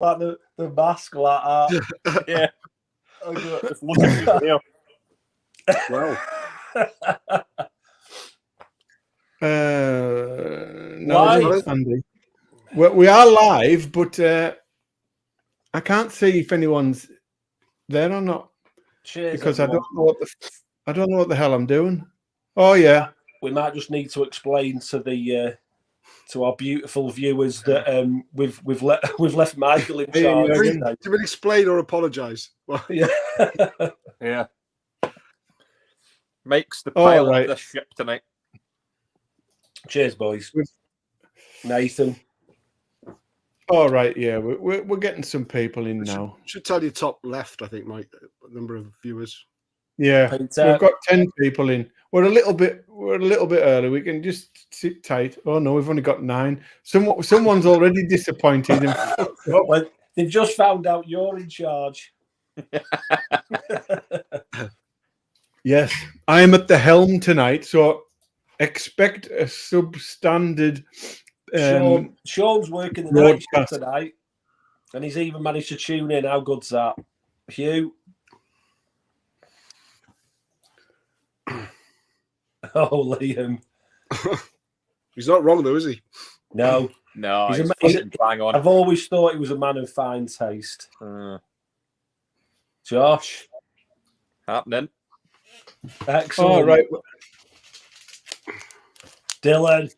like the mask like that. Yeah. It's looking there. Wow. Why? No, just Andy. We are live, but I can't see if anyone's there or not. Cheers, because everyone. I don't know what the hell I'm doing. Oh yeah, we might just need to explain to the to our beautiful viewers that we've left Michael in charge. Do we explain or apologise? Yeah. Yeah. Mike's the pilot of this ship tonight. Cheers, boys. Nathan. All right, yeah, we're getting some people in now. Should tell you top left, I think, Mike. Number of viewers. Yeah, we've got 10 people in. We're a little bit early. We can just sit tight. Oh no, we've only got 9. Someone's already disappointed. Well, they've just found out you're in charge. Yes, I am at the helm tonight, so expect a substandard. Sean's working the night shift tonight, and he's even managed to tune in. How good's that, Hugh? Oh, Liam. He's not wrong, though, is he? No. He's bang on. I've always thought he was a man of fine taste. Josh. Happening. Excellent. All right. Dylan.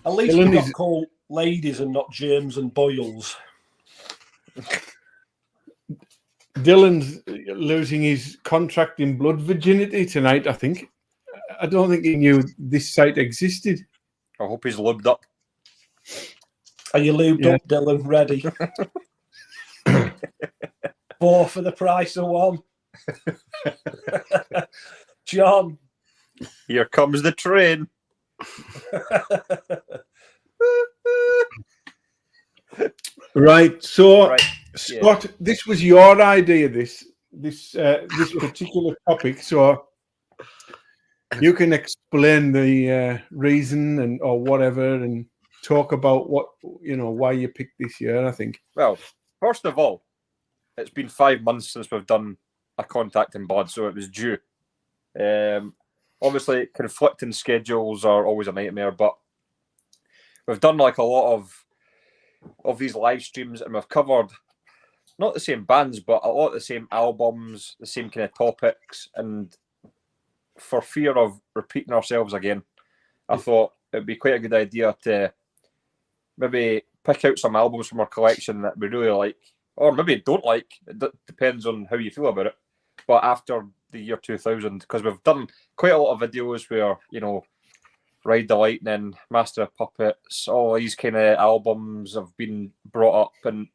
At least we got called ladies and not germs and boils. Dylan's losing his contract in blood virginity tonight, I think. I don't think he knew this site existed. I hope he's lubed up. Are you lubed up, Dylan? Ready? 4 for the price of 1. John. Here comes the train. Right. So, Scott, this was your idea. This particular topic. So you can explain the reason or whatever, and talk about why you picked this year. I think. Well, first of all, it's been 5 months since we've done a contact in blood, so it was due. Obviously, conflicting schedules are always a nightmare, but we've done like a lot of these live streams, and we've covered not the same bands, but a lot of the same albums, the same kind of topics. And for fear of repeating ourselves again, I thought it'd be quite a good idea to maybe pick out some albums from our collection that we really like, or maybe don't like. It depends on how you feel about it. But after the year 2000, because we've done quite a lot of videos where, Ride the Lightning, Master of Puppets, all these kind of albums have been brought up, and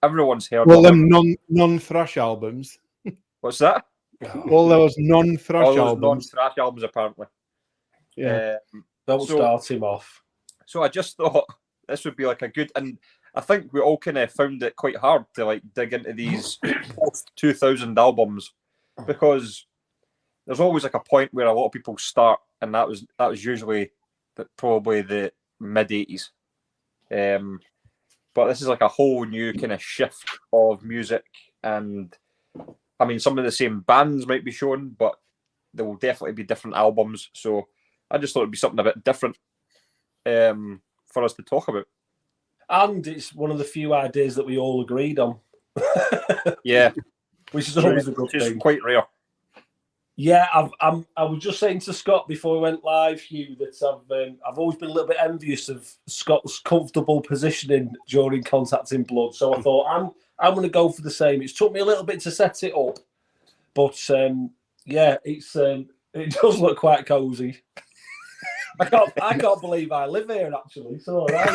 everyone's heard. Well, them non-thrash albums. What's that? All those non-thrash albums. Non-thrash albums, apparently. Yeah. Don't start him off. So I just thought this would be like a good, and I think we all kind of found it quite hard to like dig into these post 2000 albums, because there's always like a point where a lot of people start, and that was usually probably the mid 80s. But this is like a whole new kind of shift of music, and I mean, some of the same bands might be shown, but there will definitely be different albums. So I just thought it'd be something a bit different for us to talk about. And it's one of the few ideas that we all agreed on. Yeah. Which is always a good thing. Which is quite rare. Yeah, I was just saying to Scott before we went live, Hugh, that I've always been a little bit envious of Scott's comfortable positioning during Contact in Blood. So I thought I'm going to go for the same. It's took me a little bit to set it up, but it does look quite cosy. I can't believe I live here. Actually, it's all right.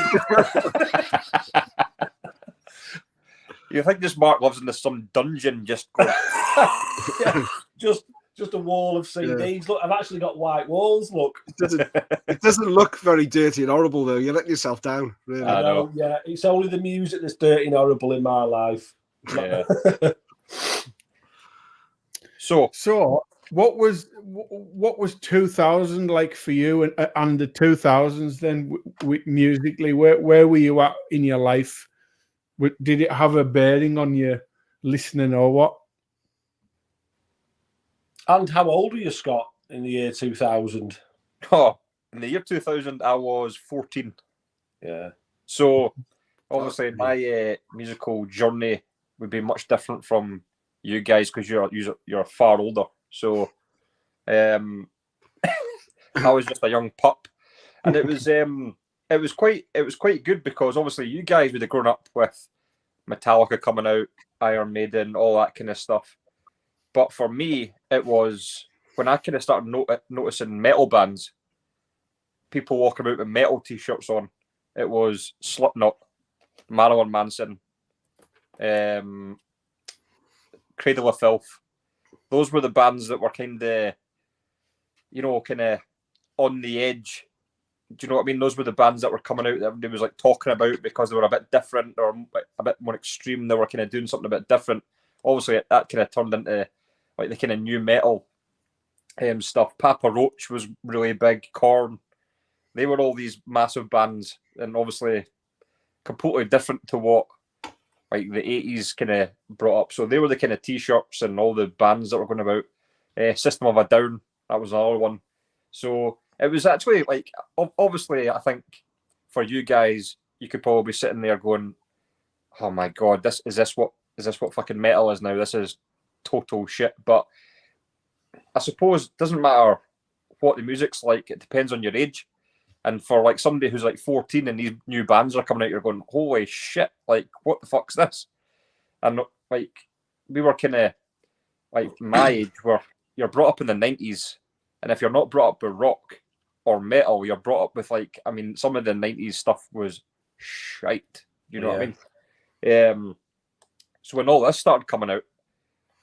You think this Mark lives in some dungeon just going... Yeah, just a wall of CDs. Yeah. Look, I've actually got white walls. Look, it doesn't look very dirty and horrible though. You're letting yourself down. Really. I know. Yeah, it's only the music that's dirty and horrible in my life. Yeah. So what was 2000 like for you, and the 2000s then musically? Where were you at in your life Did it have a bearing on your listening or what? And how old were you, Scott, in the year 2000? Oh, in the year 2000, I was 14. Yeah. So, obviously, my musical journey would be much different from you guys because you're far older. So, I was just a young pup, and it was quite good because obviously you guys would have grown up with Metallica coming out, Iron Maiden, all that kind of stuff. But for me, it was when I kind of started noticing metal bands, people walking about with metal t-shirts on. It was Slipknot, Marilyn Manson, Cradle of Filth. Those were the bands that were kind of on the edge. Do you know what I mean? Those were the bands that were coming out that everybody was like talking about because they were a bit different or a bit more extreme. They were kind of doing something a bit different. Obviously, that kind of turned into like the kind of new metal stuff. Papa Roach was really big. Korn. They were all these massive bands, and obviously completely different to what like the 80s kind of brought up. So they were the kind of t-shirts and all the bands that were going about. System of a Down, that was another one. So it was actually like, obviously, I think for you guys, you could probably be sitting there going, "Oh my god, is this what fucking metal is now? This is total shit." But I suppose it doesn't matter what the music's like. It depends on your age. And for like somebody who's like 14 and these new bands are coming out, you're going, "Holy shit! Like, what the fuck's this?" And like, we were kind of like my age, where you're brought up in the 90s, and if you're not brought up with rock or metal, you're brought up with like, I mean, some of the 90s stuff was shite. You know what I mean? So when all this started coming out,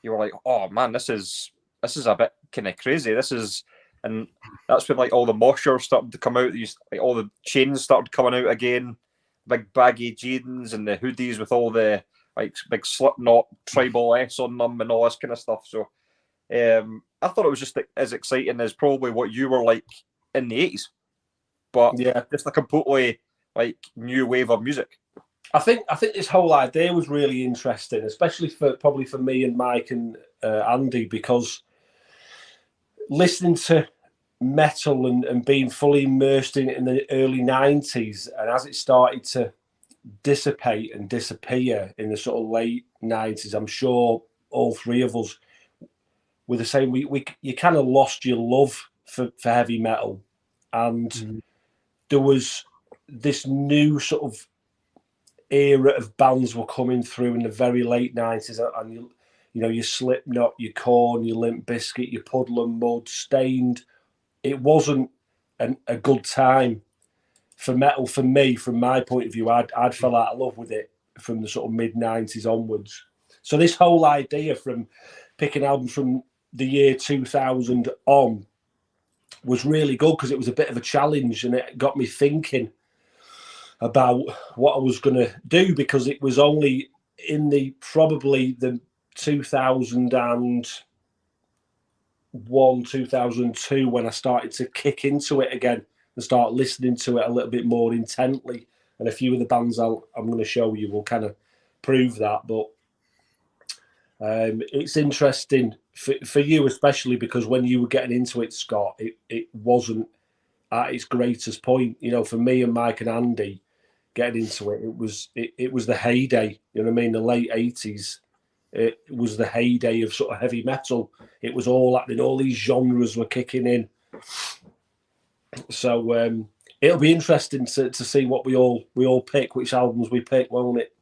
you were like, "Oh man, this is a bit kind of crazy. And that's when like all the moshers started to come out. Like all the chains started coming out again, big baggy jeans and the hoodies with all the like big Slipknot tribal S on them and all this kind of stuff. So I thought it was just as exciting as probably what you were like in the 80s, but just a completely like new wave of music. I think this whole idea was really interesting, especially for me and Mike and Andy, because listening to metal and being fully immersed in it in the early 90s, and as it started to dissipate and disappear in the sort of late 90s, I'm sure all three of us were the same. You kind of lost your love for heavy metal, and there was this new sort of era of bands were coming through in the very late 90s, and you know, your Slipknot, your Korn, your Limp Bizkit, your Puddle and Mud, Stained. It wasn't a good time for metal for me. From my point of view, I'd fell out of love with it from the sort of mid 90s onwards. So this whole idea from picking albums from the year 2000 on was really good because it was a bit of a challenge, and it got me thinking about what I was going to do, because it was only in probably the 2001, 2002 when I started to kick into it again and start listening to it a little bit more intently. And a few of the bands I'm going to show you will kind of prove that. But it's interesting for you, especially because when you were getting into it, Scott, it wasn't at its greatest point. You know, for me and Mike and Andy getting into it, it was the heyday. You know what I mean? The late 80s. It was the heyday of sort of heavy metal. It was all happening. All these genres were kicking in. So it'll be interesting to see what we all pick, which albums we pick, won't it?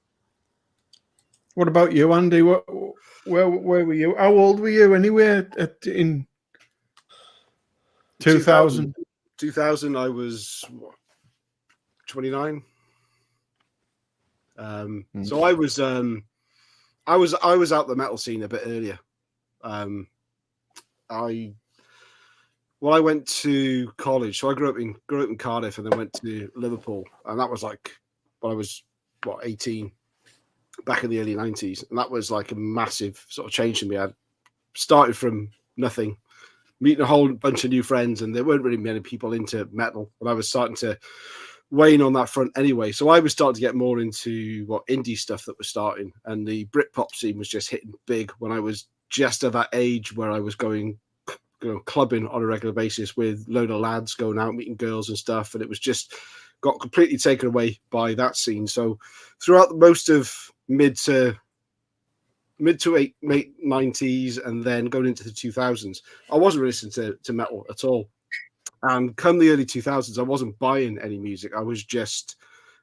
What about you, Andy? Where were you? How old were you anyway? In 2000? 2000, I was 29. So I was out the metal scene a bit earlier. I went to college, so I grew up in Cardiff and then went to Liverpool, and that was like when I was 18, back in the early 90s, and that was like a massive sort of change for me. I started from nothing, meeting a whole bunch of new friends, and there weren't really many people into metal, and I was starting to Wayne on that front anyway. So I was starting to get more into indie stuff that was starting, and the Britpop scene was just hitting big when I was just at that age where I was going, clubbing on a regular basis with a load of lads, going out meeting girls and stuff, and it was just got completely taken away by that scene. So throughout most of mid to late 90s and then going into the 2000s, I wasn't listening to metal at all. And come the early 2000s, I wasn't buying any music. I was just,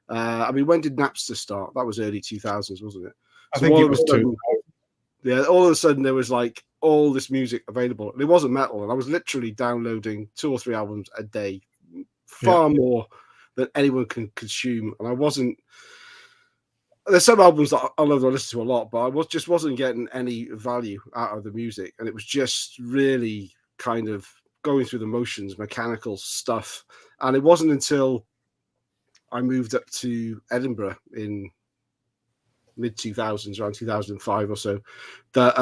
when did Napster start? That was early 2000s, wasn't it? I think it was too. Yeah, all of a sudden there was like all this music available. And it wasn't metal. And I was literally downloading 2 or 3 albums a day, far more than anyone can consume. And I wasn't, there's some albums that I love to listen to a lot, but I wasn't getting any value out of the music. And it was just really kind of going through the motions, mechanical stuff. And it wasn't until I moved up to Edinburgh in mid 2000s, around 2005 or so, that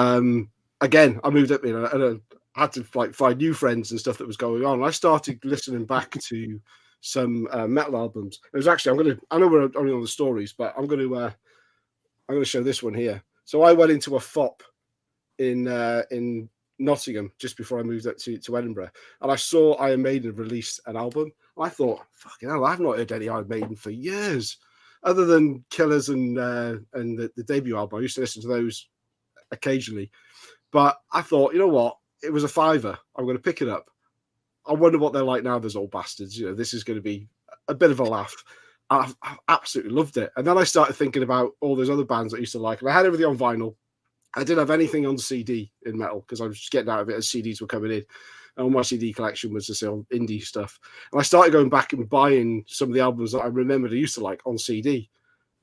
again I moved up and I had to find new friends and stuff that was going on. I started listening back to some metal albums. It was actually I know we're only on the stories, but I'm going to show this one here. So I went into a FOP in Nottingham just before I moved up to Edinburgh, and I saw Iron Maiden release an album. I thought, fucking hell, I've not heard any Iron Maiden for years, other than Killers and the debut album. I used to listen to those occasionally, but I thought, you know what, it was a £5. I'm going to pick it up. I wonder what they're like now, those old bastards. This is going to be a bit of a laugh. I absolutely loved it. And then I started thinking about all those other bands I used to like, and I had everything on vinyl. I didn't have anything on CD in metal because I was just getting out of it as CDs were coming in. And all my CD collection was just indie stuff. And I started going back and buying some of the albums that I remembered I used to like on CD.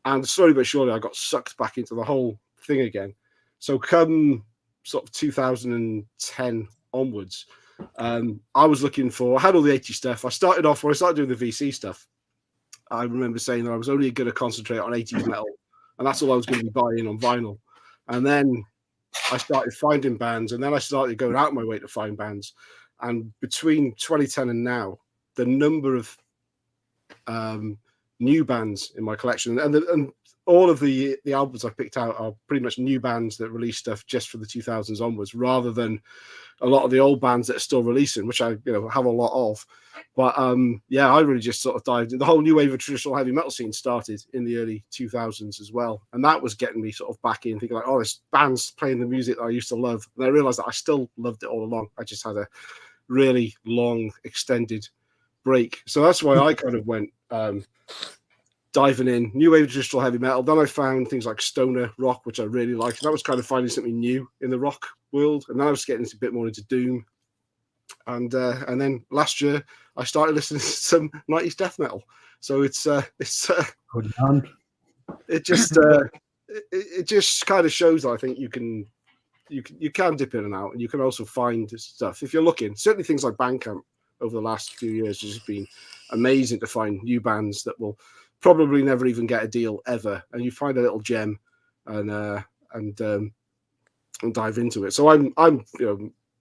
And slowly but surely, I got sucked back into the whole thing again. So come sort of 2010 onwards, I was looking for, I had all the 80s stuff. I started off, when I started doing the VC stuff, I remember saying that I was only going to concentrate on 80s metal. And that's all I was going to be buying on vinyl. And then I started finding bands, and then I started going out my way to find bands. And between 2010 and now, the number of new bands in my collection, and all of the albums I've picked out are pretty much new bands that release stuff just for the 2000s onwards, rather than a lot of the old bands that are still releasing, which I have a lot of. But I really just sort of dived in. The whole new wave of traditional heavy metal scene started in the early 2000s as well, and that was getting me sort of back in, thinking like, oh, this band's playing the music that I used to love. And I realized that I still loved it all along. I just had a really long, extended break. So that's why I kind of went diving in, new wave of traditional heavy metal. Then I found things like stoner rock, which I really liked. And that was kind of finding something new in the rock world. And then I was getting a bit more into doom. And then last year I started listening to some 90s death metal. So it just kind of shows that I think you can dip in and out, and you can also find stuff if you're looking. Certainly things like Bandcamp over the last few years has just been amazing to find new bands that will probably never even get a deal ever, and you find a little gem and dive into it. So I'm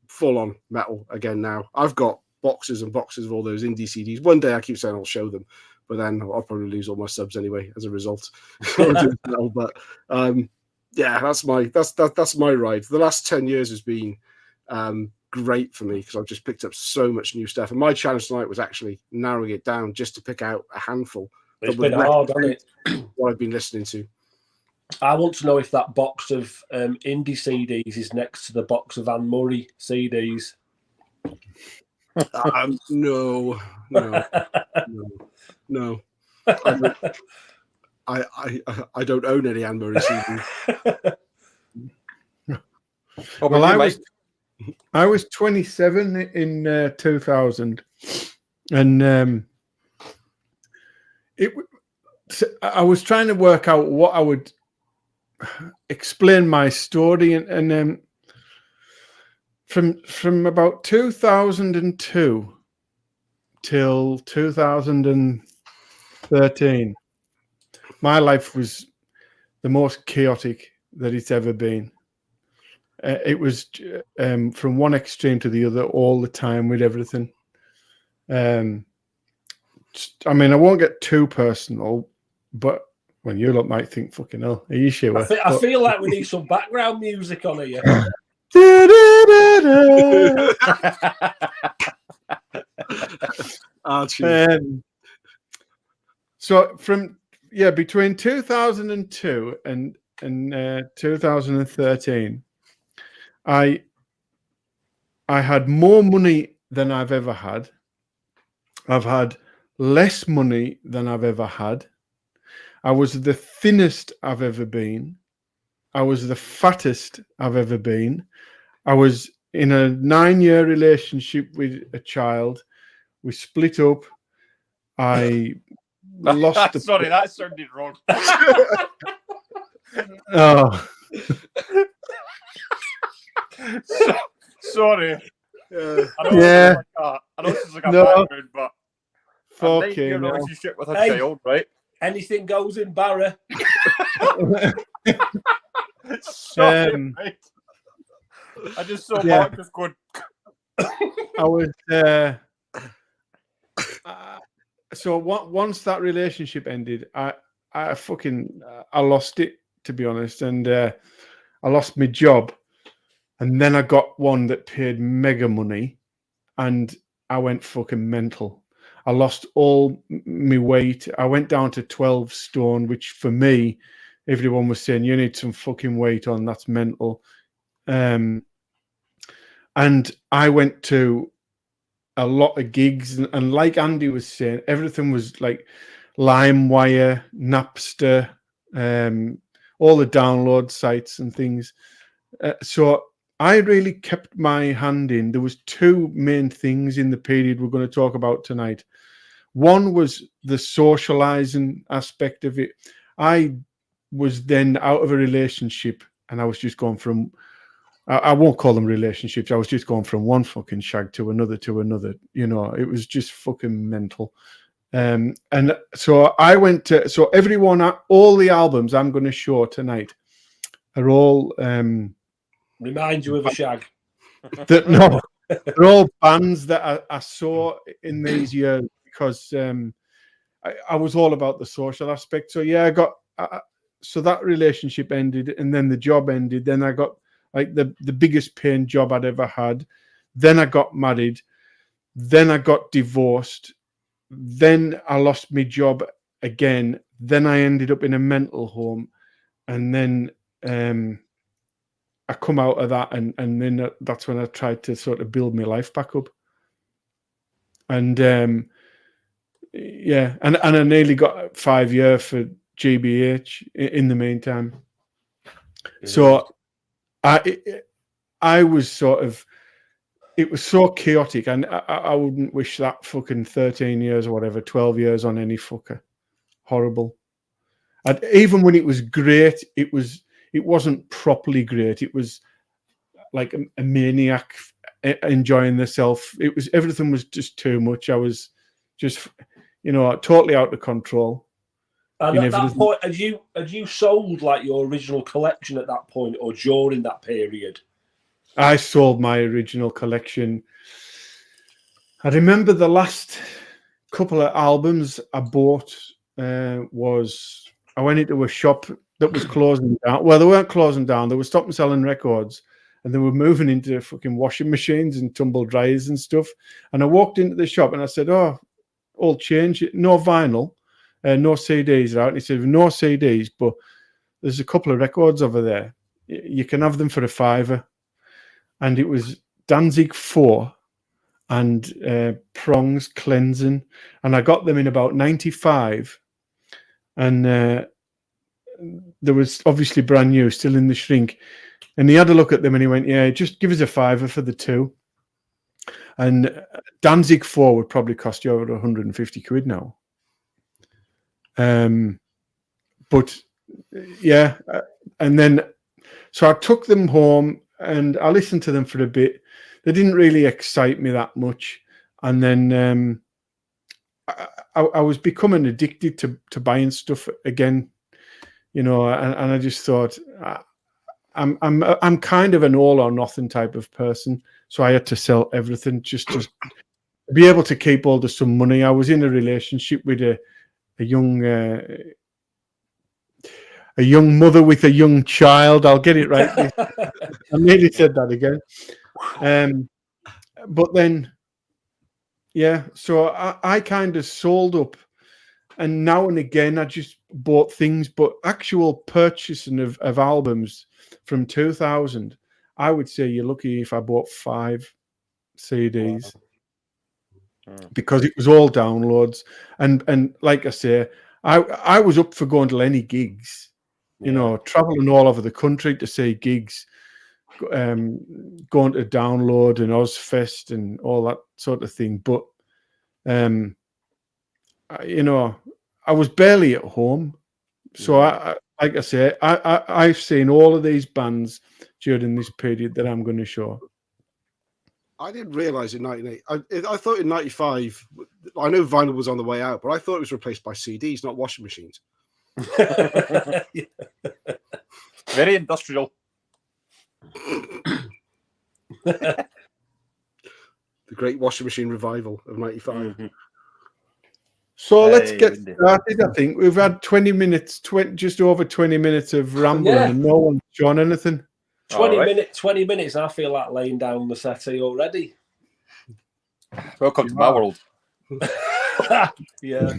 full on metal again now. I've got boxes and boxes of all those indie CDs. One day I keep saying I'll show them, but then I'll probably lose all my subs anyway as a result. But that's my ride. The last 10 years has been great for me because I've just picked up so much new stuff. And my challenge tonight was actually narrowing it down just to pick out a handful. It's been hard, hasn't it? What I've been listening to. I want to know if that box of indie CDs is next to the box of Anne Murray CDs. No. I don't own any Anne Murray CDs. Well, I was 27 in 2000, and I was trying to work out what I would explain my story, and from about 2002 till 2013, my life was the most chaotic that it's ever been. It was from one extreme to the other all the time with everything. I mean, I won't get too personal, but when you lot might think, fucking hell, are you sure? I feel like we need some background music on here. Archie. So between 2002 and 2013, I had more money than I've ever had. I've had less money than I've ever had. I was the thinnest I've ever been. I was the fattest I've ever been. I was in a 9-year relationship with a child. We split up. I lost. Sorry, that sounded wrong. Oh, sorry. Yeah. I know this is like a No. background, but a fucking 9-year hell. relationship with a Hey. child, right? Anything goes in Barra. Sorry, Um, right? I just saw yeah. Mark just going. I was. So once that relationship ended, I lost it, to be honest, and I lost my job, and then I got one that paid mega money, and I went fucking mental. I lost all my weight. I went down to 12 stone, which for me, everyone was saying, you need some fucking weight on. That's mental. And I went to a lot of gigs, and like Andy was saying, everything was like LimeWire, Napster, all the download sites and things. So I really kept my hand in. There was two main things in the period we're going to talk about tonight. One was the socializing aspect of it. I was then out of a relationship, and I was just going from, I won't call them relationships, I was just going from one fucking shag to another. You know, it was just fucking mental. And so I went to, so everyone, all the albums I'm going to show tonight are all Remind you of a shag. they're all bands that I saw in these years, because I was all about the social aspect. So yeah, I got so that relationship ended, and then the job ended. Then I got like the biggest paying job I'd ever had. Then I got married. Then I got divorced. Then I lost my job again. Then I ended up in a mental home, and then I come out of that, and then that's when I tried to sort of build my life back up. And yeah, and I nearly got 5 years for GBH in the meantime. So I was sort of, it was so chaotic, and I wouldn't wish that fucking 13 years or whatever, 12 years on any fucker. Horrible. And even when it was great, it wasn't properly great. It was like a maniac enjoying themselves. Everything was just too much. I was just, totally out of control. And at that point, had you sold like your original collection at that point, or during that period? I sold my original collection. I remember the last couple of albums I bought was, I went into a shop that was closing down. Well, they weren't closing down. They were stopping selling records, and they were moving into fucking washing machines and tumble dryers and stuff. And I walked into the shop and I said, "Oh, all change, no vinyl, no CDs out." And he said, "No CDs, but there's a couple of records over there. You can have them for $5." And it was Danzig 4 and Prongs Cleansing. And I got them in about 95. And there was obviously brand new, still in the shrink. And he had a look at them and he went, "Yeah, just give us a $5 for the two." And Danzig 4 would probably cost you over 150 quid now. But yeah, and then, so I took them home and I listened to them for a bit. They didn't really excite me that much. And then I was becoming addicted to buying stuff again, and I just thought, I'm kind of an all or nothing type of person. So I had to sell everything just to be able to keep hold of some money. I was in a relationship with a young mother with a young child. I'll get it right. I nearly said that again. But then, yeah, so I kind of sold up, and now and again I just bought things, but actual purchasing of albums from 2000, I would say you're lucky if I bought 5 CDs. Because it was all downloads, and like I say, I was up for going to any gigs, you know, traveling all over the country to see gigs, going to download and Ozfest and all that sort of thing. But you know, I was barely at home, so I like I say, I've seen all of these bands during this period that I'm going to show. I didn't realise in '98. I thought in '95. I know vinyl was on the way out, but I thought it was replaced by CDs, not washing machines. Very industrial. The great washing machine revival of '95. Mm-hmm. So let's get started. I think we've had 20 minutes, just over 20 minutes of rambling, and no one's shown anything. 20 minutes. I feel like laying down the settee already. Welcome to my world. Yeah.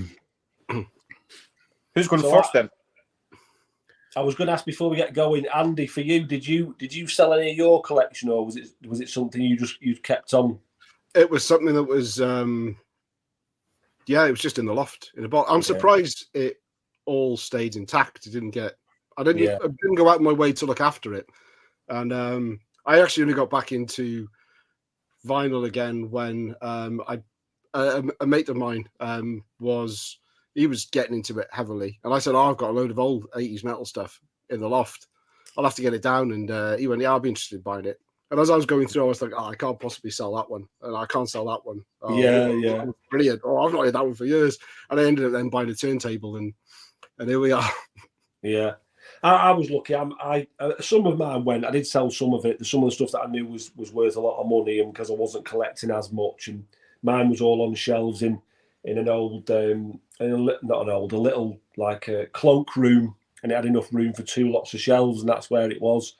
Who's going first then? I was going to ask before we get going, Andy. For you, did you sell any of your collection, or was it something you kept on? It was something that was, it was just in the loft in a box. I'm surprised it all stayed intact. It didn't get. I didn't go out of my way to look after it. And I actually only got back into vinyl again when a mate of mine was getting into it heavily, and I said, "Oh, I've got a load of old '80s metal stuff in the loft. I'll have to get it down." And he went, "Yeah, I'll be interested in buying it." And as I was going through, I was like, "Oh, I can't possibly sell that one, and I can't sell that one." Oh, yeah, brilliant. Oh, I've not heard that one for years, and I ended up then buying a turntable, and here we are. Yeah. I was lucky. Some of mine went. I did sell some of it. Some of the stuff that I knew was worth a lot of money, and because I wasn't collecting as much, and mine was all on shelves in an old, a little like a cloak room, and it had enough room for 2 lots of shelves, and that's where it was.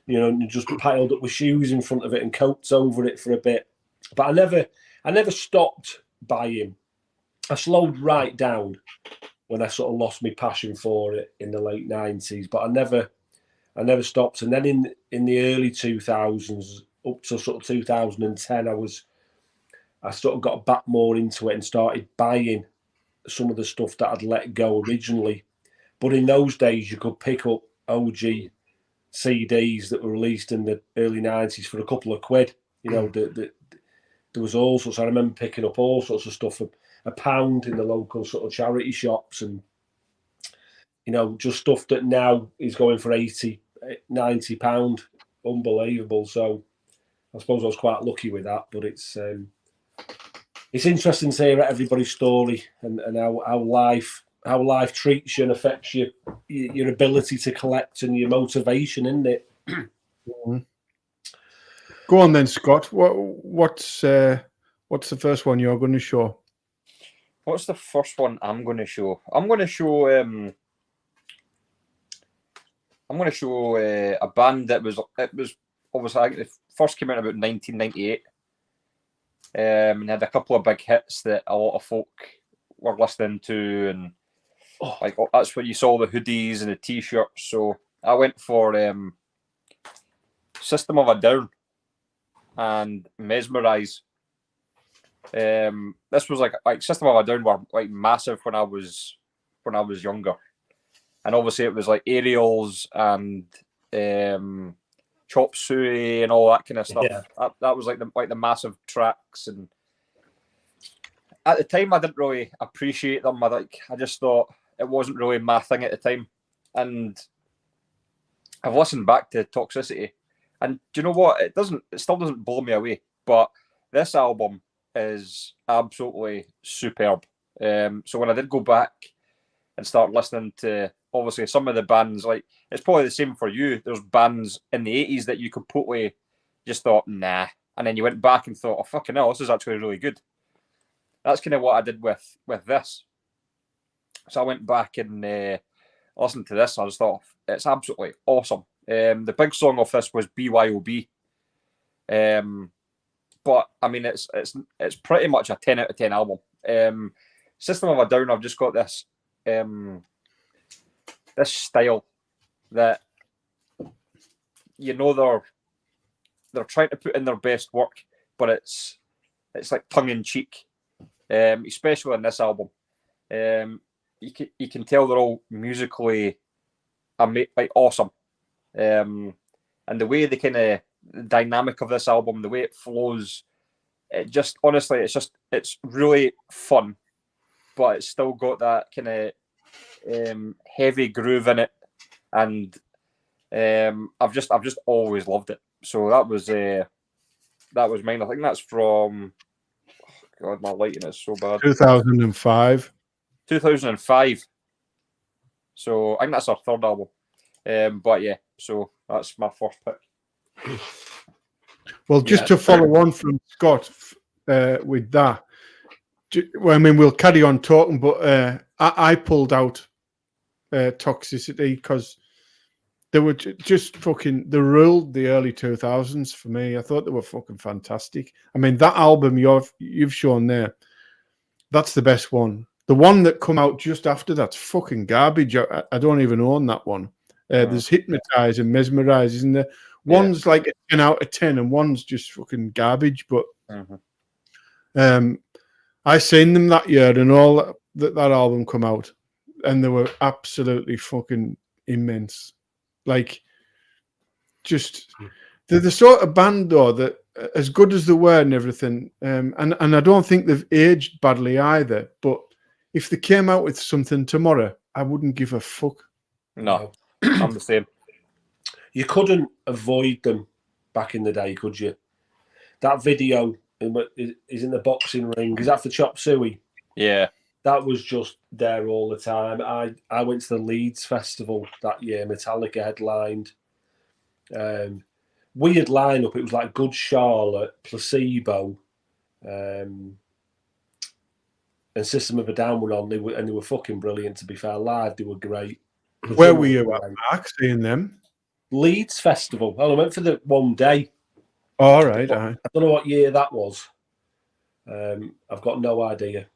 You know, and just piled up with shoes in front of it and coats over it for a bit. But I never stopped buying. I slowed right down when I sort of lost my passion for it in the late 90s, but I never stopped. And then in the early 2000s, up to sort of 2010, I sort of got back more into it and started buying some of the stuff that I'd let go originally. But in those days, you could pick up OG CDs that were released in the early 90s for a couple of quid. You know, there was all sorts. I remember picking up all sorts of stuff for £1 in the local sort of charity shops, and you know, just stuff that now is going for £80-90. Unbelievable. So I suppose I was quite lucky with that. But it's interesting to hear everybody's story and how life treats you and affects your ability to collect and your motivation, isn't it? Go on then, Scott. What's the first one you're going to show? What's the first one I'm going to show? I'm going to show a band that was obviously, I think it first came out about 1998, and had a couple of big hits that a lot of folk were listening to, and that's where you saw the hoodies and the t-shirts. So I went for System of a Down and Mesmerize. This was like System of a Down were like massive when I was younger, and obviously it was like Aerials and Chop Suey and all that kind of stuff. Yeah. That was like the massive tracks, and at the time I didn't really appreciate them. I just thought it wasn't really my thing at the time, and I've listened back to Toxicity, and do you know what? It still doesn't blow me away, but this album is absolutely superb. So when I did go back and start listening to obviously some of the bands, like it's probably the same for you. There's bands in the 80s that you completely just thought, nah. And then you went back and thought, oh, fucking hell, this is actually really good. that's kind of what I did with this. So I went back and listened to this. I just thought it's absolutely awesome. The big song of this was BYOB. But I mean, it's pretty much a 10 out of 10 album. System of a Down, I've just got this this style that they're trying to put in their best work, but it's like tongue in cheek, especially in this album. You can tell they're all musically like awesome, and the way the kind of dynamic of this album, the way it flows, it just honestly, it's really fun, but it's still got that kind of heavy groove in it, and I've just always loved it. So that was mine. I think that's from, oh God, my lighting is so bad. 2005. 2005. So I think that's our third album. But yeah, so that's my first pick. Well, just to follow on from Scott with that, well, I mean, we'll carry on talking, but I pulled out Toxicity because they were just fucking, they ruled the early 2000s for me. I thought they were fucking fantastic. I mean, that album you've shown there, that's the best one. The one that come out just after that's fucking garbage. I don't even own that one. There's Hypnotize and Mesmerize, isn't there? One's like a 10 out of 10 and one's just fucking garbage. But I seen them that year and all that album come out and they were absolutely fucking immense. Like, just they're the sort of band though that, as good as they were and everything, and I don't think they've aged badly either. But if they came out with something tomorrow, I wouldn't give a fuck. No, I'm the same. You couldn't avoid them back in the day, could you? That video is in the boxing ring. Is that for Chop Suey? Yeah. That was just there all the time. I went to the Leeds Festival that year. Metallica headlined. Weird lineup. It was like Good Charlotte, Placebo, and System of a Down were on. They were fucking brilliant. To be fair, live they were great. Where were you at, Mark, seeing them? Leeds Festival. Well, I went for the one day. All right. I don't know what year that was. I've got no idea.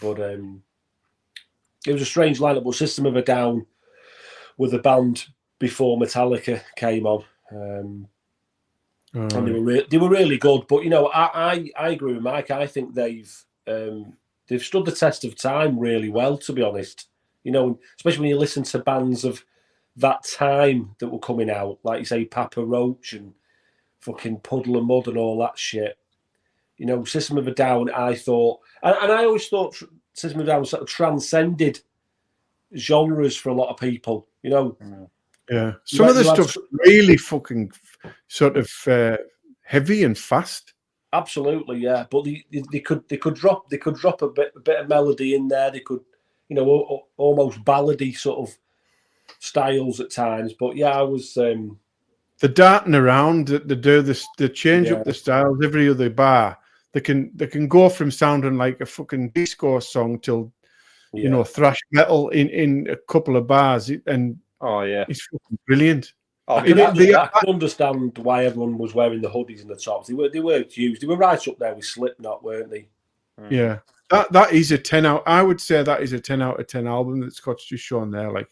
But it was a strange lineup. But System of a Down were the band before Metallica came on. And they were really good. But, you know, I agree with Mike. I think they've stood the test of time really well, to be honest. You know, especially when you listen to bands of that time that were coming out, like you say, Papa Roach and fucking Puddle of Mud and all that shit. You know, System of a Down, I thought, and I always thought System of a Down sort of transcended genres for a lot of people, you know. Yeah. Some of the stuff's really fucking sort of heavy and fast. Absolutely, yeah. But they could drop a bit of melody in there. They could, you know, almost ballady sort of styles at times. But yeah, I was the darting around, they do this, they change up the styles every other bar. They can go from sounding like a fucking disco song till you know, thrash metal in a couple of bars, and it's fucking brilliant. I can understand why everyone was wearing the hoodies and the tops. They were huge. They were right up there with Slipknot, weren't they? Yeah, that is a 10 out. I would say that is a 10 out of 10 album that Scott's just shown there. Like,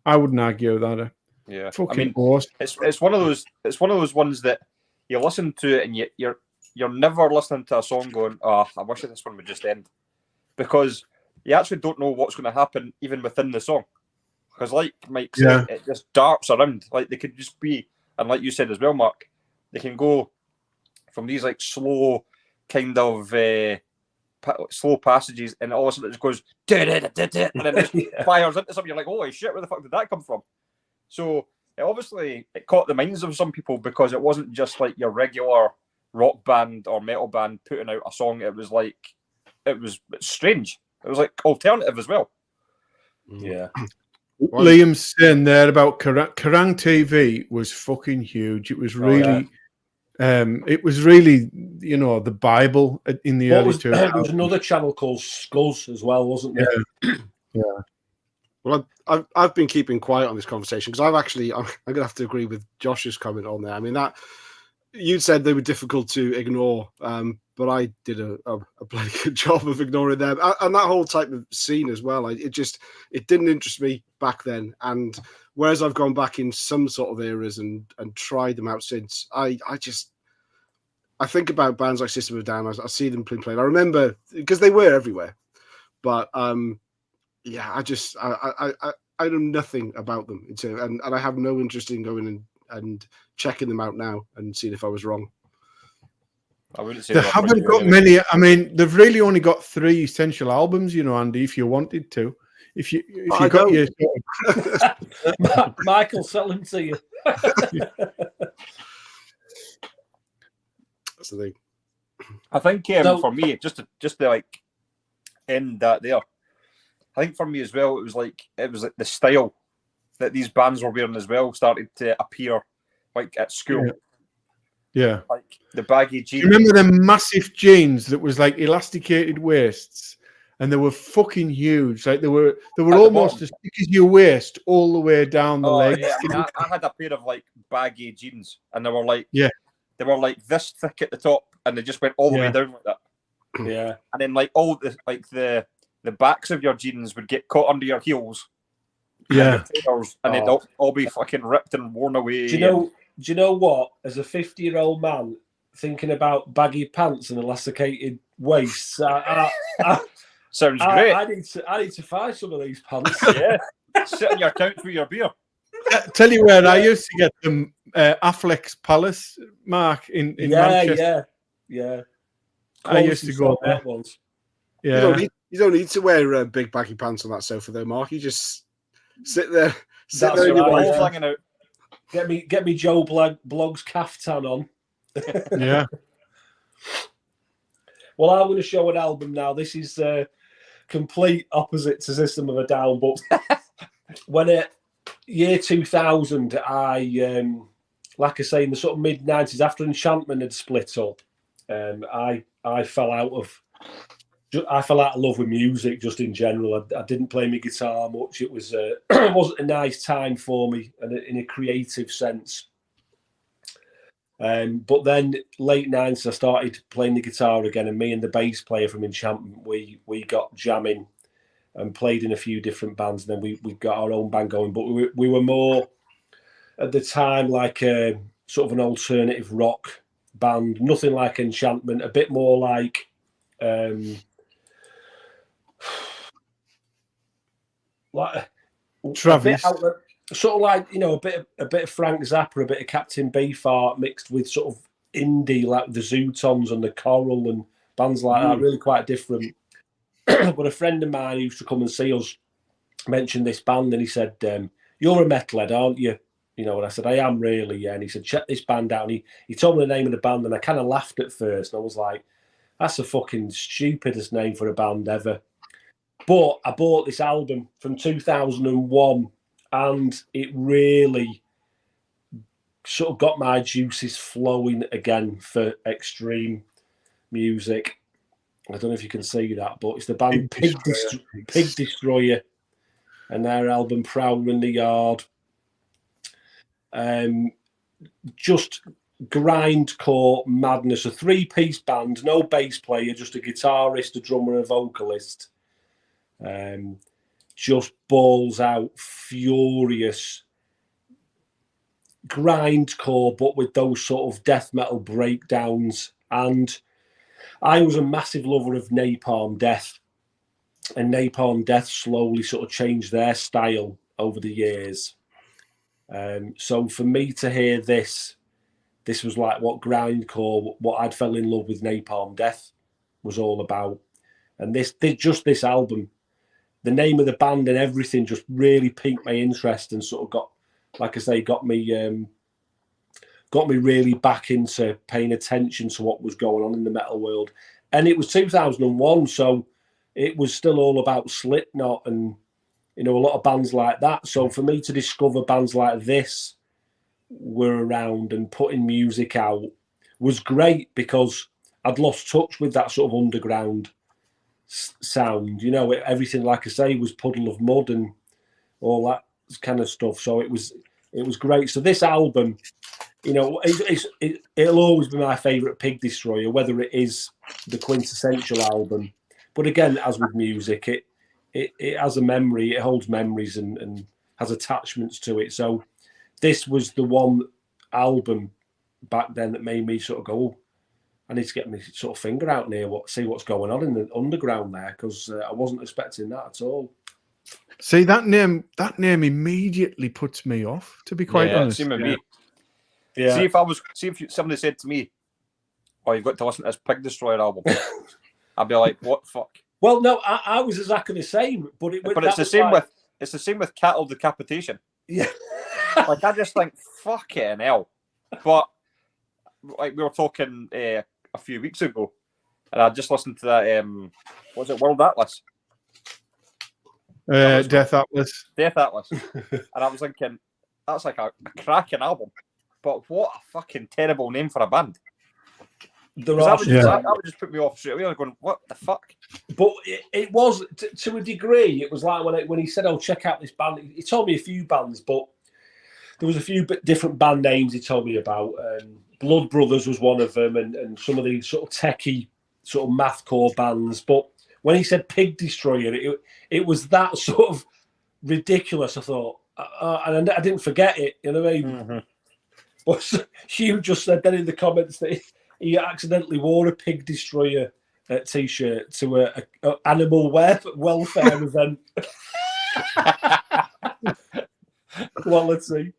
I wouldn't argue that. Yeah, fucking awesome. It's one of those ones that you listen to it and you're never listening to a song going, "Oh, I wish this one would just end," because you actually don't know what's going to happen even within the song. Because, like Mike said, it just darts around. Like, they could just be, and like you said as well, Mark, they can go from these like slow kind of slow passages, and all of a sudden it just goes and then it just fires into something. You're like, holy shit, where the fuck did that come from? So it caught the minds of some people because it wasn't just like your regular rock band or metal band putting out a song. It was strange. It was like alternative as well. Yeah. Liam's saying there about Kerrang TV was fucking huge. It was really It was really, the Bible in the early 2000s. There was another channel called Scuzz as well, wasn't there? Yeah. Well, I've been keeping quiet on this conversation because I'm going to have to agree with Josh's comment on there. I mean, that you said they were difficult to ignore, but I did a bloody good job of ignoring them, and that whole type of scene as well. It didn't interest me back then, and whereas I've gone back in some sort of eras and tried them out since, I think about bands like System of a Down. I see them playing. I remember because they were everywhere, but yeah, I know nothing about them, and I have no interest in going and checking them out now and seeing if I was wrong. I wouldn't say they haven't got many. I mean, they've really only got 3 essential albums, Andy. If you wanted to, if you got your Michael, sell them to you. That's the thing. I think for me, just to like end that there. I think for me as well, it was like the style that these bands were wearing as well started to appear like at school. Yeah. Like the baggy jeans. Do you remember them massive jeans that was like elasticated waists, and they were fucking huge. Like they were almost as thick as your waist all the way down the legs. Yeah. I had a pair of like baggy jeans, and they were like this thick at the top, and they just went all the way down like that. Yeah. And then like all the backs of your jeans would get caught under your heels. Yeah. And they'd all be fucking ripped and worn away. Do you know what? As a 50-year-old man thinking about baggy pants and elasticated waists, sounds great. I need to find some of these pants. Yeah. Sit on your couch with your beer. Tell you where I used to get them, Affleck's Palace, Mark, in Manchester. Yeah. I used to go there once. Yeah. You don't need to wear big baggy pants on that sofa though, Mark. You just sit there. Hanging out. Get me Joe Blogg's caftan on. Yeah. Well, I'm going to show an album now. This is complete opposite to System of a Down, but when year 2000, I like I say in the sort of mid 90s, after Enchantment had split up, I fell out of love with music just in general. I didn't play my guitar much. It was it wasn't a nice time for me, and in a creative sense. But then late 90s, I started playing the guitar again, and me and the bass player from Enchantment, we got jamming and played in a few different bands. And then we got our own band going, but we were more at the time like a sort of an alternative rock band, nothing like Enchantment, a bit more like Travis, sort of like a bit of Frank Zappa, a bit of Captain Beefheart mixed with sort of indie like the Zootons and the Coral and bands like that. Really quite different. But a friend of mine who used to come and see us mentioned this band, and he said, "You're a metalhead, aren't you?" And I said, "I am really, yeah." And he said, "Check this band out." And he told me the name of the band, and I kind of laughed at first, and I was like, "That's the fucking stupidest name for a band ever." But I bought this album from 2001, and it really sort of got my juices flowing again for extreme music. I don't know if you can see that, but it's the band Pig Destroyer and their album Prowler in the Yard. Just grindcore madness, a 3-piece band, no bass player, just a guitarist, a drummer, a vocalist. Just balls out, furious grindcore, but with those sort of death metal breakdowns. And I was a massive lover of Napalm Death, and Napalm Death slowly sort of changed their style over the years. So for me to hear this was like what grindcore, what I'd fell in love with Napalm Death was all about. And this album, the name of the band and everything just really piqued my interest and sort of got me really back into paying attention to what was going on in the metal world. And it was 2001, so it was still all about Slipknot and a lot of bands like that. So for me to discover bands like this were around and putting music out was great because I'd lost touch with that sort of underground sound. You know, everything, like I say, was Puddle of Mudd and all that kind of stuff. So it was great. So this album, you know, it'll always be my favourite Pig Destroyer, whether it is the quintessential album. But again, as with music, it has a memory, it holds memories and has attachments to it. So this was the one album back then that made me sort of go, oh, I need to get my sort of finger out there, see what's going on in the underground there, because I wasn't expecting that at all. See, that name immediately puts me off, to be quite honest. Same with me. Yeah. See if somebody said to me, "Oh, you've got to listen to this Pig Destroyer album," I'd be like, "What the fuck?" Well, no, I was exactly the same, but it's the same with Cattle Decapitation. Yeah. Like, I just think, fucking hell. But like, we were talking a few weeks ago, and I just listened to that. Was it World Atlas? Death Atlas. Death Atlas. And I was thinking, that's like a cracking album. But what a fucking terrible name for a band. That would just put me off straight away. I'm going, what the fuck? But it was, to a degree, it was like when he said, "Oh, check out this band." He told me a few bands, but there was a few different band names he told me about. Blood Brothers was one of them, and some of these sort of techie, sort of mathcore bands. But when he said Pig Destroyer, it was that sort of ridiculous. I thought, and I didn't forget it. You know what I mean? Mm-hmm. But Hugh just said then in the comments that he accidentally wore a Pig Destroyer T-shirt to a animal welfare event. Quality.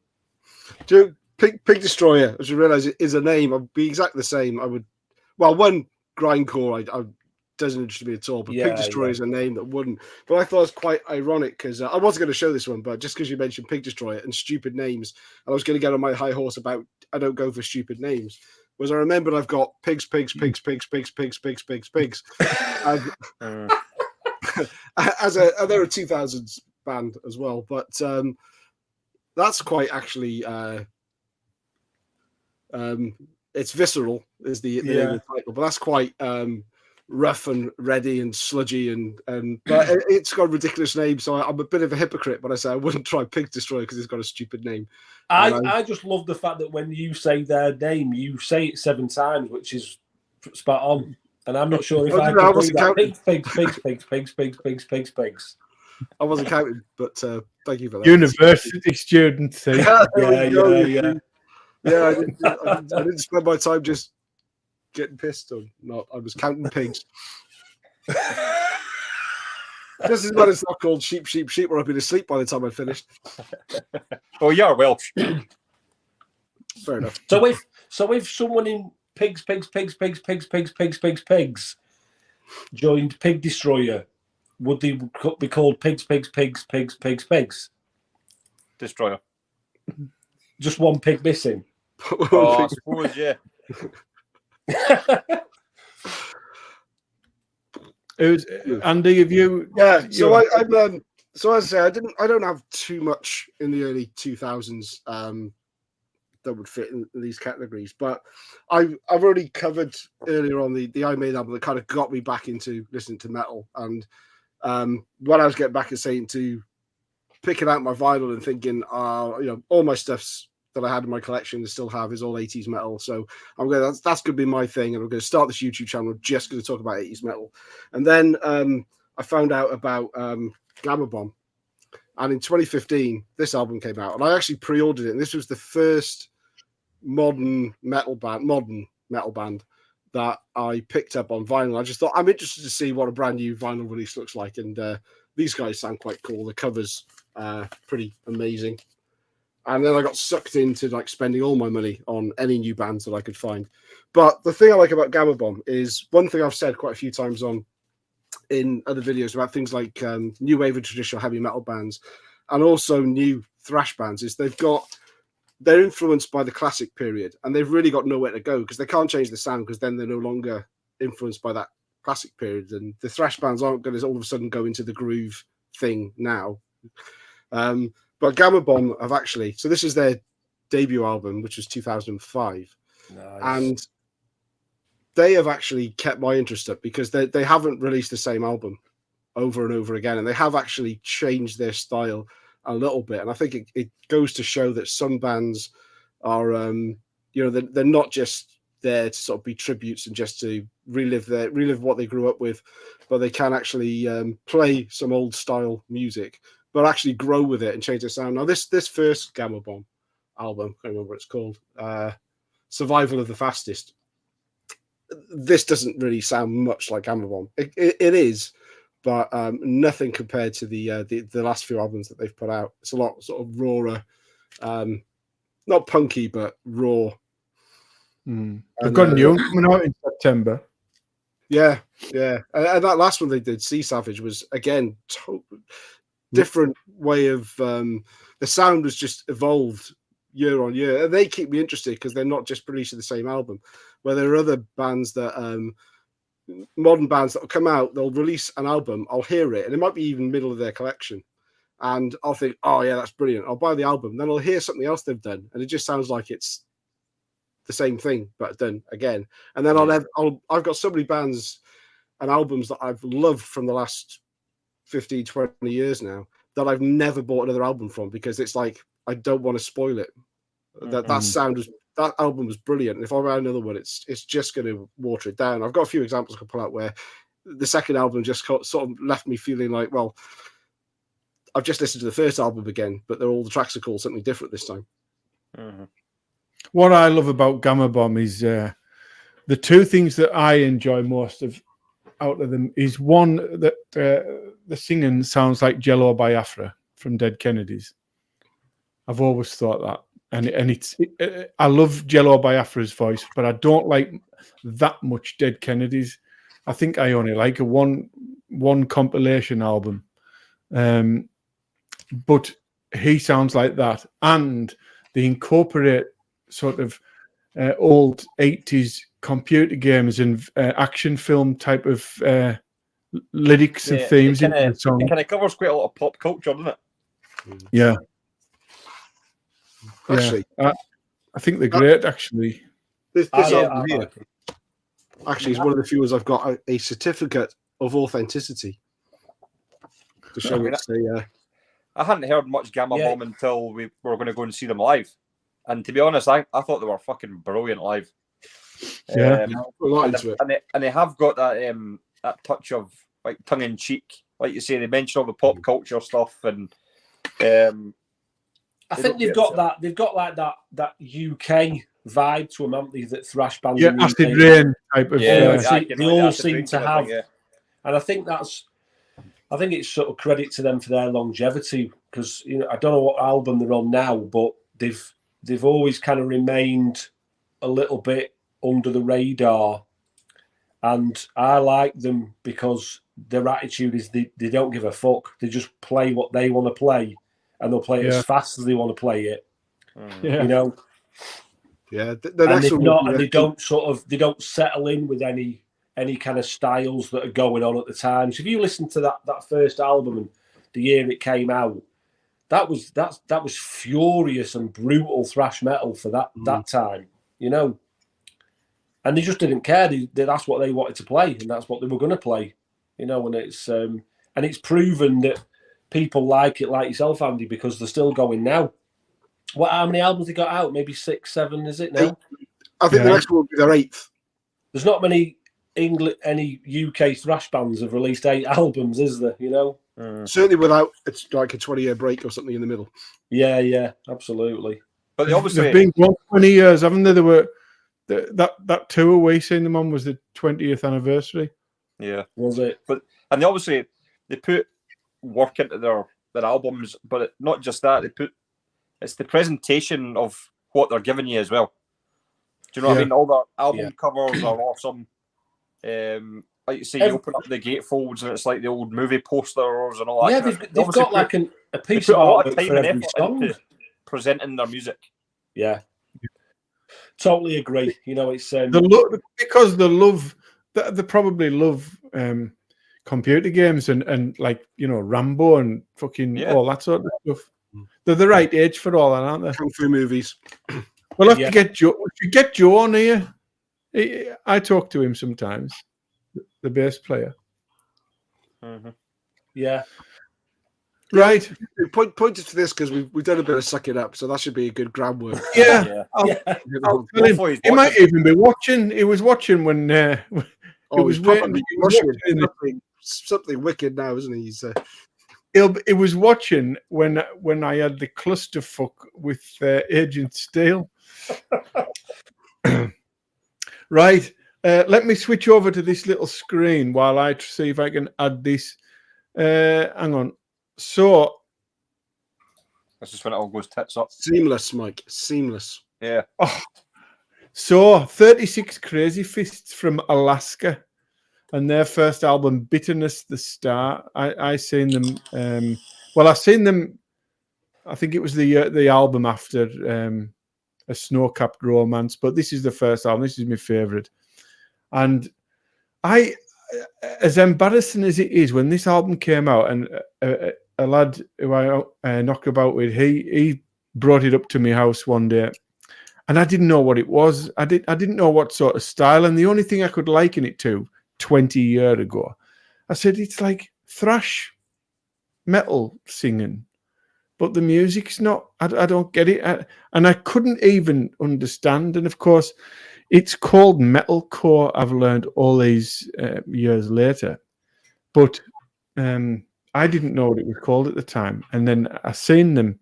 Pig Destroyer, as you realise, it is a name. I'd be exactly the same. One grindcore, I doesn't interest me at all, but Pig Destroyer is a name that wouldn't. But I thought it was quite ironic because I wasn't going to show this one, but just because you mentioned Pig Destroyer and stupid names, and I was going to get on my high horse about I don't go for stupid names. Was I remembered I've got pigs. As they're a 2000s band as well, but that's quite actually. It's Visceral is the name of the title, but that's quite rough and ready and sludgy and but it's got a ridiculous name. So I'm a bit of a hypocrite when I say I wouldn't try Pig Destroyer because it's got a stupid name. I just love the fact that when you say their name, you say it 7 times, which is spot on. And I'm not sure if I could do that. Pigs. I wasn't counting, but thank you for that. University students. Yeah, I didn't spend my time just getting pissed or not. I was counting pigs. Just as well it's not called sheep, or I've been asleep by the time I finished. Oh, you're Welsh. Fair enough. So if someone in pigs joined Pig Destroyer, would they be called pigs? Destroyer. Just one pig missing. Oh, I suppose, yeah. Andy, have you? Yeah. So I'm. So as I say, I don't have too much in the early 2000s that would fit in these categories, but I've already covered earlier on the Iron Maiden album that kind of got me back into listening to metal, and when I was getting back into picking out my vinyl and thinking, all my stuff's that I had in my collection and still have is all 80s metal. So that's going to be my thing. And I'm going to start this YouTube channel just going to talk about 80s metal. And then I found out about Gamma Bomb. And in 2015, this album came out. And I actually pre-ordered it. And this was the first modern metal band that I picked up on vinyl. I just thought, I'm interested to see what a brand new vinyl release looks like. And these guys sound quite cool. The cover's pretty amazing. And then I got sucked into like spending all my money on any new bands that I could find. But the thing I like about Gamma Bomb is one thing I've said quite a few times in other videos about things like new wave and traditional heavy metal bands and also new thrash bands is they're influenced by the classic period and they've really got nowhere to go because they can't change the sound because then they're no longer influenced by that classic period. And the thrash bands aren't going to all of a sudden go into the groove thing now. But Gamma Bomb have actually, so this is their debut album, which was 2005. Nice. And they have actually kept my interest up because they haven't released the same album over and over again, and they have actually changed their style a little bit. And I think it goes to show that some bands are, they're not just there to sort of be tributes and just to relive what they grew up with, but they can actually play some old style music, but actually grow with it and change their sound. Now, this first Gamma Bomb album, I can't remember what it's called, Survival of the Fastest. This doesn't really sound much like Gamma Bomb. It is, but nothing compared to the last few albums that they've put out. It's a lot sort of rawer, not punky, but raw. They've got a new one coming out in September. Yeah. And that last one they did, Sea Savage, was again different way of the sound was just evolved year on year, and they keep me interested because they're not just releasing the same album. Where there are other bands that modern bands that will come out, they'll release an album, I'll hear it, and it might be even middle of their collection, and I'll think, oh yeah, that's brilliant, I'll buy the album. Then I'll hear something else they've done, and it just sounds like it's the same thing but done again. And then I've got so many bands and albums that I've loved from the last 15, 20 years now that I've never bought another album from, because it's like I don't want to spoil it. That album was brilliant, and if I buy another one, it's just going to water it down. I've got a few examples I can pull out where the second album just sort of left me feeling like, well, I've just listened to the first album again, but all the tracks are called something different this time. Mm-hmm. What I love about Gamma Bomb is the two things that I enjoy most out of them is one, that the singing sounds like Jello Biafra from Dead Kennedys. I've always thought that. And I love Jello Biafra's voice, but I don't like that much Dead Kennedys. I think I only like a one compilation album. But he sounds like that. And they incorporate sort of old 80s computer games and action film type of lyrics and themes into the song. It kind of covers quite a lot of pop culture, doesn't it? Yeah. Actually, I think they're great. Actually, this album here actually is one of the few ones I've got a certificate of authenticity to show it's I hadn't heard much Gamma Bomb until we were going to go and see them live, and to be honest, I thought they were fucking brilliant live. Yeah, and they have got that touch of like tongue in cheek, like you say. They mention all the pop culture stuff and. I think they've got that. They've got like that UK vibe to them, haven't they? That thrash bands, Acid Rain type of. They all seem to have, and I think it's sort of credit to them for their longevity, because I don't know what album they're on now, but they've always kind of remained a little bit under the radar, and I like them because their attitude is they don't give a fuck. They just play what they want to play. And they'll play it as fast as they want to play it. Yeah, and they don't settle in with any kind of styles that are going on at the time. So if you listen to that first album and the year it came out, that was furious and brutal thrash metal for that time, and they just didn't care. That's what they wanted to play, and that's what they were going to play, And it's proven that people like it, like yourself, Andy, because they're still going now. How many albums they got out? Maybe 6, 7, is it now? I think the next one will be their 8th. There's not many any UK thrash bands have released 8 albums, is there? Certainly without it's like a 20-year break or something in the middle. Yeah, absolutely. But they obviously they've been 20 years, haven't they? There were that tour we seen them on was the 20th anniversary. Yeah, was it? And they put work into their albums, but not just that, it's the presentation of what they're giving you as well. Do you know what I mean? All their album covers are awesome. Like you say, you open up the gatefolds and it's like the old movie posters and all that. Yeah, they've got like a piece of a lot of time for and every effort song. into presenting their music. Yeah, totally agree. It's because they probably love computer games and like Rambo and fucking all that sort of stuff. They're the right age for all that, aren't they? Kung Fu movies. We'll have to get Joe. If you get Joe on here, I talk to him sometimes, the bass player. Yeah. Right. Pointed to this because we've done a bit of sucking up, so that should be a good groundwork. Yeah. I'll tell him. Hopefully he's He might watching. even be watching. He was watching when it was waiting. probably He was watching watching- something wicked now, isn't he? He's, He was watching when I had the clusterfuck with Agent Steele. Right. Let me switch over to this little screen while I see if I can add this. Hang on. So This is when it all goes tits up. seamless, Mike. Seamless. Yeah. So 36 Crazy Fists from Alaska and their first album, Bitterness the Star. I seen them. I seen them. I think it was the album after A Snow-Capped Romance, but this is the first album. This is my favorite. And as embarrassing as it is, when this album came out, and a lad who I knocked about with, he brought it up to my house one day, and I didn't know what it was. I didn't know what sort of style, and the only thing I could liken it to 20 years ago, I said it's like thrash metal singing, but the music's not. I don't get it, and I couldn't even understand. And of course, it's called metalcore. I've learned all these years later, but I didn't know what it was called at the time. And then I seen them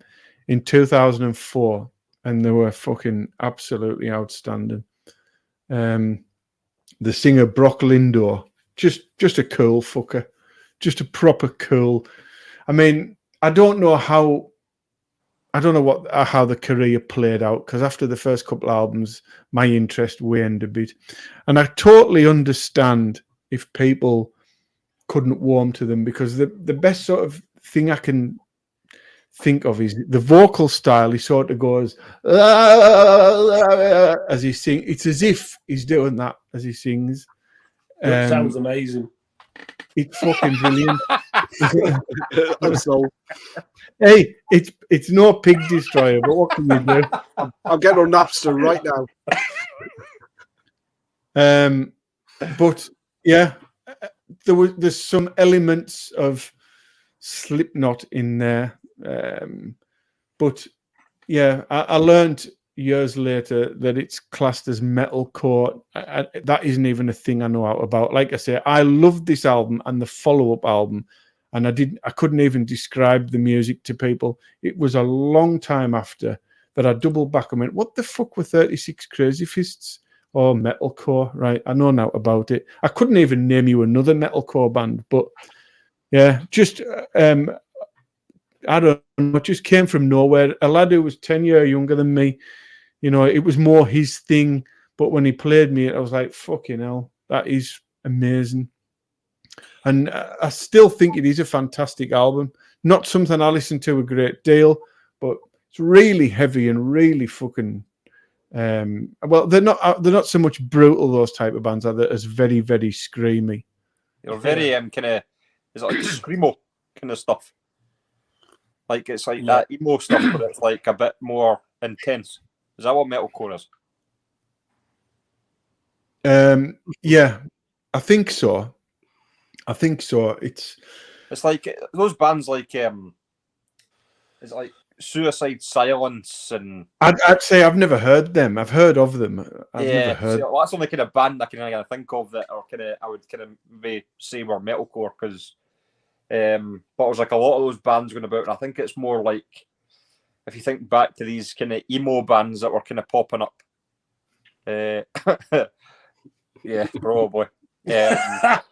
in 2004, and they were fucking absolutely outstanding. The singer Brock Lindor, just a cool fucker, just a proper cool. I mean, I don't know how the career played out, because after the first couple albums, my interest waned a bit, and I totally understand if people couldn't warm to them, because the best sort of thing I can think of is the vocal style. He sort of goes as he sings. It's as if he's doing that as he sings. That sounds amazing. It's fucking brilliant. I'm sold. Hey, it's no Pig Destroyer, but what can you do? I'm getting on Napster right now. But yeah, there's some elements of Slipknot in there. But yeah, I learned years later that it's classed as metalcore. That isn't even a thing I know out about. Like I say, I loved this album and the follow-up album, and I couldn't even describe the music to people. It was a long time after that I doubled back and went, what the fuck were 36 Crazy Fists? Or metalcore, right? I know now about it. I couldn't even name you another metalcore band, but yeah, just I don't know, it just came from nowhere. A lad who was 10 years younger than me, you know, it was more his thing. But when he played me, I was like, fucking hell, that is amazing. And I still think it is a fantastic album. Not something I listen to a great deal, but it's really heavy and really fucking. Well, they're not so much brutal, those type of bands, are they? As very, very screamy. You're very kind of, is it like screamo kind of stuff? Like it's like that emo stuff, but it's like a bit more intense. Is that what metalcore is? Yeah, I think so. It's like those bands like it's like Suicide Silence, and I'd say I've never heard them. I've heard of them. I've never heard. So that's the only kind of band I can kind of think of that, or kind of I would kind of maybe say were metalcore, because but it was like a lot of those bands going about, and I think it's more like, if you think back to these kind of emo bands that were kind of popping up. Yeah, probably. But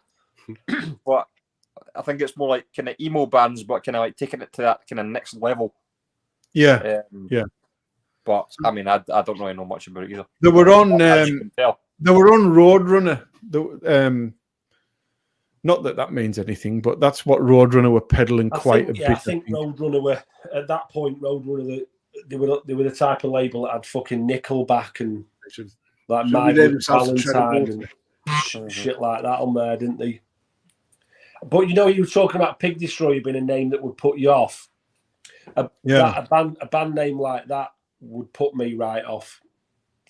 I think it's more like kind of emo bands, but kind of like taking it to that kind of next level. Yeah, yeah. But I mean, I don't really know much about it either. They were on. As you can tell. They were on Roadrunner. Not that means anything, but that's what Roadrunner were peddling quite a bit. I think Roadrunner were at that point. Roadrunner, they were the type of label that had fucking Nickelback and like My Valentine and shit like that on there, didn't they? But you know, you were talking about Pig Destroyer being a name that would put you off. A band name like that would put me right off.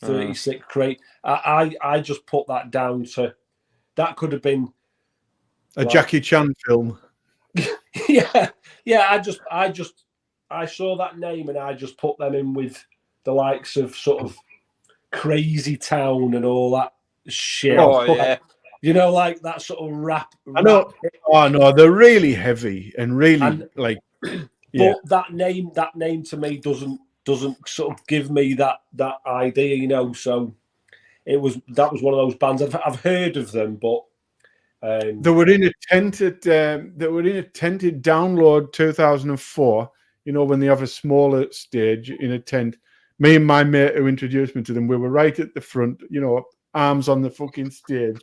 36 crate. I just put that down to that could have been a Jackie Chan film. yeah. I saw that name and I just put them in with the likes of sort of Crazy Town and all that shit. Oh yeah. You know, like that sort of rap. I know. Oh no, they're really heavy and really like. Yeah. But that name to me doesn't sort of give me that idea, you know. So that was one of those bands I've heard of them, but they were in a tented Download 2004. You know, when they have a smaller stage in a tent. Me and my mate who introduced me to them, we were right at the front. You know, arms on the fucking stage.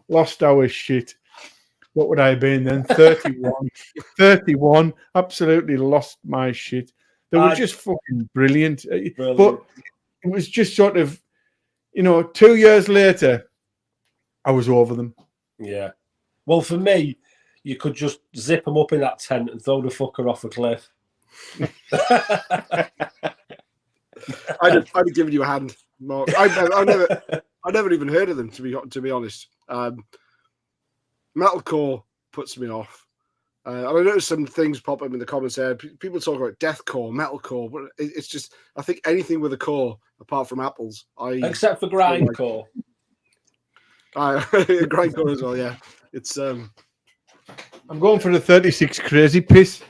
Lost our shit. What would I have been then? 31. 31. Absolutely lost my shit. They were just fucking brilliant. But it was just sort of, you know, 2 years later, I was over them. Yeah. Well, for me, you could just zip them up in that tent and throw the fucker off a cliff. I'd have given you a hand, Mark. I never even heard of them, to be honest. Metalcore puts me off. And I noticed some things pop up in the comments there. People talk about deathcore, metalcore, but it's just, I think anything with a core, apart from apples, except for grindcore. Grindcore as well, yeah. It's I'm going for the 36 crazy piss.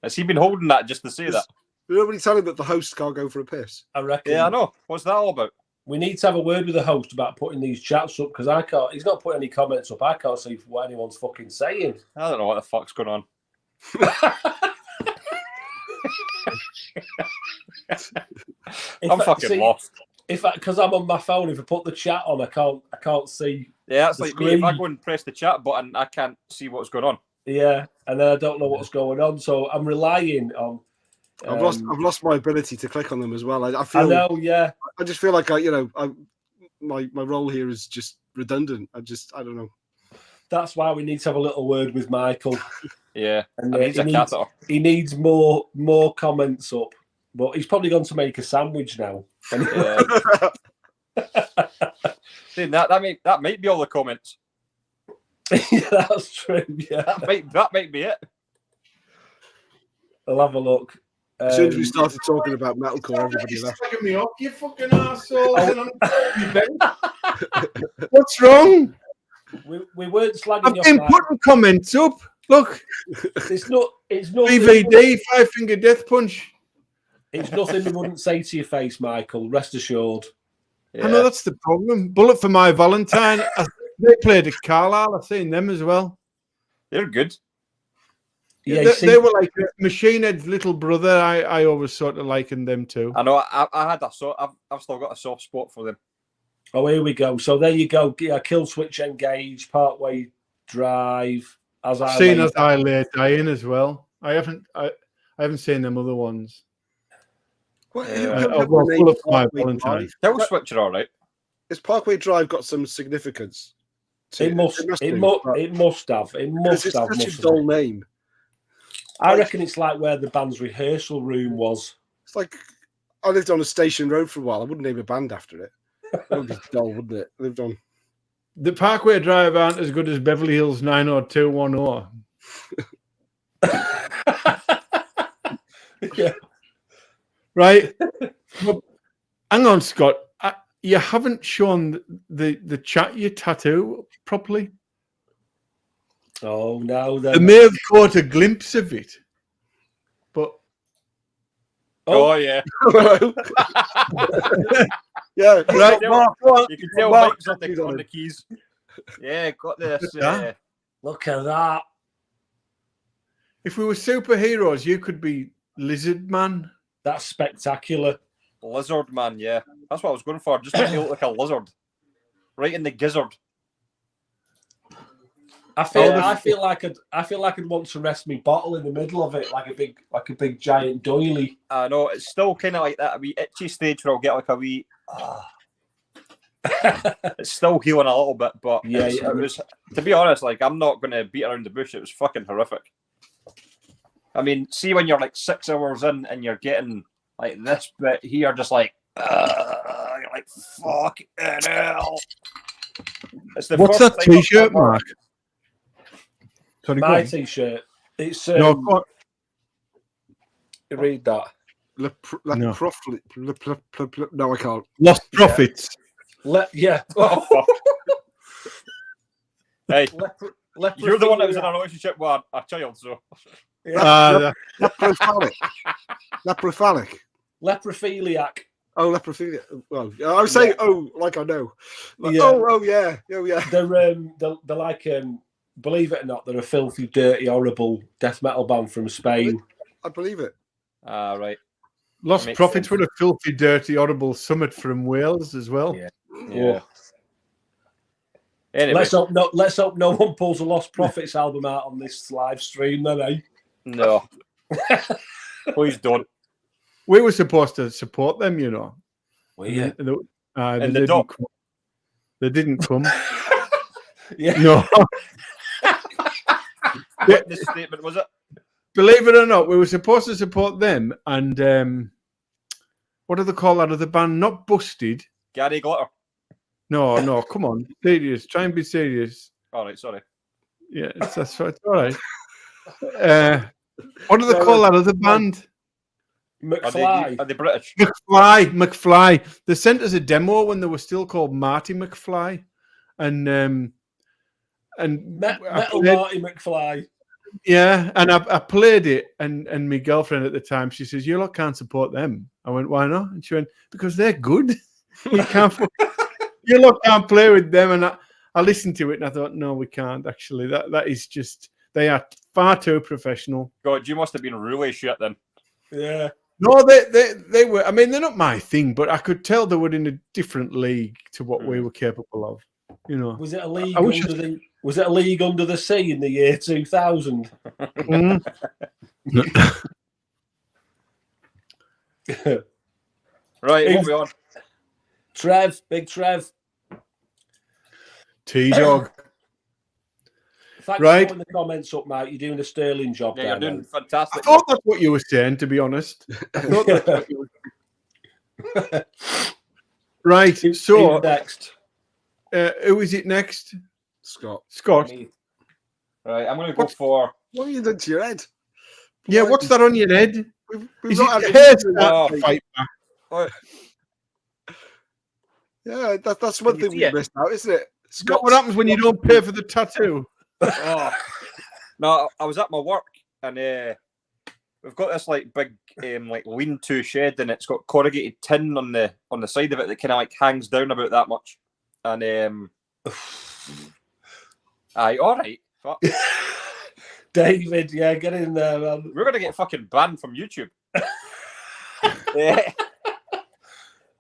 Has he been holding that just to say that? Nobody telling that the host can't go for a piss. I reckon. Yeah, I know. What's that all about? We need to have a word with the host about putting these chats up because I can't. He's not putting any comments up. I can't see what anyone's fucking saying. I don't know what the fuck's going on. I'm fucking lost. Because I'm on my phone, if I put the chat on, I can't see. Yeah, it's the like screen. me. If I go and press the chat button, I can't see what's going on. Yeah, and then I don't know what's going on, so I'm relying on. I've lost my ability to click on them as well. I know, yeah. I just feel like my role here is just redundant. I don't know. That's why we need to have a little word with Michael. Yeah, and he needs more comments up, but he's probably going to make a sandwich now. Yeah. that might be all the comments. Yeah, that's true. Yeah, that might be it. I'll have a look. As soon as we started talking about metalcore, everybody left. Me up, you fucking arsehole. What's wrong? We weren't slagging. I've been putting comments up. Look, it's not. DVD 5 Finger Death Punch. It's nothing we wouldn't say to your face, Michael. Rest assured. Yeah. I know that's the problem. Bullet for My Valentine. They played at Carlisle. I've seen them as well. They're good. Yeah, they were like Machine Head's little brother. I always sort of likened them too. I know. I've still got a soft spot for them. Oh, here we go. So there you go. Yeah, Kill Switch Engage, Parkway Drive. As I Lay Dying as well. I haven't seen them other ones. Kill Switch are all right. Has Parkway Drive got some significance? It must have. It's such a dull name. I reckon it's like where the band's rehearsal room was. It's like I lived on a station road for a while. I wouldn't name a band after it. That would be dull, wouldn't it? I lived on. The Parkway Drive aren't as good as Beverly Hills 90210. Yeah. Right. Well, hang on, Scott. You haven't shown the chat your tattoo properly. Oh no! I may have caught a glimpse of it, but yeah, yeah, right. You can tell Mike's on the keys. Yeah, got this. Yeah. Look at that. If we were superheroes, you could be Lizard Man. That's spectacular. Lizard Man, yeah. That's what I was going for. Just make me look like a lizard. Right in the gizzard. I feel like I'd want to rest my bottle in the middle of it, like a big giant doily. I know, it's still kind of like that, a wee itchy stage where I'll get like a wee. It's still healing a little bit, but yeah, it was. To be honest, like I'm not going to beat around the bush. It was fucking horrific. I mean, see when you're like 6 hours in and you're getting like this bit here, just like, you're like, fucking hell. It's the What's first that time I've T-shirt, ever- Mark? Sorry, go My on. T-shirt. It's No, go on. read that. No, I can't. Lost profits. Yeah. Oh, fuck. Hey, Leprophilia. you're the one that was in a relationship with a child, so. Yeah. Leprophilic. Leprophilic. Leprophiliac. Oh, leprophilia. Well, I was saying, like I know. Like, Yeah. oh, yeah. They're like, believe it or not, they're a filthy, dirty, horrible death metal band from Spain. I believe it. Right. Lost Makes profits sense. were a filthy, dirty, horrible summit from Wales as well. Yeah. Yeah. Anyway, Let's hope no one pulls a Lost Profits album out on this live stream, then, eh? no. Please don't. We were supposed to support them, you know. Well, yeah. They And the didn't dog. come. They didn't come. Yeah. No. What this statement was it? Believe it or not, we were supposed to support them and what do they call that other band? Not Busted. Gary Glitter. No, come on. Serious. Try and be serious. All right, sorry. Yeah, that's right. It's all right. What do they call that other band? McFly. Are they British? McFly. They sent us a demo when they were still called Marty McFly. And Metal Marty McFly. yeah, and I played it, and my girlfriend at the time, she says, "You lot can't support them." I went, "Why not?" And she went, "Because they're good. You can't. You lot can't play with them." And I listened to it, and I thought, "No, we can't. Actually, that is just they are far too professional." God, you must have been really shit then. Yeah. No, they were. I mean, they're not my thing, but I could tell they were in a different league to what we were capable of. You know, Was it a league I wish under the? Was it a league under the sea in the year 2000? Mm. Right, moving on. Big Trev. T-Dog. Thanks Right. for putting the comments up, mate. You're doing a sterling job Yeah, there. you're doing mate. I fantastic. thought that's what you were saying, to be honest. I thought that's what you were Right. So, Who's next? who is it next? Scott. Scott. Right, I'm going to go for. What have you done to your head? Yeah, what's that on your head? We've Is not it had hair any- Oh, fight back? Yeah, that's one Can you thing see we it? missed out, isn't it? Is that what happens when you don't pay for the tattoo? Oh. No, I was at my work and we've got this like big like lean-to shed and it's got corrugated tin on the side of it that kind of like hangs down about that much. And aye, all right. Fuck. David, yeah, get in there, man. We're gonna get fucking banned from YouTube.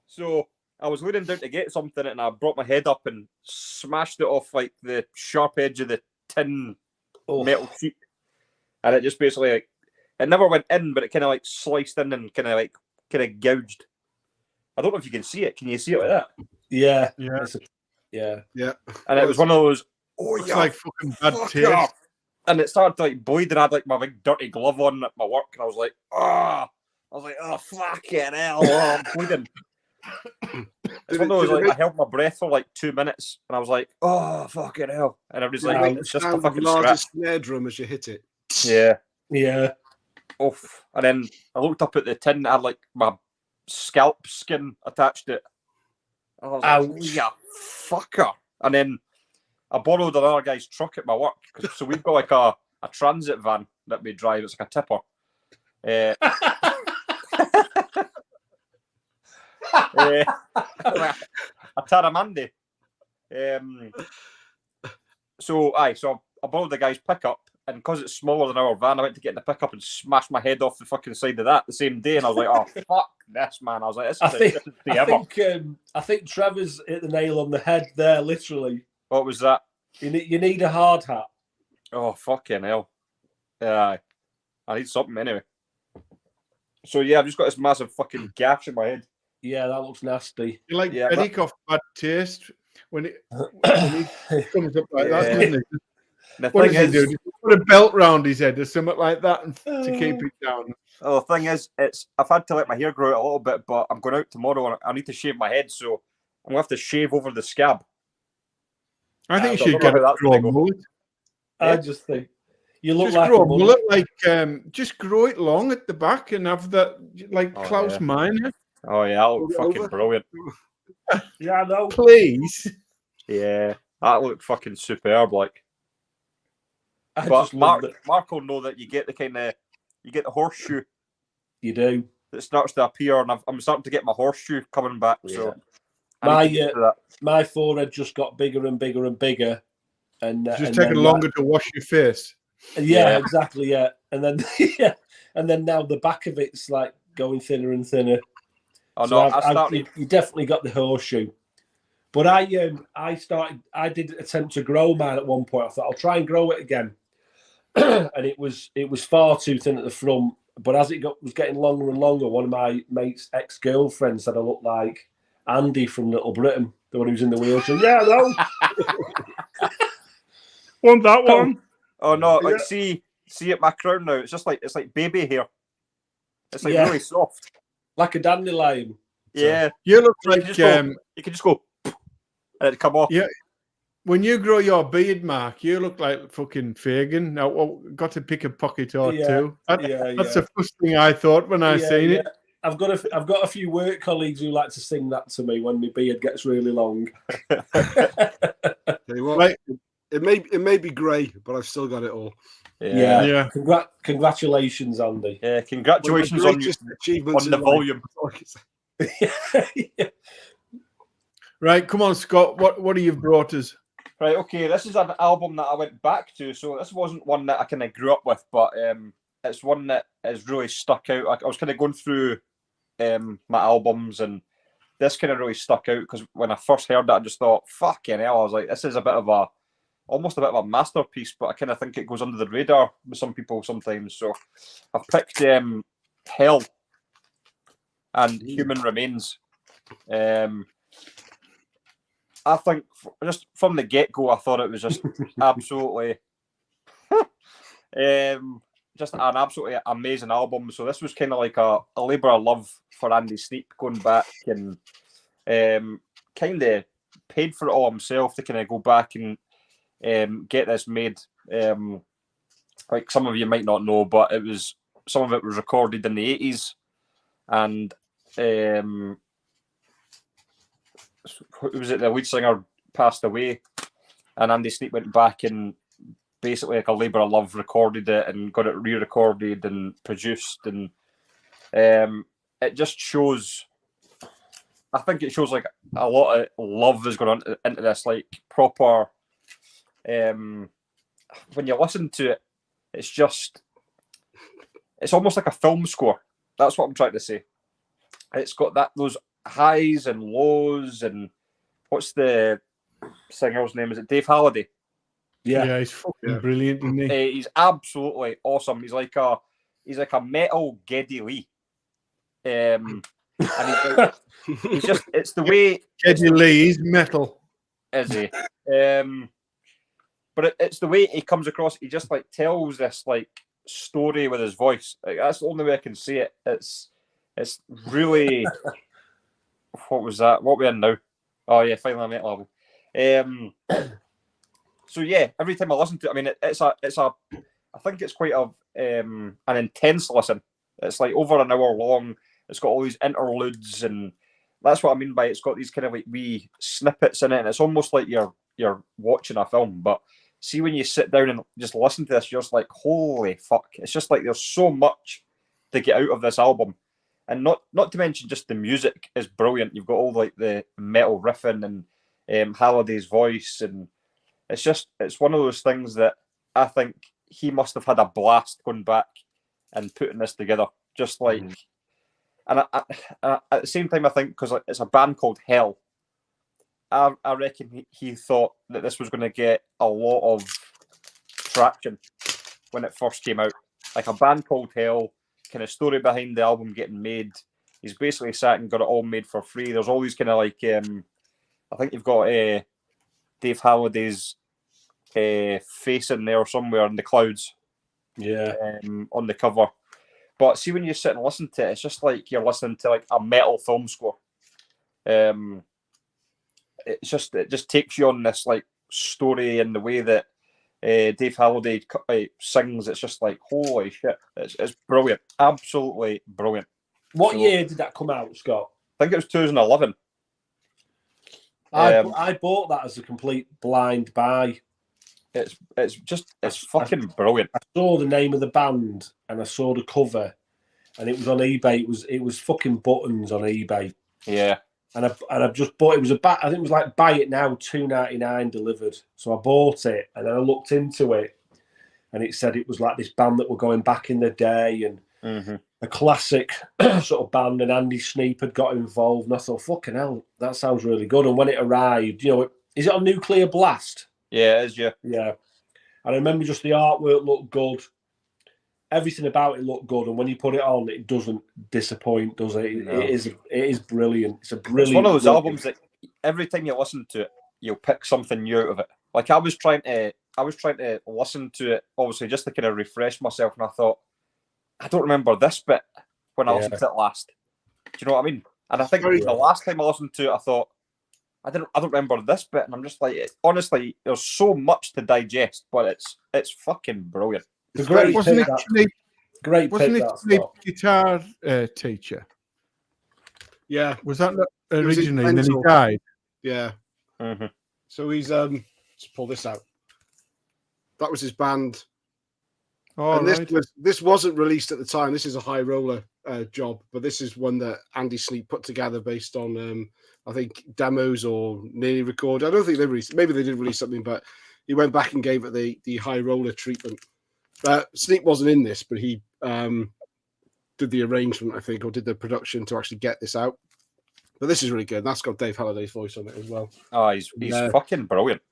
So I was leaning down to get something and I brought my head up and smashed it off like the sharp edge of the tin Oh. metal sheet, and it just basically like it never went in, but it kind of like sliced in and kind of gouged. I don't know if you can see it. Can you see it like that? Yeah, Yeah. yeah. Yeah. And it was one of those. Oh Looks yeah, like fucking bad fuck taste. off. And it started to like bleed, and I had like my big dirty glove on at my work, and I was like, oh fucking hell, oh, I'm bleeding. It's one of those like I held my breath for like 2 minutes, and I was like, oh fucking hell, and I was like, Right. it's just a Sound of fucking largest scratch. snare drum as you hit it. Yeah. Yeah. Oof. And then I looked up at the tin, it had like my scalp skin attached to it. And I was like, Ouch. yeah, fucker. And then I borrowed another guy's truck at my work. So we've got like a transit van that we drive. It's like a tipper. A Taramandi. So I borrowed the guy's pickup, and because it's smaller than our van, I went to get in the pickup and smashed my head off the fucking side of that the same day. And I was like, "Oh fuck this, man!" I was like, "This is the ever." I think Trevor's hit the nail on the head there. Literally, What was that? you need a hard hat. Oh fucking hell! Yeah, I need something anyway. So yeah, I've just got this massive fucking gash in my head. Yeah, that looks nasty. You like Yeah, Bedikoff bad taste when it comes up like that, Yeah. doesn't it? The What thing does he is, do? Does he put a belt round his head or something like that to keep it down? oh, the thing is, I've had to let my hair grow out a little bit, but I'm going out tomorrow and I need to shave my head, so I'm going to have to shave over the scab. I think you I should don't know get how a that's grow gonna go. mullet. I just think you look Just like grow a a mullet, like just grow it long at the back and have that like Oh, Klaus yeah. Meine. Oh yeah, that look fucking Over. brilliant. Yeah, I know. Please. Yeah, that look fucking superb. Like, I but just love that Mark will know that you get the horseshoe you do. that starts to appear, and I'm starting to get my horseshoe coming back. So My that. my forehead just got bigger and bigger and bigger, and It's just and taking then longer to wash your face. yeah, Yeah. exactly, yeah, and then yeah, and then now the back of it's like going thinner and thinner. Oh So no, you definitely got the horseshoe. But I did attempt to grow mine at one point. I thought I'll try and grow it again, and it was far too thin at the front. But as it was getting longer and longer, one of my mate's ex-girlfriends said I looked like Andy from Little Britain, the one who's in the wheelchair. Yeah, no, Want that one? Oh no, like Yeah. see at my crown now. It's like baby hair. It's like Yeah. really soft. like a dandelion. Yeah, You look So you like can just go and it'd come off. yeah. When you grow your beard, Mark, you look like fucking Fagin. Now, got to pick a pocket or Yeah, two. That's yeah. the first thing I thought when I Yeah, seen yeah. it. I've got a few work colleagues who like to sing that to me when my beard gets really long. Tell you what, Right. it may be grey, but I've still got it all. Yeah. Yeah. Congratulations, Andy. Yeah, congratulations One of on my greatest achievements on the in life. volume. Yeah. Right, come on, Scott. What have you brought us? Right, okay, this is an album that I went back to, so this wasn't one that I kind of grew up with, but it's one that has really stuck out. I was kind of going through my albums, and this kind of really stuck out because when I first heard it, I just thought, fucking hell, I was like, this is almost a bit of a masterpiece, but I kind of think it goes under the radar with some people sometimes. So I've picked Hell and Human Remains. I think just from the get-go, I thought it was just absolutely just an absolutely amazing album. So this was kind of like a labour of love for Andy Sneap, going back and kind of paid for it all himself to kind of go back and get this made. Like some of you might not know, but some of it was recorded in the 80s, and who was it? The lead singer passed away, and Andy Sneap went back and basically, like a labour of love, recorded it and got it re-recorded and produced, and it just shows. I think it shows like a lot of love is going on into this, like proper. When you listen to it, it's almost like a film score. That's what I'm trying to say. It's got those highs and lows, and what's the singer's name? Is it Dave Halliday? Yeah. He's fucking brilliant, isn't he? He's absolutely awesome. He's like a metal Geddy Lee. And he's just it's the way Geddy Lee, he's metal. is he? But it's the way he comes across. He just like tells this like story with his voice. Like, that's the only way I can see it. It's really what was that? What we in now? Oh yeah, Final Metal album. So yeah, every time I listen to it, I mean, it's a. I think it's quite an intense listen. It's like over an hour long. It's got all these interludes, and that's what I mean by it's got these kind of like wee snippets in it, and it's almost like you're watching a film. But see, when you sit down and just listen to this, you're just like, holy fuck! It's just like there's so much to get out of this album, and not to mention just the music is brilliant. You've got all like the metal riffing and Halliday's voice, and it's one of those things that I think he must have had a blast going back and putting this together. Just like, and I, at the same time, I think because it's a band called Hell, I reckon he thought that this was going to get a lot of traction when it first came out. Like a band called Hell, kind of story behind the album getting made. He's basically sat and got it all made for free. There's all these kind of like, I think you've got Dave Halliday's face in there somewhere in the clouds Yeah. on the cover. But see, when you sit and listen to it, it's just like you're listening to like a metal film score. It just takes you on this like story, and the way that Dave Halliday sings, it's just like, holy shit, it's brilliant, absolutely brilliant. What year did that come out, Scott? I think it was 2011. I bought that as a complete blind buy. It's fucking brilliant. I saw the name of the band and I saw the cover, and it was on eBay. It was fucking Buttons on eBay. Yeah. And I just bought it. Was I think it was like buy it now, $2.99 delivered. So I bought it, and then I looked into it, and it said it was like this band that were going back in the day, and a classic sort of band. And Andy Sneap had got involved, and I thought, fucking hell, that sounds really good. And when it arrived, is it on Nuclear Blast? Yeah, it is. Yeah. Yeah. And I remember just the artwork looked good. Everything about it looked good, and when you put it on, it doesn't disappoint, does it? No. It is brilliant. It's a brilliant. It's one of those albums that every time you listen to it, you'll pick something new out of it. Like I was trying to listen to it, obviously, just to kind of refresh myself, and I thought, I don't remember this bit when I listened to it last. Do you know what I mean? And I think the last time I listened to it, I thought, I don't remember this bit, and I'm just like, honestly, there's so much to digest, but it's fucking brilliant. The great wasn't pick, it Snape? great Wasn't pick, it that, Snape Scott. guitar teacher? Yeah, Was that not was his originally? And then he mentor. died. yeah. Mm-hmm. So he's let's pull this out. That was his band. Oh, And right. this wasn't released at the time. This is a High Roller job, but this is one that Andy Sneap put together based on I think demos or nearly recorded. I don't think they released. Maybe they did release something, but he went back and gave it the High Roller treatment. Sneap wasn't in this, but he did the arrangement, I think, or did the production to actually get this out. But this is really good. That's got Dave Halliday's voice on it as well. Oh, he's fucking brilliant.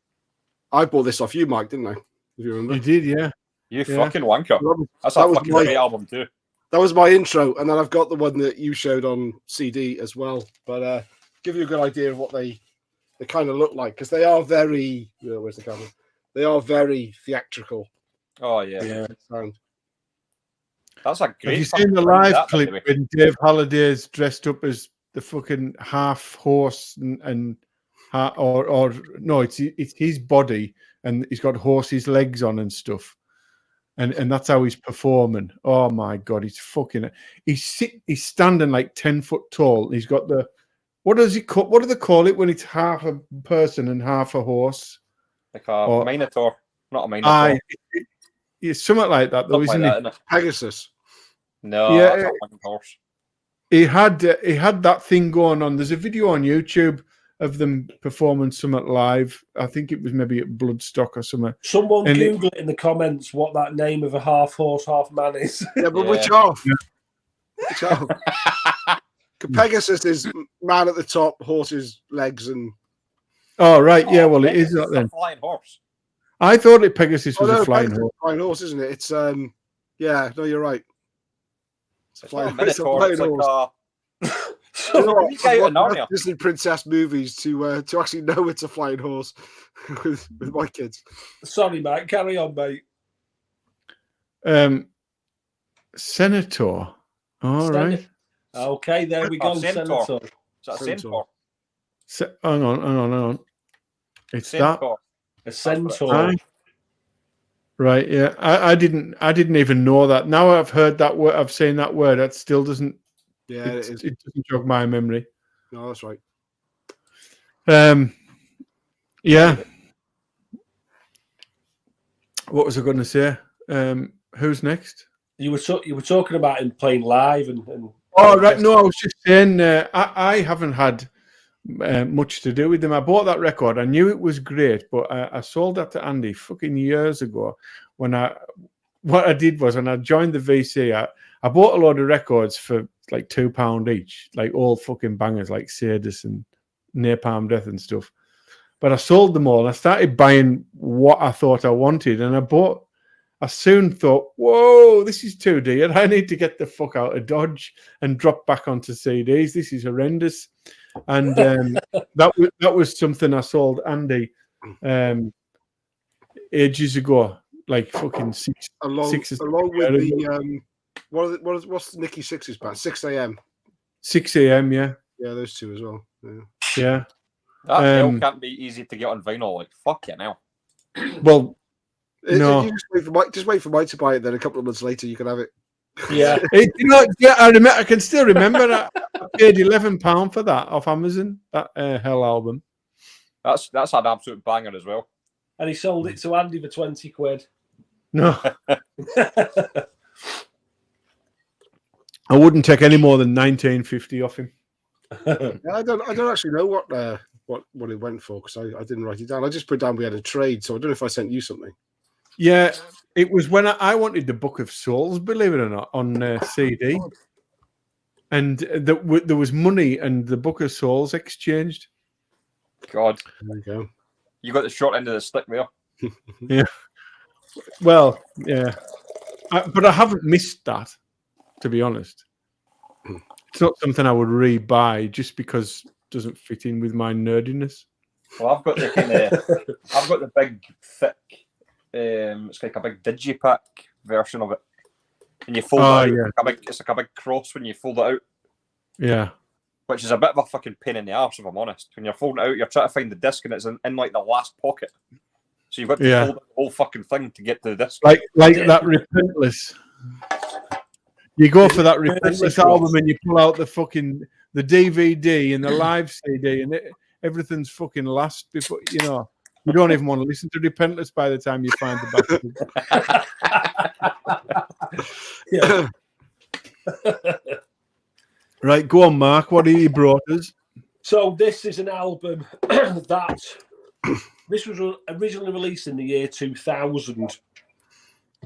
I bought this off you, Mike, didn't I? If you remember. He did, yeah. You fucking wanker. That's that a was fucking my- great album too. That was my intro, and then I've got the one that you showed on CD as well. But give you a good idea of what they kind of look like, because they are very. Where's the camera? They are very theatrical. Oh yeah. Sound. That's a great. Have you fucking seen the thing, live that, by the clip way. when Dave Halliday's dressed up as the fucking half horse or no, it's his body and he's got horse's legs on and stuff, and that's how he's performing. Oh my god, he's standing like 10 foot tall. He's got the what do they call it when it's half a person and half a horse? Like a minotaur, not a minotaur. Aye, it's something like that though, Something isn't like it? that, innit? Pegasus. No, Yeah. that's a fucking horse. He had that thing going on. There's a video on YouTube of them performing something live. I think it was maybe at Bloodstock or something. Someone And Google it in the comments what that name of a half horse, half man is. Yeah, but Yeah. which half? Which half? Pegasus is man at the top, horse's legs, and Oh right, yeah. Well, it is Pegasus that a then. flying horse. I thought Pegasus was a flying Pegasus is horse. a flying horse, isn't it? It's yeah. No, you're right. It's not a It's a minotaur. flying It's like horse. a You know what? You guy I've out in watched Narnia. Disney princess movies to actually know it's a flying horse with my kids. Sorry, Mike. Carry on, mate. Senator. All right. Okay, there we go. Centaur. Senator. Is that a Centaur. centaur? Hang on. It's Centaur. A centaur. that. Aye. Right. Yeah. I didn't even know that. Now I've heard that word. I've seen that word. That still doesn't. Yeah, It, it is. it doesn't jog my memory. No, that's right. Yeah. What was I going to say? Who's next? You were talking about him playing live and Oh, right. No, I was just saying I haven't had much to do with them. I bought that record. I knew it was great, but I sold that to Andy fucking years ago. What I did was when I joined the VC, I bought a load of records for like £2 each, like all fucking bangers like Sadus and Napalm Death and stuff. But I sold them all. I started buying what I thought I wanted, and I soon thought, whoa, this is too dear. I need to get the fuck out of Dodge and drop back onto CDs. This is horrendous. And that was something I sold Andy. ages ago, like fucking six or along with seven the what's Nicky Six's band? 6 a.m. 6 a.m. Yeah, Yeah, those two as well. Yeah. yeah. That hell can't be easy to get on vinyl. Like, fuck you now. Well, no. You just wait for Mike to buy it. Then a couple of months later, you can have it. Yeah. Yeah, I can still remember that. I paid £11 for that off Amazon. That Hell album. That's an absolute banger as well. And he sold it to Andy for 20 quid. No, I wouldn't take any more than 1950 off him. Yeah, I don't actually know what it went for because I didn't write it down. I just put down we had a trade, so I don't know if I sent you something. Yeah, it was when I wanted the Book of Souls, believe it or not, on CD, and there was money, and the Book of Souls exchanged. God, There you go. you got the short end of the stick there. Yeah. Well, yeah, but I haven't missed that, to be honest. It's not something I would re-buy just because it doesn't fit in with my nerdiness. Well, I've got the big thick. It's like a big digipack version of it, and you fold it out. Yeah. It's like a big cross when you fold it out. Yeah. Which is a bit of a fucking pain in the arse, if I'm honest. When you're folding it out, you're trying to find the disc, and it's in like the last pocket. So you've got to fold the whole fucking thing to get to the disc. Like that Repentless. You go for that Repentless album, and you pull out the DVD and the live CD, and everything's fucking last before you don't even want to listen to Repentless by the time you find the back. Right, go on, Mark. What are you brought us? So this is an album this was originally released in the year 2000,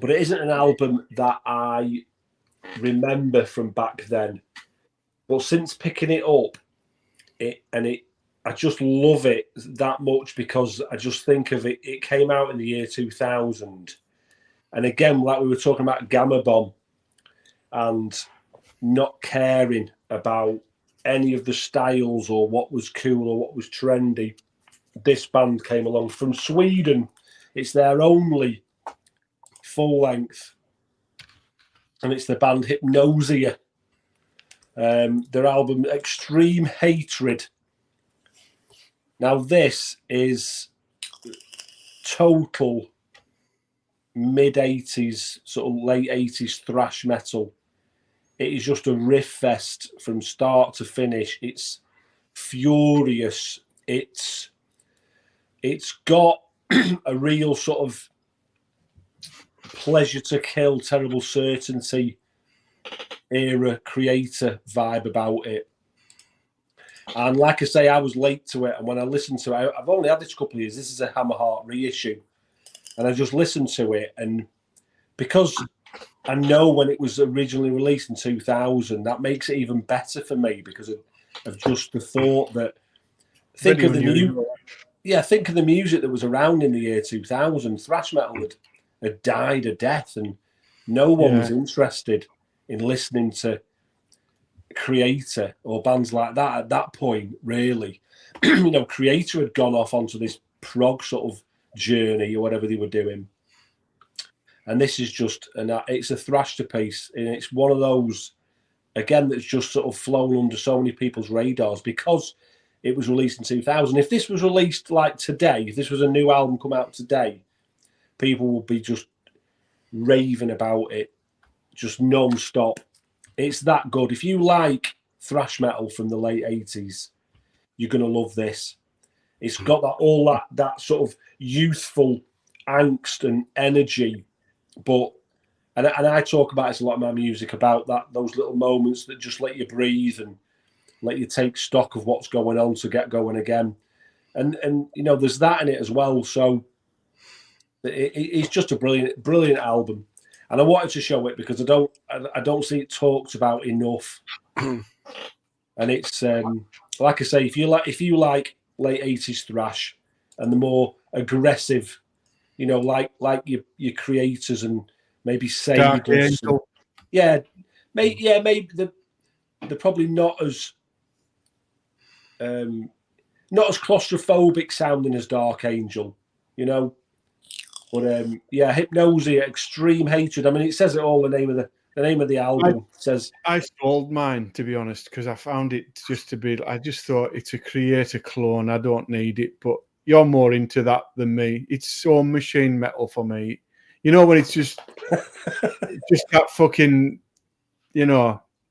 but it isn't an album that I remember from back then. But since picking it up, I just love it that much because I just think of it. It came out in the year 2000, and again, like we were talking about Gamma Bomb, and not caring about any of the styles or what was cool or what was trendy. This band came along from Sweden. It's their only full length, and it's the band Hypnosia. Their album Extreme Hatred. Now this is total mid-80s, sort of late 80s thrash metal. It is just a riff fest from start to finish. It's furious. It's got a real sort of Pleasure to Kill, Terrible Certainty era Creator vibe about it. And like I say, I was late to it. And when I listened to it, I've only had this a couple of years. This is a Hammerheart reissue. And I just listened to it. And because I know when it was originally released in 2000, that makes it even better for me because of just the thought that think of the music that was around in the year 2000. Thrash metal had died a death, and no one was interested in listening to Creator or bands like that at that point, really. Creator had gone off onto this prog sort of journey or whatever they were doing. And this is just, it's a thrasher piece, and it's one of those, again, that's just sort of flown under so many people's radars because it was released in 2000. If this was released like today, if this was a new album come out today, people would be just raving about it, just non-stop. It's that good. If you like thrash metal from the late 80s, you're going to love this. It's got that sort of youthful angst and energy. But and I talk about it a lot in my music about those little moments that just let you breathe and let you take stock of what's going on to get going again, and there's that in it as well. So it's just a brilliant album, and I wanted to show it because I don't see it talked about enough. And it's like I say, if you like late 80s thrash and the more aggressive, like your Creators and maybe Sabres. Maybe they're probably not as claustrophobic sounding as Dark Angel, But yeah, Hypnosia, Extreme Hatred. I mean, it says it all. The name of the album says. I sold mine, to be honest, because I found it just to be. I just thought it's a Creator clone. I don't need it, but you're more into that than me. It's so machine metal for me. You know, when it's just that fucking,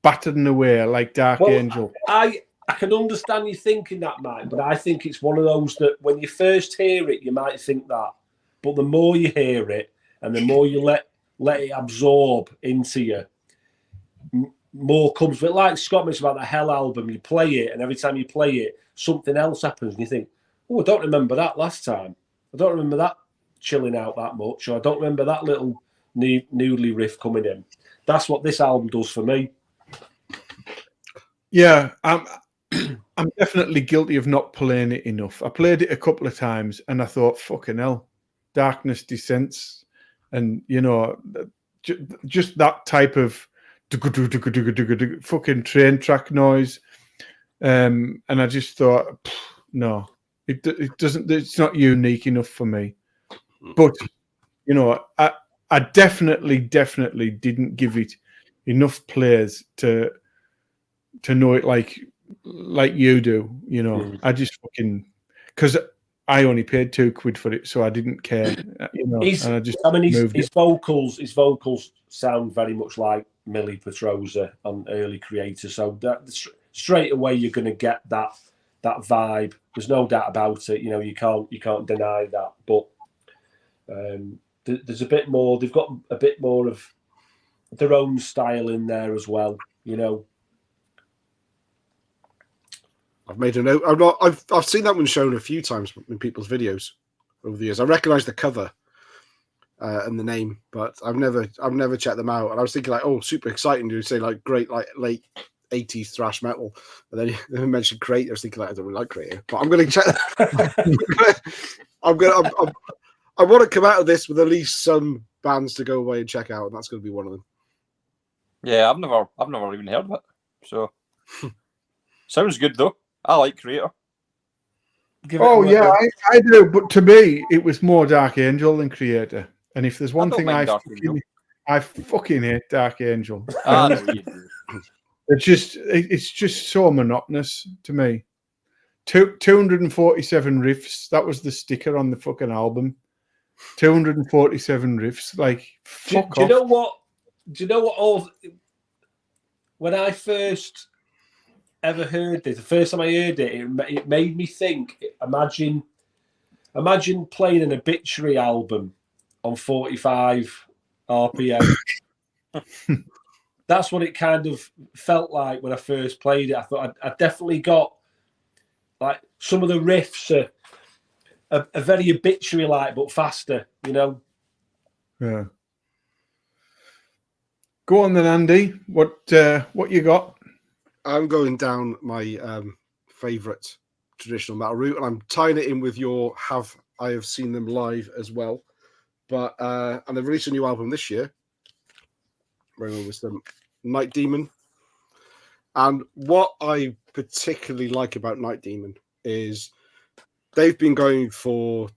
battered away like Dark Angel. I can understand you thinking that, Mike, but I think it's one of those that when you first hear it, you might think that, but the more you hear it and the more you let it absorb into you, more comes with it. Like Scott mentioned about the Hell album, you play it, and every time you play it, something else happens, and you think, oh, I don't remember that last time. I don't remember that chilling out that much, or I don't remember that little noodly riff coming in. That's what this album does for me. Yeah, I'm definitely guilty of not playing it enough. I played it a couple of times, and I thought, fucking hell, Darkness Descents, and just that type of fucking train track noise, and I just thought, no, it doesn't. It's not unique enough for me. But I definitely didn't give it enough plays to know it like you do. I just fucking, because I only paid £2 for it, so I didn't care. His vocals sound very much like Millie Petrosa on early Creator, so that straight away you're going to get that vibe. There's no doubt about it. You can't deny that. But there's a bit more. They've got a bit more of their own style in there as well. I've made a note. I've seen that one shown a few times in people's videos over the years. I recognise the cover and the name, but I've never checked them out. And I was thinking like, oh, super exciting to say like great like late 80s thrash metal, and then you mentioned Creator. I was thinking like, I don't really like Creator, but I'm going to check that. I want to come out of this with at least some bands to go away and check out, and that's going to be one of them. Yeah, I've never even heard of it. So sounds good though. I like Creator. I do. But to me, it was more Dark Angel than Creator. And if there's one thing I fucking hate Dark Angel. It's just so monotonous to me. 247 riffs. That was the sticker on the fucking album. 247 riffs. Like, fuck off. Do you know what? When I first ever heard this, the first time I heard it, it made me think. Imagine playing an Obituary album on 45 RPM. That's what it kind of felt like when I first played it. I thought I definitely got like some of the riffs are very Obituary-like, but faster. Yeah. Go on then, Andy. What you got? I'm going down my favourite traditional metal route, and I'm tying it in with your I have seen them live as well. But and they've released a new album this year. With them, Night Demon. And what I particularly like about Night Demon is they've been going for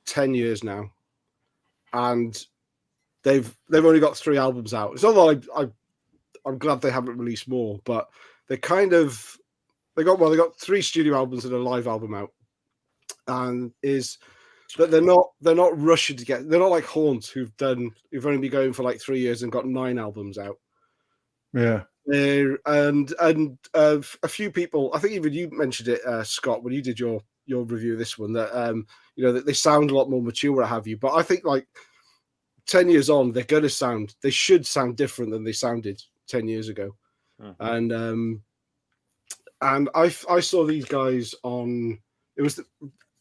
10 years now, and they've only got 3 albums out. It's not that I'm glad they haven't released more, but they got 3 studio albums and a live album out, and is that they're not rushing to get. They're not like Haunt, who've only been going for like 3 years and got 9 albums out. Yeah. And a few people, I think even you mentioned it, Scott, when you did your review of this one, that that they sound a lot more mature, what have you. But I think like 10 years on, they should sound different than they sounded 10 years ago. Mm-hmm. And I saw these guys on, it was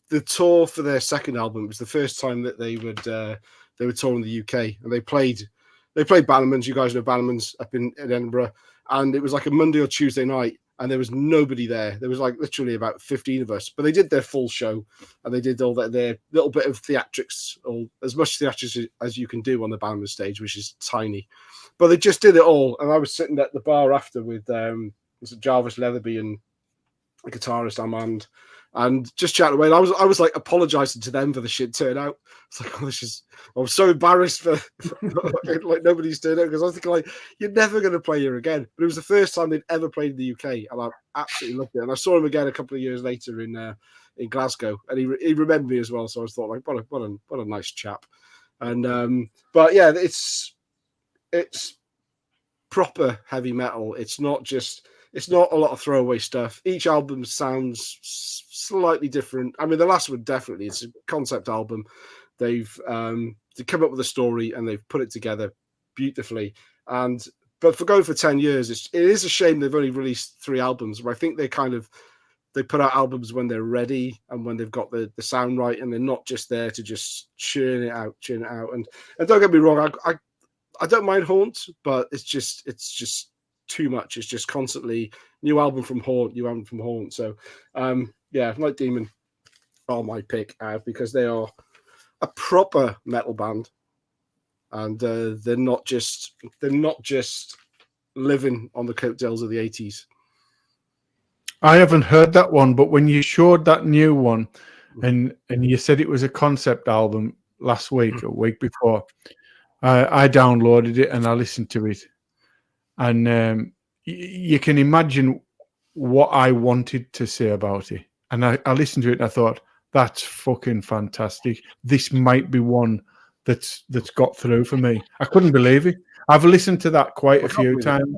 the tour for their second album. It was the first time that they would tour in the UK, and they played Bannerman's. You guys know Bannerman's up in Edinburgh, and it was like a Monday or Tuesday night, and there was nobody there. There was like literally about 15 of us, but they did their full show, and they did all their little bit of theatrics, or as much theatrics as you can do on the Bannerman's stage, which is tiny. But they just did it all, and I was sitting at the bar after with was it Jarvis Leatherby and a guitarist, Armand, and just chatting away. And I was like apologizing to them for the shit turnout. It's like, I was so embarrassed for like nobody's turned out, because I was thinking like, you're never going to play here again. But it was the first time they'd ever played in the UK, and I absolutely loved it. And I saw him again a couple of years later in Glasgow, and he remembered me as well. So I thought like, what a nice chap. And but yeah, it's proper heavy metal. It's not a lot of throwaway stuff. Each album sounds slightly different. I mean, the last one definitely, it's a concept album. They've come up with a story and they've put it together beautifully. But for going for 10 years, it is a shame they've only released 3 albums. But I think they put out albums when they're ready and when they've got the sound right, and they're not just there to just churn it out. And don't get me wrong, I don't mind Haunt, but it's just too much. It's just constantly new album from Haunt. So yeah, Night Demon are my pick because they are a proper metal band, and they're not just living on the coattails of the 80s. I haven't heard that one, but when you showed that new one and you said it was a concept album last week or week before, I downloaded it and I listened to it. And you can imagine what I wanted to say about it. And I listened to it and I thought, that's fucking fantastic. This might be one that's got through for me. I couldn't believe it. I've listened to that quite a few times.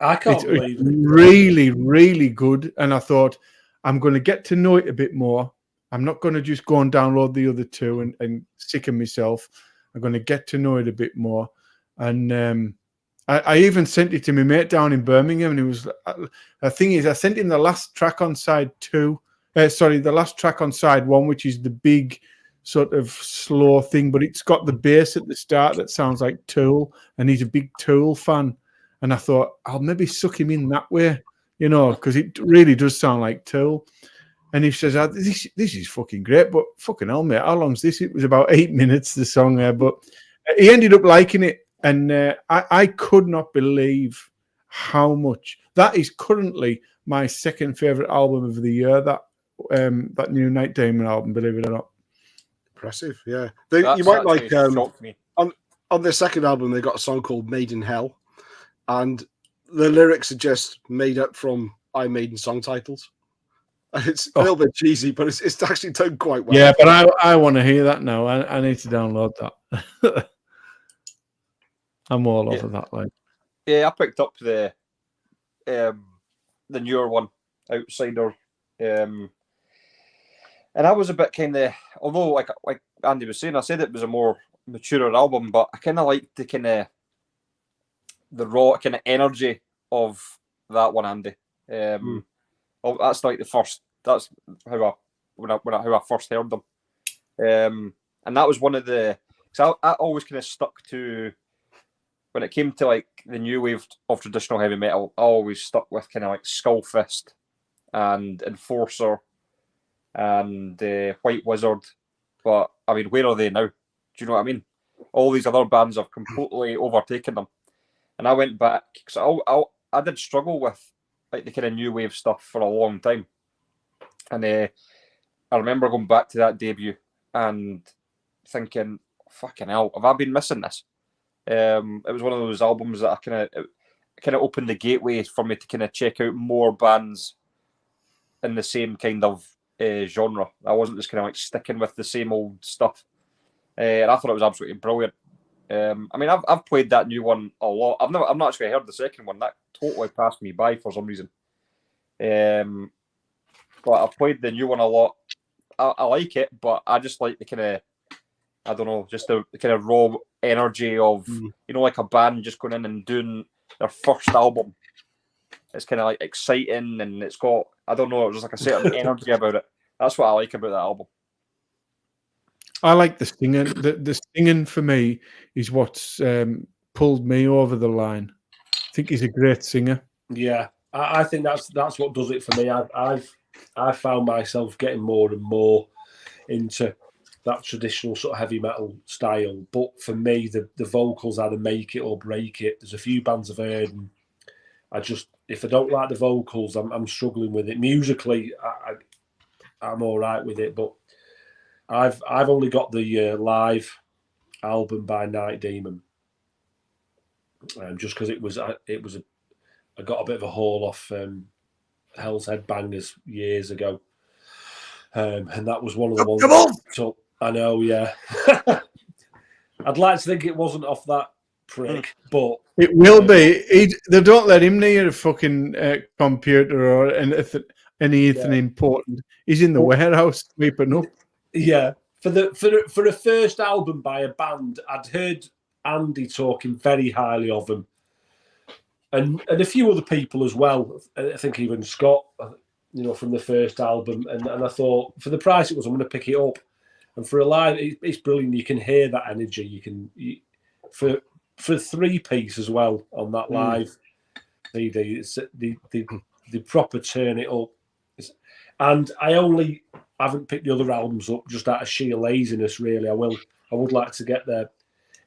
I can't believe it. Really, really good. And I thought, I'm going to get to know it a bit more. I'm not going to just go and download the other two and sicken myself. I'm going to get to know it a bit more. And I even sent it to my mate down in Birmingham, and it was the thing is, I sent him the last track on side 2. The last track on side 1, which is the big sort of slow thing, but it's got the bass at the start that sounds like Tool, and he's a big Tool fan. And I thought, I'll maybe suck him in that way, because it really does sound like Tool. And he says, this is fucking great, but fucking hell, mate, how long's this? It was about 8 minutes, the song there, but he ended up liking it. And I could not believe how much. That is currently my second favourite album of the year, that new Night Demon album, believe it or not. Impressive, yeah. You might like, on their second album, they got a song called Made in Hell. And the lyrics are just made up from Iron Maiden song titles. And it's a little bit cheesy, but it's actually done quite well. Yeah, but I want to hear that now. I need to download that. I'm all over that. Like, yeah, I picked up the newer one, Outsider, and I was a bit kind of, although like Andy was saying, I said it was a more mature album, but I kind of liked the kind of the raw kind of energy of that one, Andy. That's like the first. That's how I first heard them, and that was one of the. Because I always kind of stuck to, when it came to like the new wave of traditional heavy metal, I always stuck with kind of like Skullfist and Enforcer and White Wizard. But I mean, where are they now? Do you know what I mean? All these other bands have completely overtaken them. And I went back because I did struggle with like the kind of new wave stuff for a long time. And I remember going back to that debut and thinking, fucking hell, have I been missing this? It was one of those albums that I kind of opened the gateway for me to kind of check out more bands in the same kind of genre. I wasn't just kind of like sticking with the same old stuff. And I thought it was absolutely brilliant. I mean, I've played that new one a lot. I've not actually heard the second one. That totally passed me by for some reason. But I've played the new one a lot. I like it, but I just like the kind of, I don't know, just the kind of raw energy of, like a band just going in and doing their first album. It's kind of like exciting, and it's got, I don't know, it was just like a certain energy about it. That's what I like about that album. I like the singing. The singing for me is what's pulled me over the line. I think he's a great singer. Yeah, I think that's what does it for me. I've found myself getting more and more into that traditional sort of heavy metal style. But for me, the vocals either make it or break it. There's a few bands I've heard, and if I don't like the vocals, I'm struggling with it. Musically, I'm all right with it, but I've only got the live album by Night Demon, just because I got a bit of a haul off Hell's Headbangers years ago, and that was one of the ones. Come on! So I know, yeah. I'd like to think it wasn't off that prick, but it will be. They don't let him near a fucking computer or anything important. He's in the warehouse sweeping up. Yeah, for a first album by a band, I'd heard Andy talking very highly of them, and a few other people as well. I think even Scott, from the first album, and I thought for the price it was, I'm going to pick it up. And for a live, it's brilliant. You can hear that energy. For 3-piece as well on that live CD. They proper turn it up. And I haven't picked the other albums up just out of sheer laziness. Really, I would like to get there.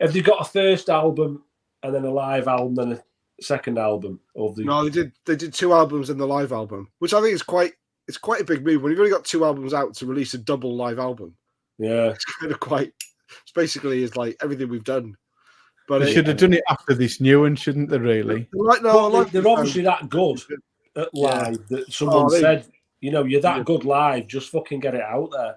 Have they got a first album and then a live album, then a second album? No, they did 2 albums and the live album, which I think is quite a big move when you've only got 2 albums out to release a double live album. Yeah, it's kind of it's basically is like everything we've done. But they should have done it after this new one, shouldn't they? Really? They're obviously that good at live that someone said, you're that good live. Just fucking get it out there. I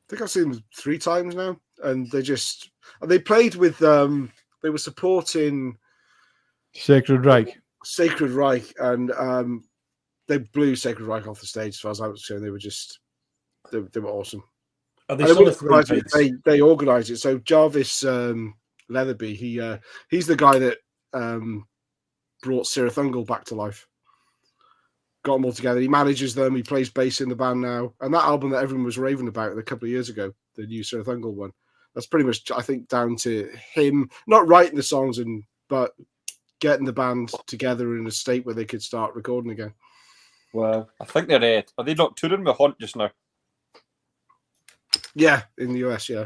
think I've seen them 3 times now, and they played with. They were supporting Sacred Reich, and they blew Sacred Reich off the stage. As far as I was concerned, they were just they were awesome. Are they still a 3-piece? They organised it. So Jarvis Leatherby, he's the guy that brought Sirathungal back to life. Got them all together. He manages them. He plays bass in the band now. And that album that everyone was raving about a couple of years ago, the new Sirathungal one, that's pretty much, I think, down to him not writing the songs but getting the band together in a state where they could start recording again. Well, I think they're are they not touring with Haunt just now? Yeah, in the US, yeah.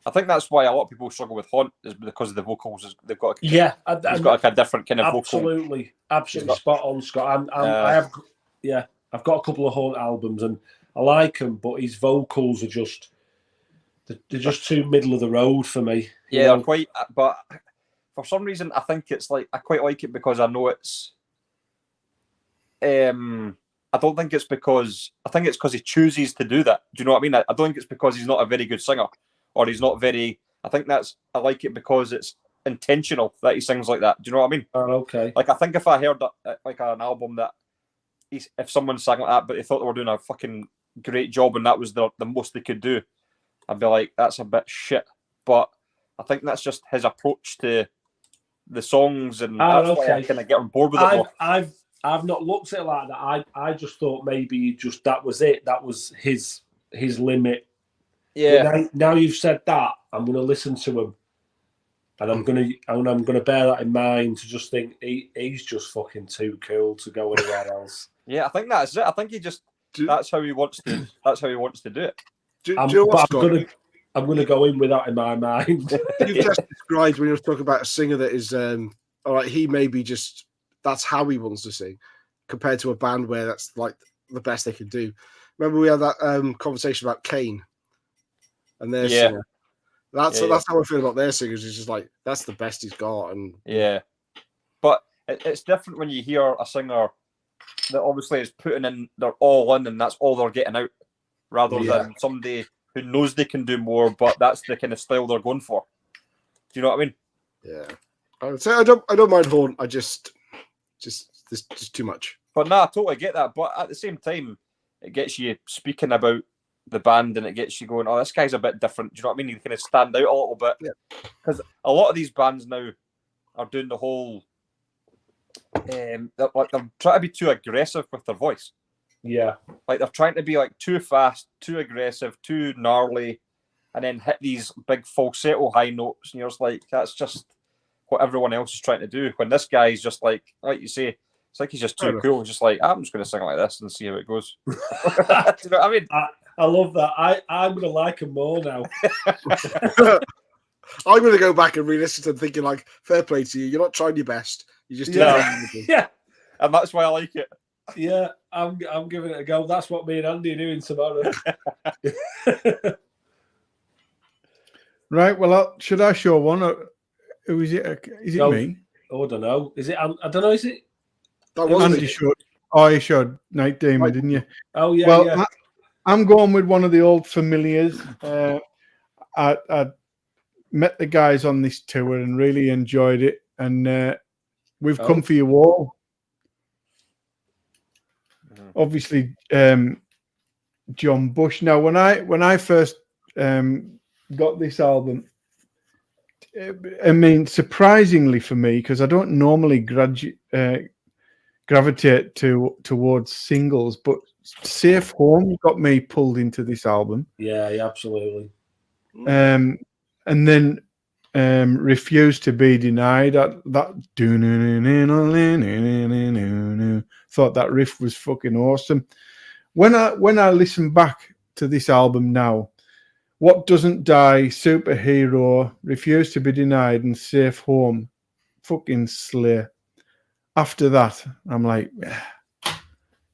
I think that's why a lot of people struggle with Haunt is because of the vocals. They've got he's got like a different kind of absolutely spot on, Scott. I've got a couple of Haunt albums and I like them, but his vocals are they're just too middle of the road for me. Yeah, they're quite. But for some reason, I think it's like I quite like it because I know it's. I don't think it's because I think it's because he chooses to do that. Do you know what I mean? I don't think it's because he's not a very good singer or he's not very. I think I like it because it's intentional that he sings like that. Do you know what I mean? Oh, okay. Like I think if I heard like an album that if someone sang like that, but they thought they were doing a fucking great job and that was the most they could do, I'd be like, that's a bit shit. But I think that's just his approach to the songs, and that's why I kind of get on board with it more. I've not looked at it like that. I just thought maybe that was it. That was his limit. Yeah. Now you've said that, I'm going to listen to him, and I'm going to bear that in mind to just think he's just fucking too cool to go anywhere else. Yeah, I think that's it. I think that's how he wants to. That's how he wants to do it. I'm going to go in with that in my mind. You've just described when you were talking about a singer that is all right. He may be just. That's how he wants to sing, compared to a band where that's like the best they can do. Remember we had that conversation about Kane and their singer. That's how I feel about their singers. It's just like that's the best he's got, and but it's different when you hear a singer that obviously is putting in, they're all in, and that's all they're getting out, rather than somebody who knows they can do more, but that's the kind of style they're going for. Do you know what I mean? Yeah, I would say I don't mind Haunt. I just too much. But no, I totally get that. But at the same time, it gets you speaking about the band and it gets you going, oh, this guy's a bit different. Do you know what I mean? You kind of stand out a little bit. Because a lot of these bands now are doing the whole, they're trying to be too aggressive with their voice. Yeah. Like they're trying to be like too fast, too aggressive, too gnarly, and then hit these big falsetto high notes. And you're just like, that's just what everyone else is trying to do. When this guy's just like you say, it's like he's just too cool. He's just like, I'm just going to sing like this and see how it goes. Do you know what I mean? I love that. I'm going to like him more now. I'm going to go back and re-listen to them thinking like, fair play to you. You're not trying your best. You just yeah. and that's why I like it. Yeah, I'm giving it a go. That's what me and Andy are doing tomorrow. Right. Well, should I show one? Or who is it? Is it No. me? Oh, I don't know. Is it? I don't know. Is it? That was Andy me. showed. Oh, you showed Night Demon, Right. didn't you? Oh yeah, Well, yeah. I'm going with one of the old familiars. I met the guys on this tour and really enjoyed it, and we've come for you all. Obviously, John Bush. Now, when I first got this album, I mean, surprisingly for me, because I don't normally gravitate towards singles, but Safe Home got me pulled into this album. Yeah, absolutely. And then Refused to Be Denied. That thought that riff was fucking awesome. When I listen back to this album now, What Doesn't Die, Superhero, Refused to Be Denied, and Safe Home, fucking slay. After that, I'm like,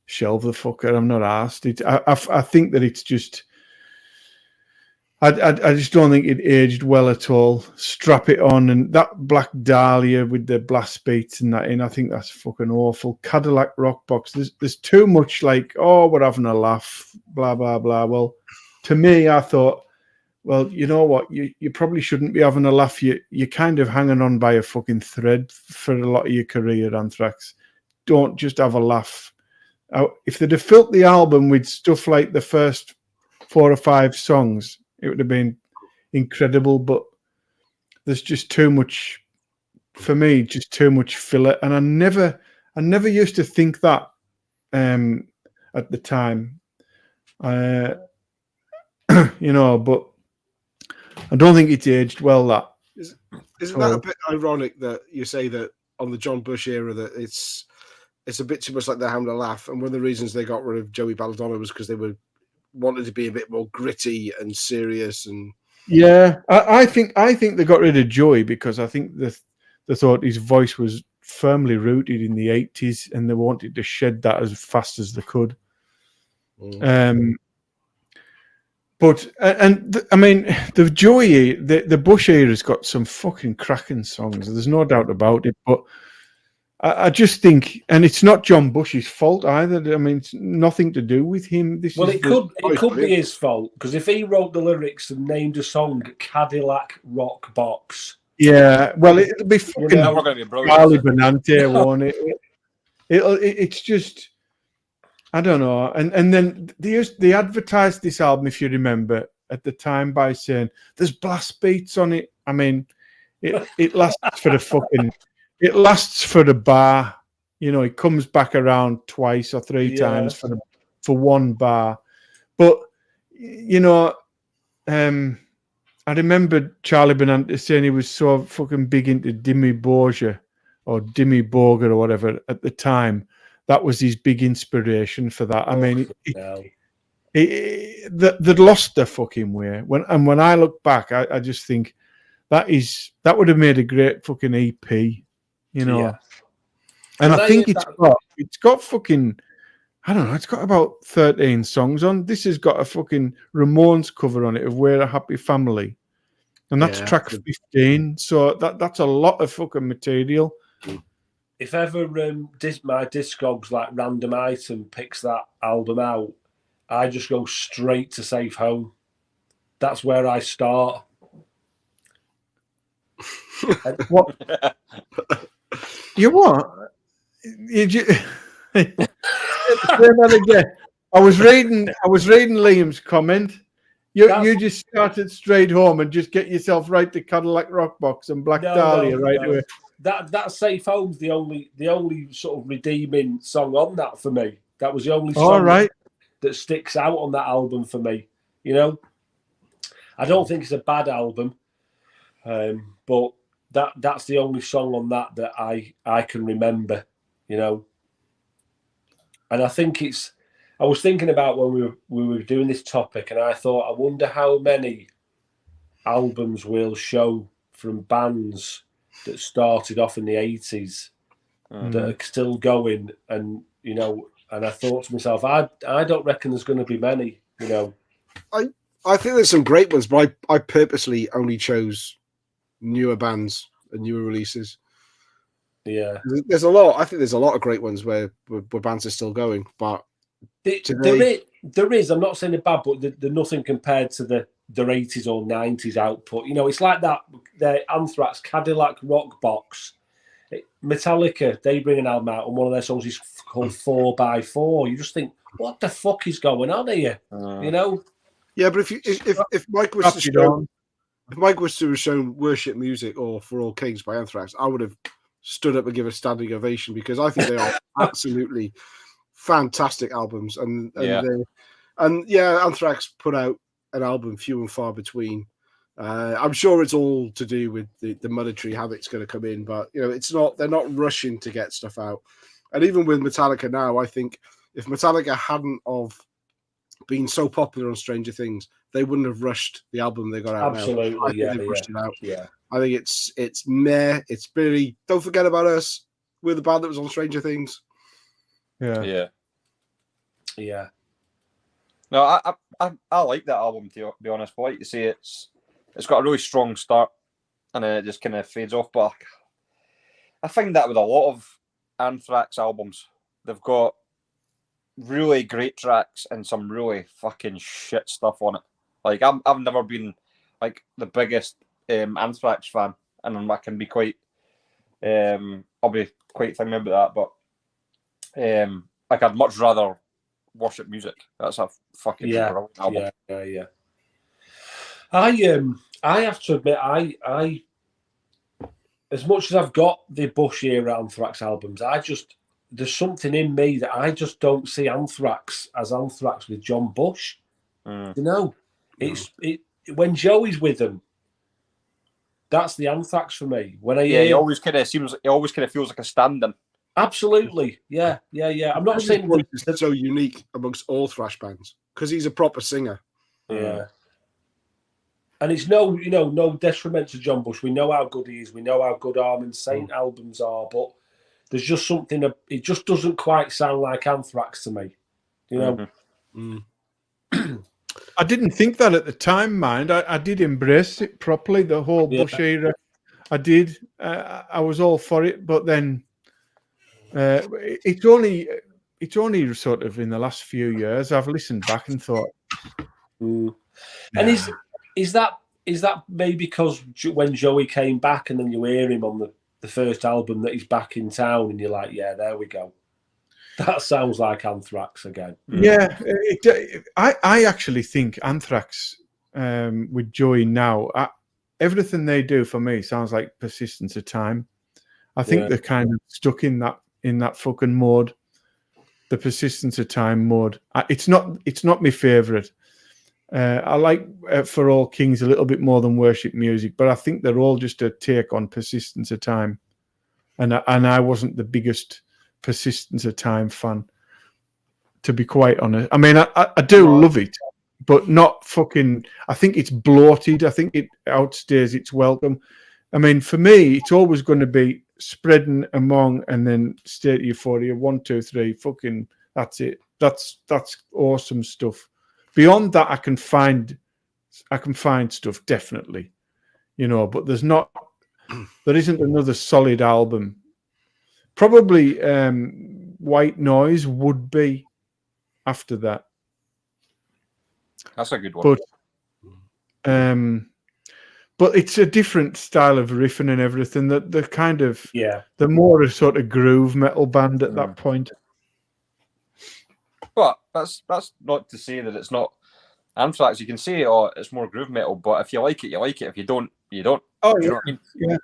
shelve the fucker. I'm not asked. I think that it's just. I just don't think it aged well at all. Strap It On and that Black Dahlia with the blast beats and that in, I think that's fucking awful. Cadillac Rockbox. There's too much like, oh, we're having a laugh, blah blah blah. Well, to me, I thought, well, you know what? You probably shouldn't be having a laugh. You're kind of hanging on by a fucking thread for a lot of your career, Anthrax. Don't just have a laugh. If they'd have filled the album with stuff like the first 4 or 5 songs, it would have been incredible, but there's just too much, for me, just too much filler. And I never used to think that at the time, you know, but I don't think it's aged well. That isn't that a bit ironic that you say that on the John Bush era that it's a bit too much like they're having a laugh, and one of the reasons they got rid of Joey Belladonna was because they wanted to be a bit more gritty and serious. And yeah, I think they got rid of Joey because I think they thought his voice was firmly rooted in the 80s and they wanted to shed that as fast as they could. But I mean, the Joey, the Bush era's got some fucking cracking songs. There's no doubt about it. But I just think, and it's not John Bush's fault either. I mean, it's nothing to do with him. It could be his fault because if he wrote the lyrics and named a song Cadillac Rock Box, yeah, well, it'll be fucking Charlie Benante, won't it? It's just, I don't know. And then they advertised this album, if you remember, at the time by saying there's blast beats on it. I mean, it lasts for the fucking. It lasts for the bar, you know. It comes back around 2 or 3 times for one bar, but you know, I remember Charlie Benante saying he was so fucking big into Dimmy Borgia or Dimmy Borger or whatever at the time. That was his big inspiration for that. I mean, they'd lost their fucking way. When I look back, I just think that would have made a great fucking EP. You know, yeah. And I think it's got fucking, I don't know, it's got about 13 songs on. This has got a fucking Ramones cover on it of We're a Happy Family. And that's track 15. So that's a lot of fucking material. If ever my Discogs like Random Item picks that album out, I just go straight to Safe Home. That's where I start. What? You what? I was reading Liam's comment. You just started straight home and just get yourself right to Cadillac Rockbox and Black Dahlia away. That Safe Home's the only sort of redeeming song on that for me. That was the only song that sticks out on that album for me. You know, I don't think it's a bad album, but that's the only song on that I can remember, you know. And I think I was thinking about when we were doing this topic, and I thought, I wonder how many albums we'll show from bands that started off in the 80s that are still going, and and I thought to myself, I don't reckon there's going to be many. I think there's some great ones, but I purposely only chose newer bands and newer releases. Yeah, there's a lot. I think there's a lot of great ones where bands are still going, but there is. I'm not saying they're bad, but they're nothing compared to their 80s or 90s output. It's like that. The Anthrax, Cadillac Rock Box, Metallica. They bring an album out, and one of their songs is called 4x4. You just think, what the fuck is going on here? Yeah, but if Mike was to show, if Mike was to have shown Worship Music or For All Kings by Anthrax, I would have stood up and give a standing ovation, because I think they are absolutely fantastic albums. And Anthrax put out an album few and far between. I'm sure it's all to do with the monetary how it's going to come in, but it's not. They're not rushing to get stuff out. And even with Metallica now, I think if Metallica hadn't of been so popular on Stranger Things, they wouldn't have rushed the album they got out. Absolutely, now. I think they've rushed it out. Yeah, I think it's meh. It's really, don't forget about us. We're the band that was on Stranger Things. Yeah. No, I like that album, to be honest. But like you say, it's got a really strong start, and then it just kind of fades off. But I find that with a lot of Anthrax albums, they've got really great tracks and some really fucking shit stuff on it. Like I've never been like the biggest Anthrax fan, and I can be quite I'll be quite thinking about that, but like I'd much rather Worship Music. That's a fucking brilliant album. Yeah. I have to admit, I as much as I've got the Bush era Anthrax albums, there's something in me that I just don't see Anthrax as Anthrax with John Bush. It's when Joey's with them. That's the Anthrax for me. When he always kind of feels like a stand-in. Absolutely, yeah. I'm not saying it's so unique amongst all thrash bands because he's a proper singer. Yeah, and it's no detriment to John Bush. We know how good he is. We know how good Arm & Saint albums are, but there's just something. It just doesn't quite sound like Anthrax to me. I didn't think that at the time, mind. I did embrace it properly, the whole Bush era. I did. I was all for it, but then it's only sort of in the last few years I've listened back and thought. And is that maybe because when Joey came back and then you hear him on the first album that he's back in town and you're like, yeah, there we go. That sounds like Anthrax again. Yeah, I actually think Anthrax with Joey now, everything they do for me sounds like Persistence of Time. I think they're kind of stuck in that fucking mode, the Persistence of Time mode. It's not my favourite. I like For All Kings a little bit more than Worship Music, but I think they're all just a take on Persistence of Time, and I wasn't the biggest Persistence of Time fan, to be quite honest. I mean, I do love it, but not fucking. I think it's bloated. I think it outstays its welcome. I mean, for me, it's always going to be Spreading Among and then State of Euphoria. 1, 2, 3. Fucking. That's it. That's awesome stuff. Beyond that, I can find stuff definitely, but there isn't another solid album. Probably White Noise would be after that. That's a good one. But it's a different style of riffing and everything. That they're kind of they're more a sort of groove metal band at that point. But that's not to say that it's not Anthrax. You can say, it's more groove metal, but if you like it, you like it. If you don't, you don't. Oh, do you know what I mean? Yeah.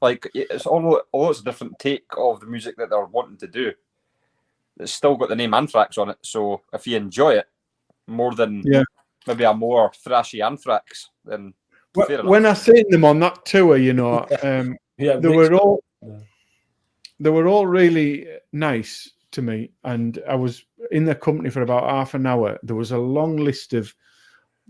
Like, it's although it's a different take of the music that they're wanting to do, it's still got the name Anthrax on it. So if you enjoy it more than maybe a more thrashy Anthrax, then when I seen them on that tour, they were all really nice to me, and I was in their company for about half an hour. There was a long list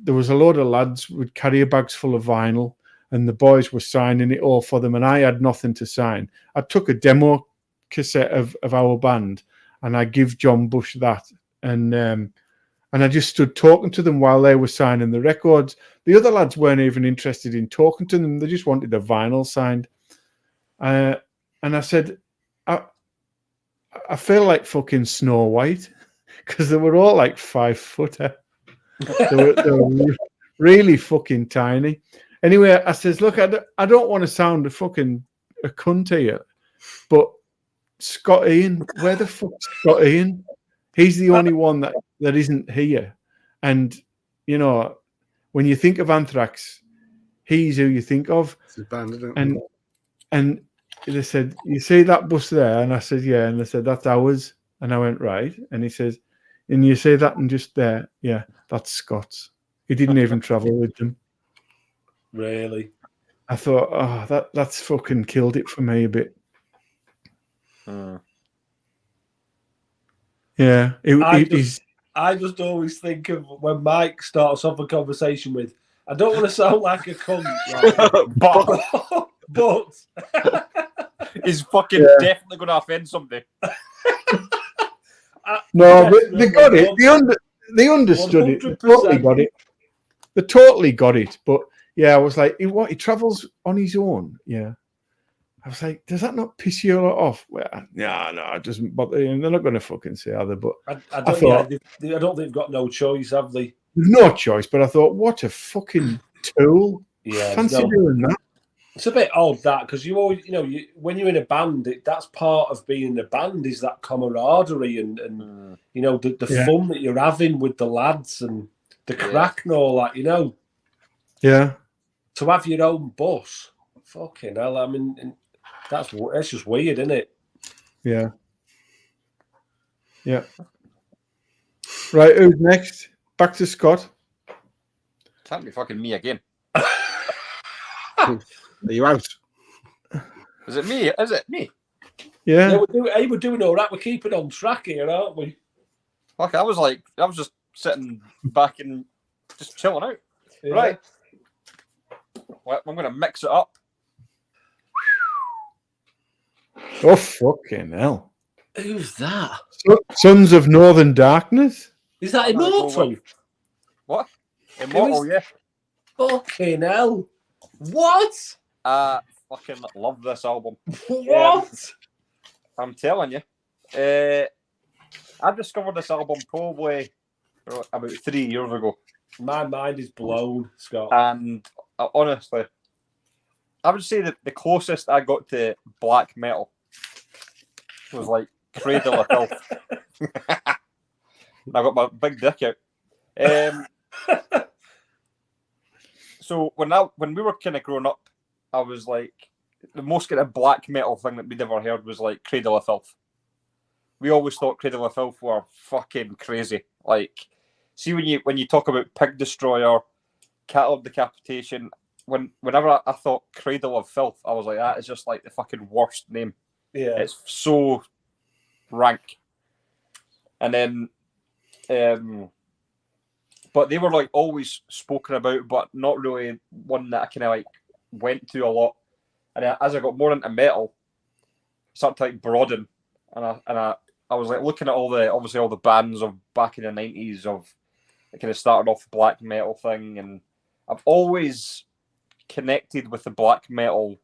there was a load of lads with carrier bags full of vinyl, and the boys were signing it all for them, and I had nothing to sign. I took a demo cassette of our band, and I give John Bush that, and I just stood talking to them while they were signing the records. The other lads weren't even interested in talking to them; they just wanted a vinyl signed. And I said, I feel like fucking Snow White, because they were all like 5 footer. They were really fucking tiny. Anyway, I says, look, I don't want to sound a cunt here, but Scott Ian, where the fuck's Scott Ian? He's the only one that isn't here. And, you know, when you think of Anthrax, he's who you think of. It's a band, isn't it? And they said, you see that bus there? And I said, yeah. And they said, that's ours. And I went, right. And he says, and you say that and just there, yeah, that's Scott's. He didn't even travel with them. Really? I thought, oh, that's fucking killed it for me a bit. Yeah, I just always think of when Mike starts off a conversation with, I don't want to sound like a cunt, right? but he's fucking definitely going to offend somebody. No, but they got it. They understood 100%. It. They totally got it. They totally got it. But yeah, I was like, he travels on his own. Yeah. I was like, does that not piss you a lot off? Well, no, it doesn't bother. And they're not going to fucking say either. But I don't think they've got no choice, have they? There's no choice. But I thought, what a fucking tool. Yeah. Fancy doing that. It's a bit odd that, because you always, when you're in a band, that's part of being in a band is that camaraderie and the fun that you're having with the lads and the crack and all that, Yeah. To have your own bus, fucking hell, I mean, that's just weird, isn't it? Yeah. Yeah. Right, who's next? Back to Scott. Can't be fucking me again. Are you out? Is it me? Is it me? Yeah. We're doing all right. We're keeping on track here, aren't we? Fuck, I was just sitting back and just chilling out. Yeah. Right. Well, I'm going to mix it up. Oh, fucking hell. Who's that? Sons of Northern Darkness? Is that Immortal? What? Immortal, yeah. Fucking hell. What? Fucking love this album. What? I'm telling you. I discovered this album probably about 3 years ago. My mind is blown, Scott. And honestly, I would say that the closest I got to black metal was like Cradle of Filth. I got my big dick out. So when we were kind of growing up, I was like, the most kind of black metal thing that we'd ever heard was like Cradle of Filth. We always thought Cradle of Filth were fucking crazy. Like, see when you talk about Pig Destroyer, Cattle of Decapitation, whenever I thought Cradle of Filth, I was like, that is just like the fucking worst name. Yeah, it's so rank. And then, but they were like always spoken about, but not really one that I kind of like went to a lot. And as I got more into metal, I started to like broaden, and I was like looking at all the bands of back in the 90s of it kind of started off the black metal thing, and I've always connected with the black metal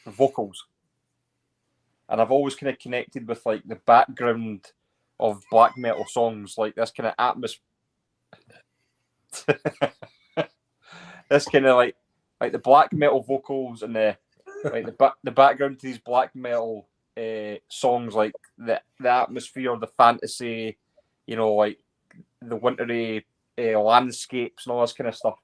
vocals, and I've always kind of connected with like the background of black metal songs, like this kind of atmosphere. This kind of like the black metal vocals and the background to these black metal songs, like the atmosphere, the fantasy, like the wintry landscapes and all this kind of stuff.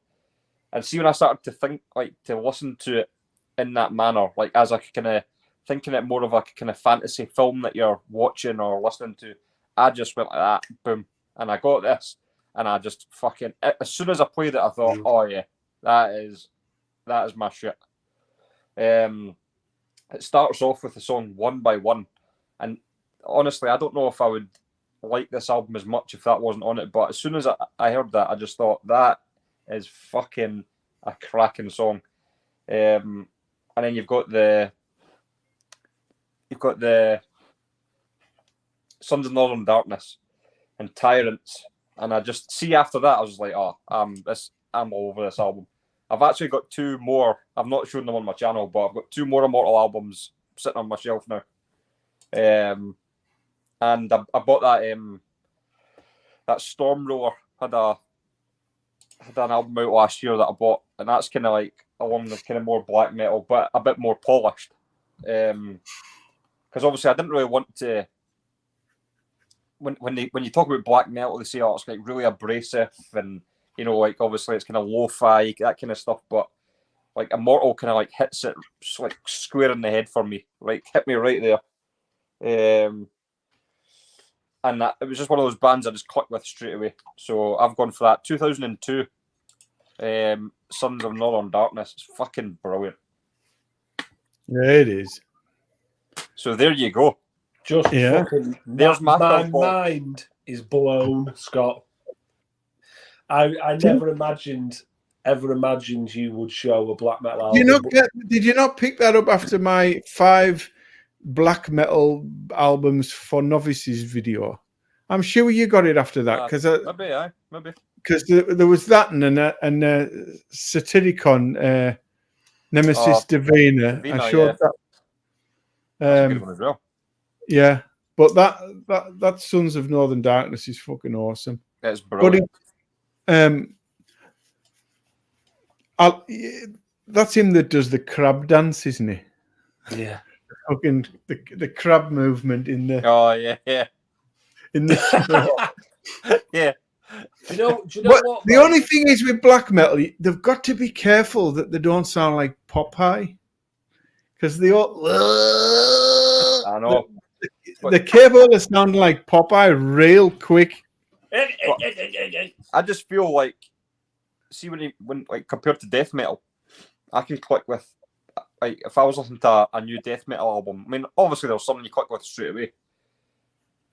And see, when I started to think, like, to listen to it in that manner, like as a kind of thinking it more of a kind of fantasy film that you're watching or listening to, I just went like that, boom, and I got this, and I just fucking, as soon as I played it, I thought, oh yeah, that is my shit. It starts off with the song One by One, and honestly, I don't know if I would like this album as much if that wasn't on it, but as soon as I heard that, I just thought that is fucking a cracking song. And then you've got the Sons of Northern Darkness, and Tyrants. And I just see after that, I was like, oh, I'm all over this album. I've actually got 2 more. I've not shown them on my channel, but I've got 2 more Immortal albums sitting on my shelf now. And I bought that Stormroller had an album out last year that I bought, and that's kind of like along the kind of more black metal, but a bit more polished. Because obviously I didn't really want to. When you talk about black metal, they say, oh, it's like really abrasive, and like obviously it's kind of lo-fi, that kind of stuff. But like Immortal kind of like hits it like square in the head for me, like hit me right there. And it was just one of those bands I just clicked with straight away. So I've gone for that. 2002, Sons of Northern Darkness. It's fucking brilliant. Yeah, it is. So there you go. Just fucking, there's my mind is blown, Scott. I never imagined you would show a black metal album. Did you not pick that up after my 5 black metal albums for novices video? I'm sure you got it after that because maybe because there was that and Satyricon, Nemesis Divina. I showed that. That's a good one as well. Yeah, but that Sons of Northern Darkness is fucking awesome. It's brilliant. That's him that does the crab dance, isn't he? Yeah. Fucking the crab movement in the. Oh yeah. In the. Yeah. Do you know what? The only thing is with black metal, they've got to be careful that they don't sound like Popeye, because they all. I know. The cable sound like Popeye real quick. I just feel like, see when like compared to death metal, I can click with, like if I was listening to a new death metal album. I mean, obviously there's something you click with straight away,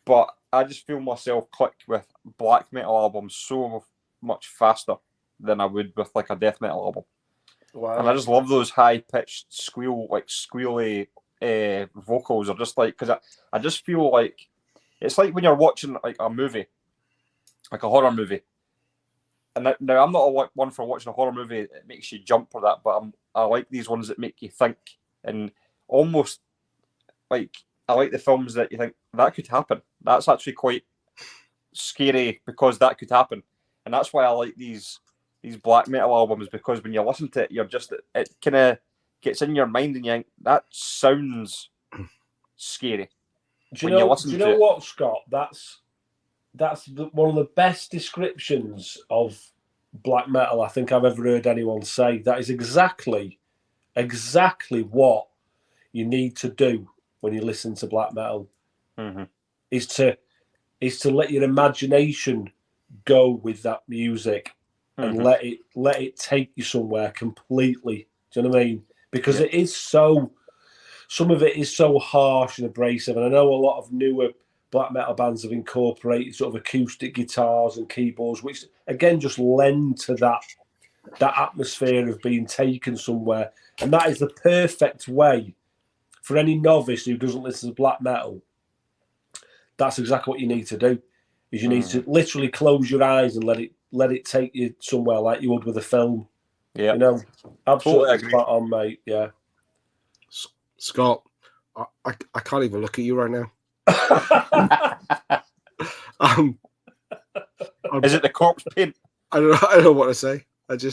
but I just feel myself click with black metal albums so much faster than I would with like a death metal album. Wow. And I just love those high pitched squealy vocals, are just like, because I just feel like it's like when you're watching like a movie, like a horror movie. And now I'm not one for watching a horror movie that makes you jump or that, but I like these ones that make you think, and almost like I like the films that you think that could happen. That's actually quite scary because that could happen, and that's why I like these black metal albums, because when you listen to it, it kind of gets in your mind and you think that sounds scary. Do you know what, Scott? That's one of the best descriptions of black metal I think I've ever heard anyone say. That is exactly what you need to do when you listen to black metal. Mm-hmm. Is to let your imagination go with that music and Mm-hmm. let it take you somewhere completely. Do you know what I mean? Because it is so. Some of it is so harsh and abrasive, and I know a lot of newer black metal bands have incorporated sort of acoustic guitars and keyboards, which again just lend to that atmosphere of being taken somewhere. And that is the perfect way for any novice who doesn't listen to black metal. That's exactly what you need to do. Is you need to literally close your eyes and let it take you somewhere like you would with a film. Yeah, you know, absolutely totally spot on, mate. Yeah, Scott, I can't even look at you right now. Is it the corpse paint? I don't know what to say. So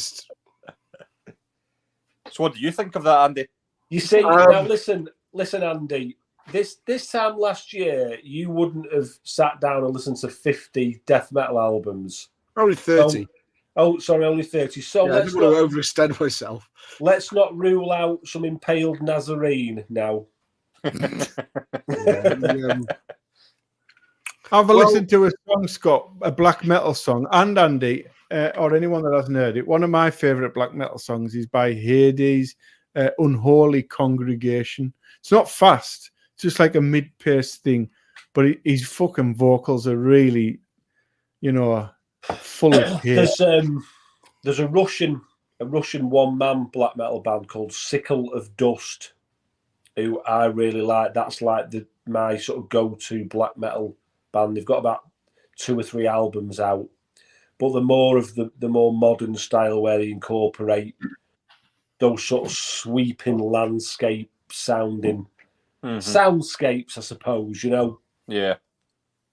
what do you think of that, Andy? You see, now listen, Andy. This time last year, you wouldn't have sat down and listened to 50 death metal albums. Only 30. Sorry, only 30. So I didn't want to overextend myself. Let's not rule out some Impaled Nazarene now. Have a listen to a song, Scott, a black metal song, and Andy, or anyone that hasn't heard it. One of my favourite black metal songs is by Hades, Unholy Congregation. It's not fast, it's just like a mid-paced thing, but his fucking vocals are really, full of hate. There's a Russian one-man black metal band called Sickle of Dust, who I really like. That's like my sort of go-to black metal band. They've got about 2 or 3 albums out, but they're more of the more modern style where they incorporate those sort of sweeping landscape sounding soundscapes, I suppose, you know. Yeah.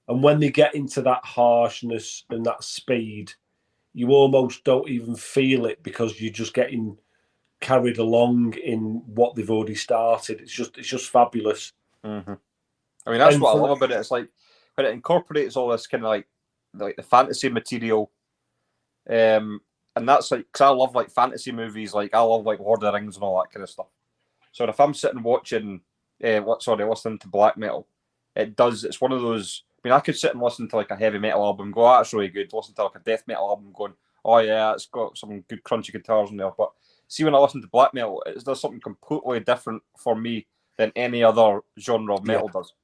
And when they get into that harshness and that speed, you almost don't even feel it because you're just getting carried along in what they've already started. It's just fabulous. Mm-hmm. I mean, that's And what I love about it. It's like when it incorporates all this kind of like the fantasy material, and that's like because I love like fantasy movies. Like I love like Lord of the Rings and all that kind of stuff. So if I'm sitting watching, listening to black metal, it's one of those. I mean, I could sit and listen to like a heavy metal album, and go, oh, that's really good. Listen to like a death metal album, going, oh yeah, it's got some good crunchy guitars in there. But see, when I listen to black metal, there's something completely different for me than any other genre of metal does.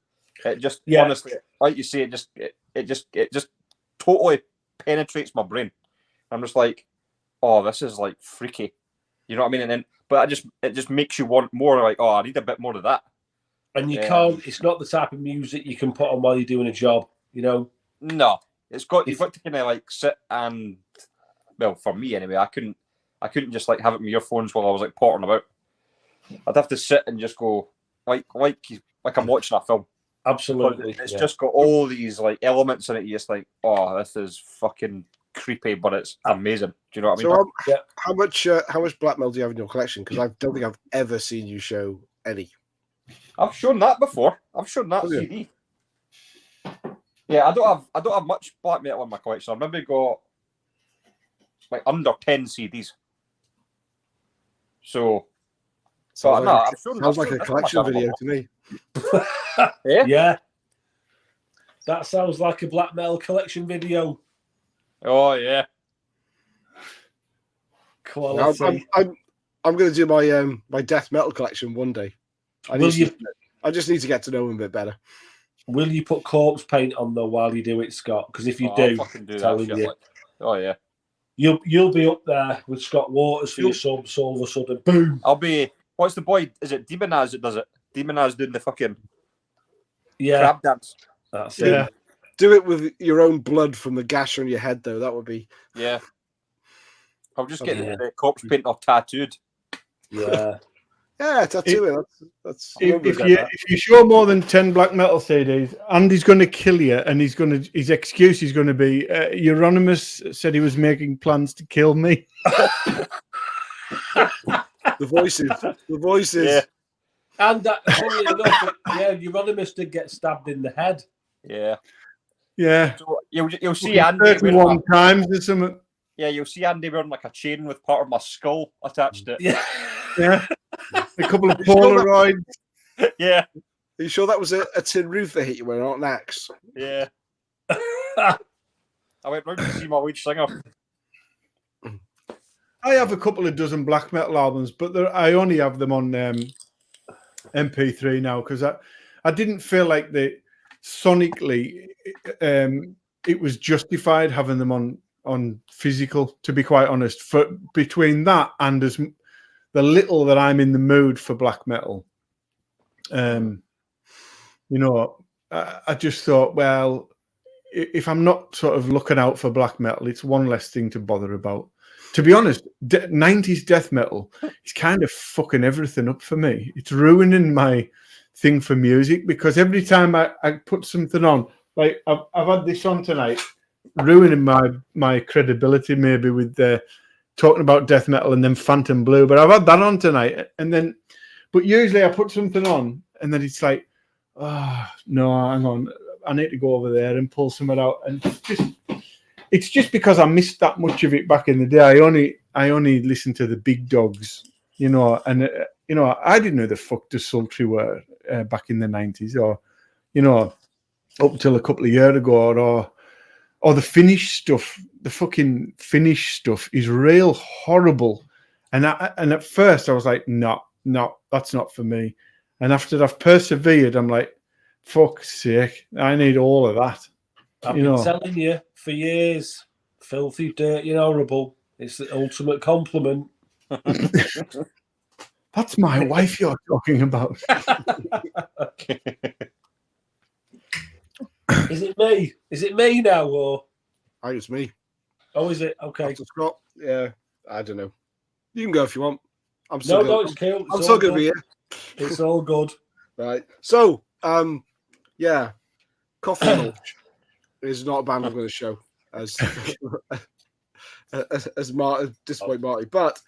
It just honestly, like you say, it just totally penetrates my brain. I'm just like, oh, this is like freaky. You know what I mean? And then, but it just makes you want more. Like, oh, I need a bit more of that. And you can't. It's not the type of music you can put on while you're doing a job. You know. No, you've got to kind of like sit and, well, for me anyway, I couldn't just like have it in my earphones while I was like pottering about. I'd have to sit and just go like I'm watching a film. Absolutely, it's just got all these like elements in it. You're just like, oh, this is fucking creepy, but it's amazing. Do you know what I mean? So, how much black metal do you have in your collection? Because I don't think I've ever seen you show any. I've shown that before. I've shown that CD. Yeah, I don't have much black metal in my collection. I've maybe got like under 10 CDs. So Sounds I've like a collection video to me. Yeah. That sounds like a black metal collection video. Oh yeah. Quality. I'm going to do my death metal collection one day. I just need to get to know him a bit better. Will you put corpse paint on though while you do it, Scott? Because if you do, telling you, like, oh yeah, you'll be up there with Scott Waters for your subs. All of a sudden, boom! I'll be. What's the boy? Is it Demonaz that does it? Demonaz doing the fucking crab dance. That's it. Do it with your own blood from the gash on your head, though. That would be. Yeah. I'll just get the corpse paint off tattooed. Yeah. Yeah, tattoo it. That's if you show more than 10 black metal CDs, Andy's going to kill you, and his excuse is going to be Euronymous said he was making plans to kill me. The voices. Yeah. And that, funnily enough, Euronymous did get stabbed in the head. Yeah. Yeah. So you'll see Andy 31 times or something. Yeah, you'll see Andy wearing like a chain with part of my skull attached to it. Yeah. Yeah. A couple of Polaroids. Yeah. Are you sure that was a tin roof that hit you with, not an axe? Yeah. I went round to see my lead singer. I have a couple of dozen black metal albums, but I only have them on MP3 now because I didn't feel like sonically it was justified having them on physical, to be quite honest. For between that and the little that I'm in the mood for black metal, I just thought, well, if I'm not sort of looking out for black metal, it's one less thing to bother about. To be honest, 90s death metal is kind of fucking everything up for me. It's ruining my thing for music because every time I put something on, like I've had this on tonight, ruining my credibility maybe with talking about death metal and then Phantom Blue, but I've had that on tonight, but usually I put something on and then it's like, oh no, hang on, I need to go over there and pull something out, and it's just because I missed that much of it back in the day. I only listened to the big dogs, and I didn't know the fuck the Sultry were back in the 90s, or up till a couple of years ago, or the Finnish stuff. The fucking Finnish stuff is real horrible. And at first I was like, no, that's not for me. And after I've persevered, I'm like, fuck's sake, I need all of that. I've been telling you for years, filthy, dirty and horrible. It's the ultimate compliment. That's my wife you're talking about. Is it me? Is it me now, or I think it's me. oh, is it? Okay. After Scott. Yeah, I don't know. You can go if you want. I'm still No, it's cool. I'm still going to be here. It's all good. Right. So, yeah, Coffee Mulch is not a band I'm going to show as disappoint Marty, but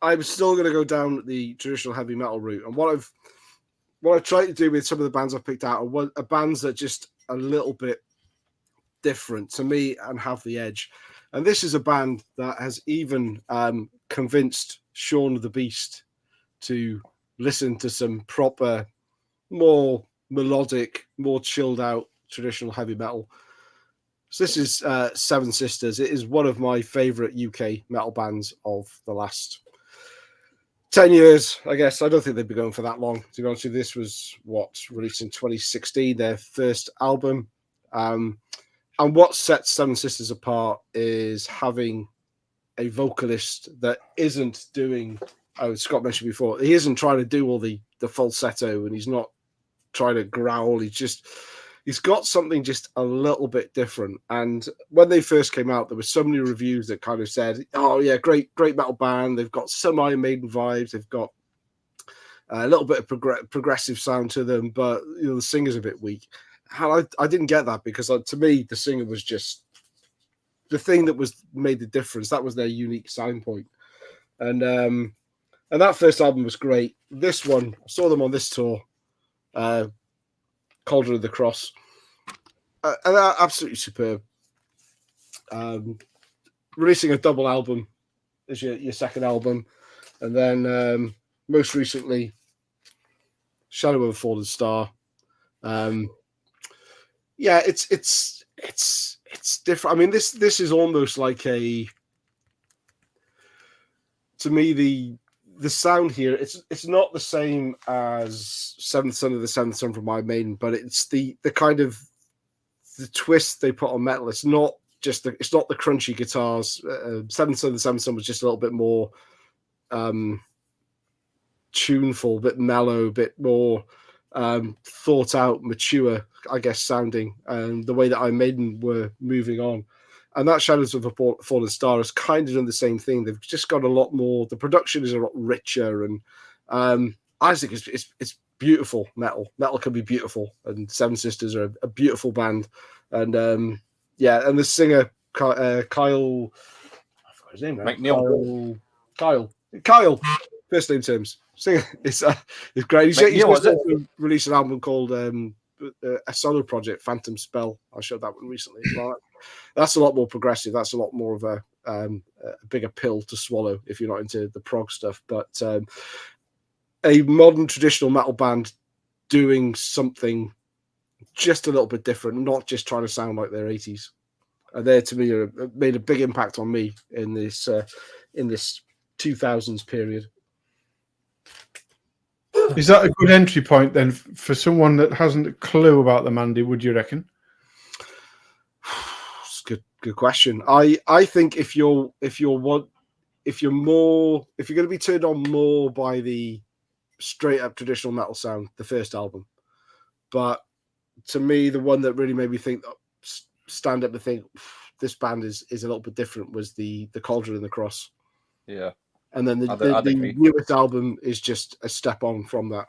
I'm still going to go down the traditional heavy metal route. And what I've tried to do with some of the bands I've picked out are bands that are just a little bit different to me and have the edge. And this is a band that has even convinced Shaun of the Beast to listen to some proper, more melodic, more chilled out traditional heavy metal. So this is Seven Sisters. It is one of my favourite UK metal bands of the last 10 years, I guess. I don't think they'd be going for that long. To be honest with you, this was released in 2016, their first album. And what sets Seven Sisters apart is having a vocalist that isn't doing, Scott mentioned before, he isn't trying to do all the falsetto, and he's not trying to growl. He's got something just a little bit different. And when they first came out, there were so many reviews that kind of said, oh yeah, great metal band. They've got some Iron Maiden vibes. They've got a little bit of progressive sound to them, but the singer's a bit weak. And I didn't get that, because to me, the singer was just the thing that made the difference. That was their unique sound point. And that first album was great. This one, I saw them on this tour, Cauldron of the Cross, and they're absolutely superb. Releasing a double album as your second album, and then most recently, Shadow of a Fallen Star. Yeah, it's different. I mean, this is almost like to me, the sound here, it's not the same as Seventh Son of the Seventh Son from Iron Maiden, but it's the kind of the twist they put on metal. It's not the crunchy guitars. Seventh Son of the Seventh Son was just a little bit more tuneful, a bit mellow, a bit more thought out, mature, I guess, sounding, and the way that Iron Maiden were moving on. And that Shadows of a Fallen Star has kind of done the same thing. They've just got a lot more. The production is a lot richer, and I think it's beautiful metal. Metal can be beautiful, and Seven Sisters are a beautiful band. And and the singer Kyle, I forgot his name now. McNeil. Kyle. First name terms. Singer is great. He's also released an album called a solo project, Phantom Spell. I showed that one recently. That's a lot more progressive. That's a lot more of a bigger pill to swallow if you're not into the prog stuff. But a modern traditional metal band doing something just a little bit different, not just trying to sound like their 80s. They, to me, made a big impact on me in this 2000s period. Is that a good entry point then for someone that hasn't a clue about them, Andy? Would you reckon? It's a good question. I think if you're going to be turned on more by the straight up traditional metal sound, the first album. But to me, the one that really made me stand up and think this band is a little bit different was the Cauldron and the Cross. Yeah. And then the newest album is just a step on from that.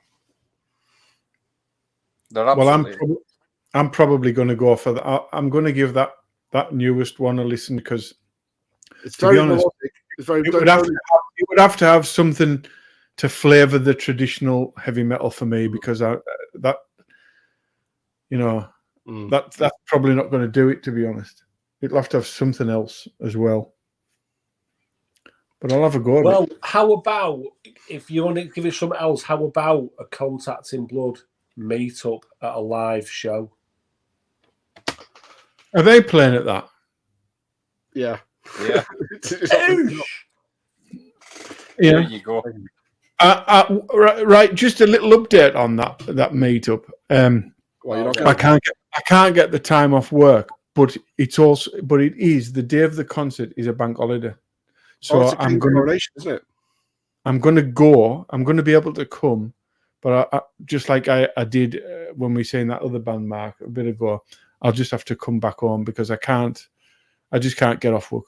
Well, I'm probably going to go for that. I'm going to give that newest one a listen, because it's very melodic. It's very. It would have to have something to flavour the traditional heavy metal for me, because that's probably not going to do it, to be honest. It'll have to have something else as well. But I'll have a go. Well, how about, if you want to give it something else, how about a Contact in Blood meet-up at a live show? Are they playing at that? Yeah. Yeah. There you go. Right, just a little update on that meet-up. I can't get the time off work, but it is the day of the concert is a bank holiday. So I'm going to, isn't it? I'm going to go. I'm going to be able to come, but I just like I did when we sang that other band, Mark, a bit ago. I'll just have to come back home because I just can't get off work.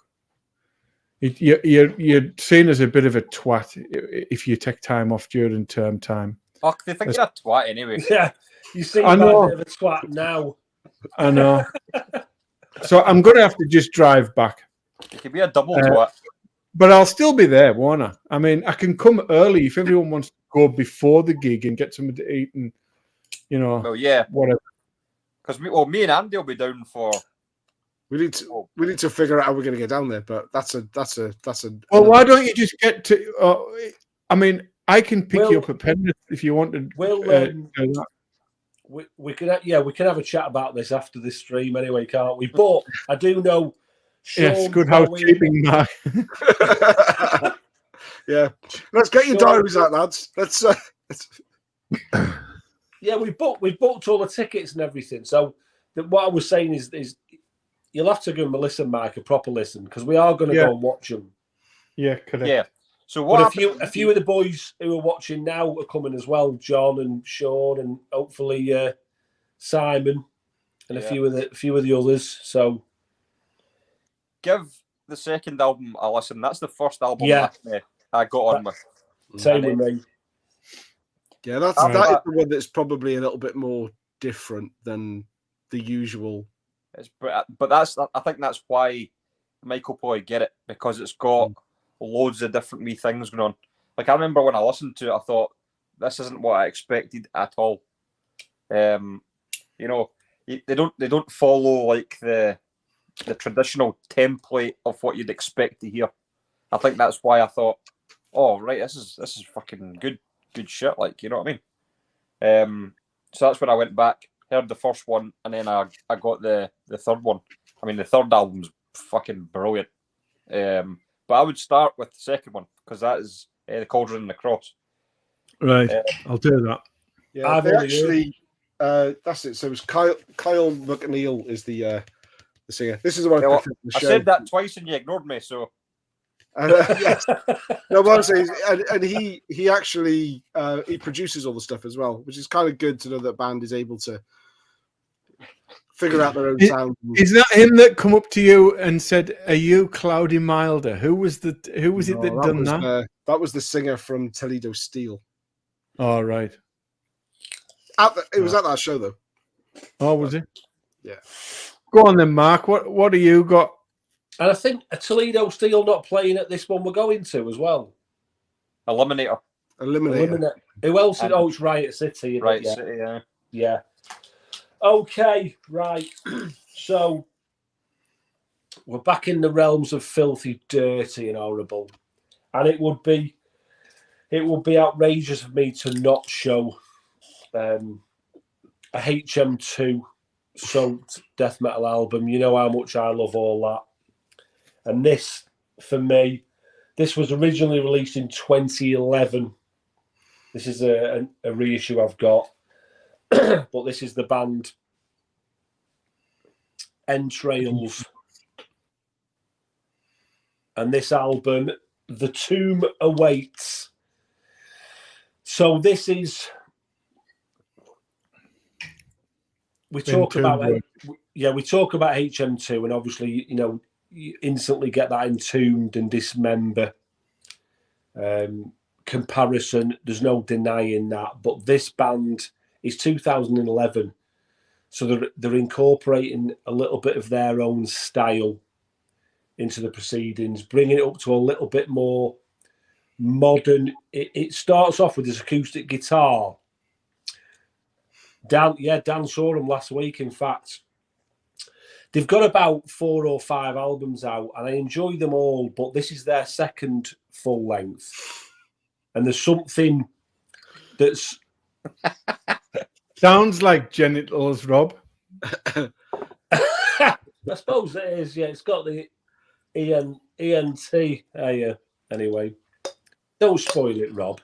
You're seen as a bit of a twat if you take time off during term time. Fuck, they think you're a twat anyway. Yeah, you seem I like know. a bit of a twat now. I know. So I'm going to have to just drive back. You could be a double twat. But I'll still be there, won't I? I mean, I can come early if everyone wants to go before the gig and get something to eat and, Well, yeah. whatever. Because me and Andy will be down for. We need to figure out how we're going to get down there, but that's a. Well, why don't you just get to? I mean, I can pick you up at Penrith if you want to. Do that. We can have a chat about this after this stream anyway, can't we? But I do know. Yes, good housekeeping, Mark. Yeah, let's get your diaries out, lads. Let's. Yeah, we've booked all the tickets and everything. So what I was saying is you'll have to give them a listen, Mike, a proper listen, because we are going to go and watch them. Yeah, correct. Yeah. So what? But a few of the boys who are watching now are coming as well. John and Sean, and hopefully Simon, and a few of the others. So give the second album a listen. That's the first album I got on with. Same with me. Yeah, that is the one that's probably a little bit more different than the usual. But I think that's why Michael probably get it, because it's got loads of different wee things going on. Like, I remember when I listened to it, I thought, this isn't what I expected at all. They don't follow like the traditional template of what you'd expect to hear. I think that's why I thought, oh right, this is fucking good shit. Like, you know what I mean? So that's when I went back, heard the first one, and then I got the third one. I mean, the third album's fucking brilliant. But I would start with the second one, because that is the Cauldron and the Cross. Right, I'll do that. Yeah, they actually. That's it. So it was Kyle McNeil is the singer. This is the one I picked up the show. I said that twice and you ignored me. So. Yes. No, what I'm saying is, and he actually he produces all the stuff as well, which is kind of good to know that band is able to figure out their own sound. Is that him that come up to you and said, "Are you Cloudy Milder?" Who was it that done that? That was the singer from Toledo Steel. Oh, right. It was at that show though. Oh, was it? Yeah. Go on then, Mark. What do you got? And I think a Toledo Steel not playing at this one we're going to as well. Eliminator. Who else? It's Riot City. Riot City, yeah. Yeah. Okay, right. So we're back in the realms of filthy, dirty, and horrible. And it would be outrageous of me to not show a HM2 soaked death metal album. You know how much I love all that. And this, for me, this was originally released in 2011. This is a reissue I've got. But this is the band Entrails. And this album, The Tomb Awaits. So this is... We talk about HM2, and obviously, you instantly get that Entombed and Dismember comparison. There's no denying that. But this band is 2011, so they're incorporating a little bit of their own style into the proceedings, bringing it up to a little bit more modern. It starts off with this acoustic guitar. Dan saw them last week, in fact. They've got about 4 or 5 albums out, and I enjoy them all, but this is their second full length. And there's something that's... Sounds like genitals, Rob. I suppose it is, yeah. It's got the ENT. Anyway, don't spoil it, Rob.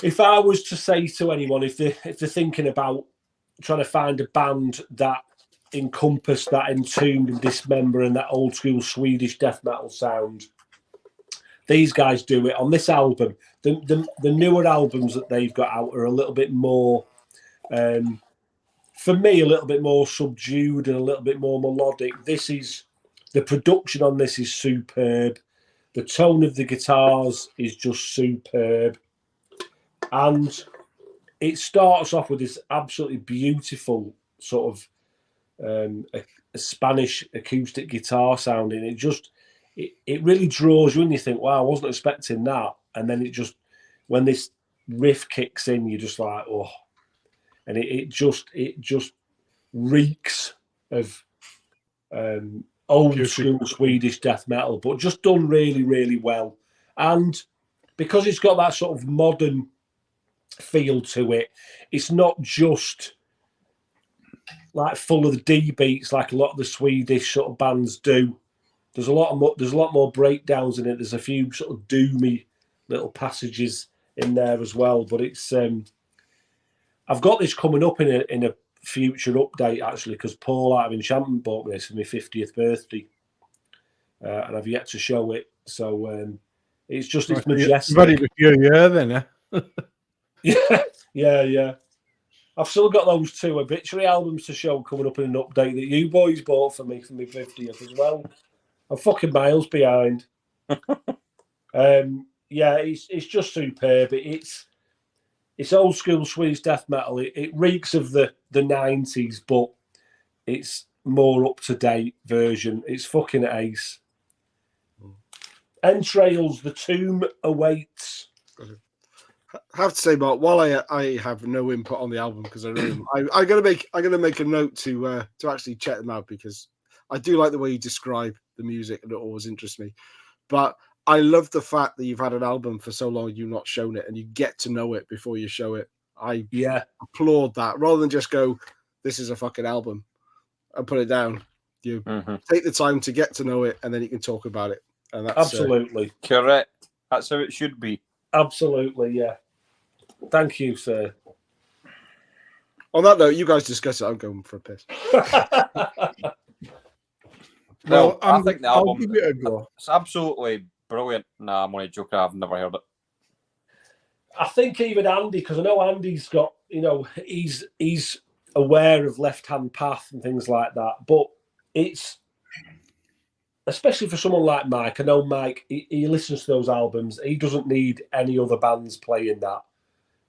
If I was to say to anyone, if they're thinking about trying to find a band that encompass that Entombed and Dismember and that old school Swedish death metal sound, these guys do it on this album. The newer albums that they've got out are a little bit more For me, a little bit more subdued and a little bit more melodic. The production on this is superb. The tone of the guitars is just superb. And it starts off with this absolutely beautiful sort of a Spanish acoustic guitar sound. And it really draws you in. You think, wow, I wasn't expecting that. And then when this riff kicks in, you're just like, oh. And it just reeks of old school Swedish death metal, but just done really, really well. And because it's got that sort of modern feel to it, it's not just like full of the D beats like a lot of the Swedish sort of bands do. There's a lot more breakdowns in it. There's a few sort of doomy little passages in there as well. But it's I've got this coming up in a future update actually, because Paul out of Enchantment bought me this for my 50th birthday, and I've yet to show it. So it's majestic. You've had it a few years then, eh? Yeah. I've still got those 2 Obituary albums to show coming up in an update that you boys bought for me for my 50th as well. I'm fucking miles behind. It's just superb. It's old school Swedish death metal. It reeks of the 90s, but it's more up to date version. It's fucking ace. Entrails, the tomb awaits. I have to say, Mark, while I have no input on the album because I'm gonna make a note to actually check them out, because I do like the way you describe the music and it always interests me. But I love the fact that you've had an album for so long you've not shown it and you get to know it before you show it. I applaud that, rather than just go, this is a fucking album, and put it down. You take the time to get to know it, and then you can talk about it. And that's absolutely correct. That's how it should be. Absolutely, yeah. Thank you, sir. On that note, you guys discuss it. I'm going for a piss. Well, I think the album, I'll give it a go. It's absolutely brilliant. Nah, I'm only joking. I've never heard it. I think even Andy, because I know Andy's got, he's aware of Left Hand Path and things like that. But it's, especially for someone like Mike, I know Mike, he listens to those albums. He doesn't need any other bands playing that.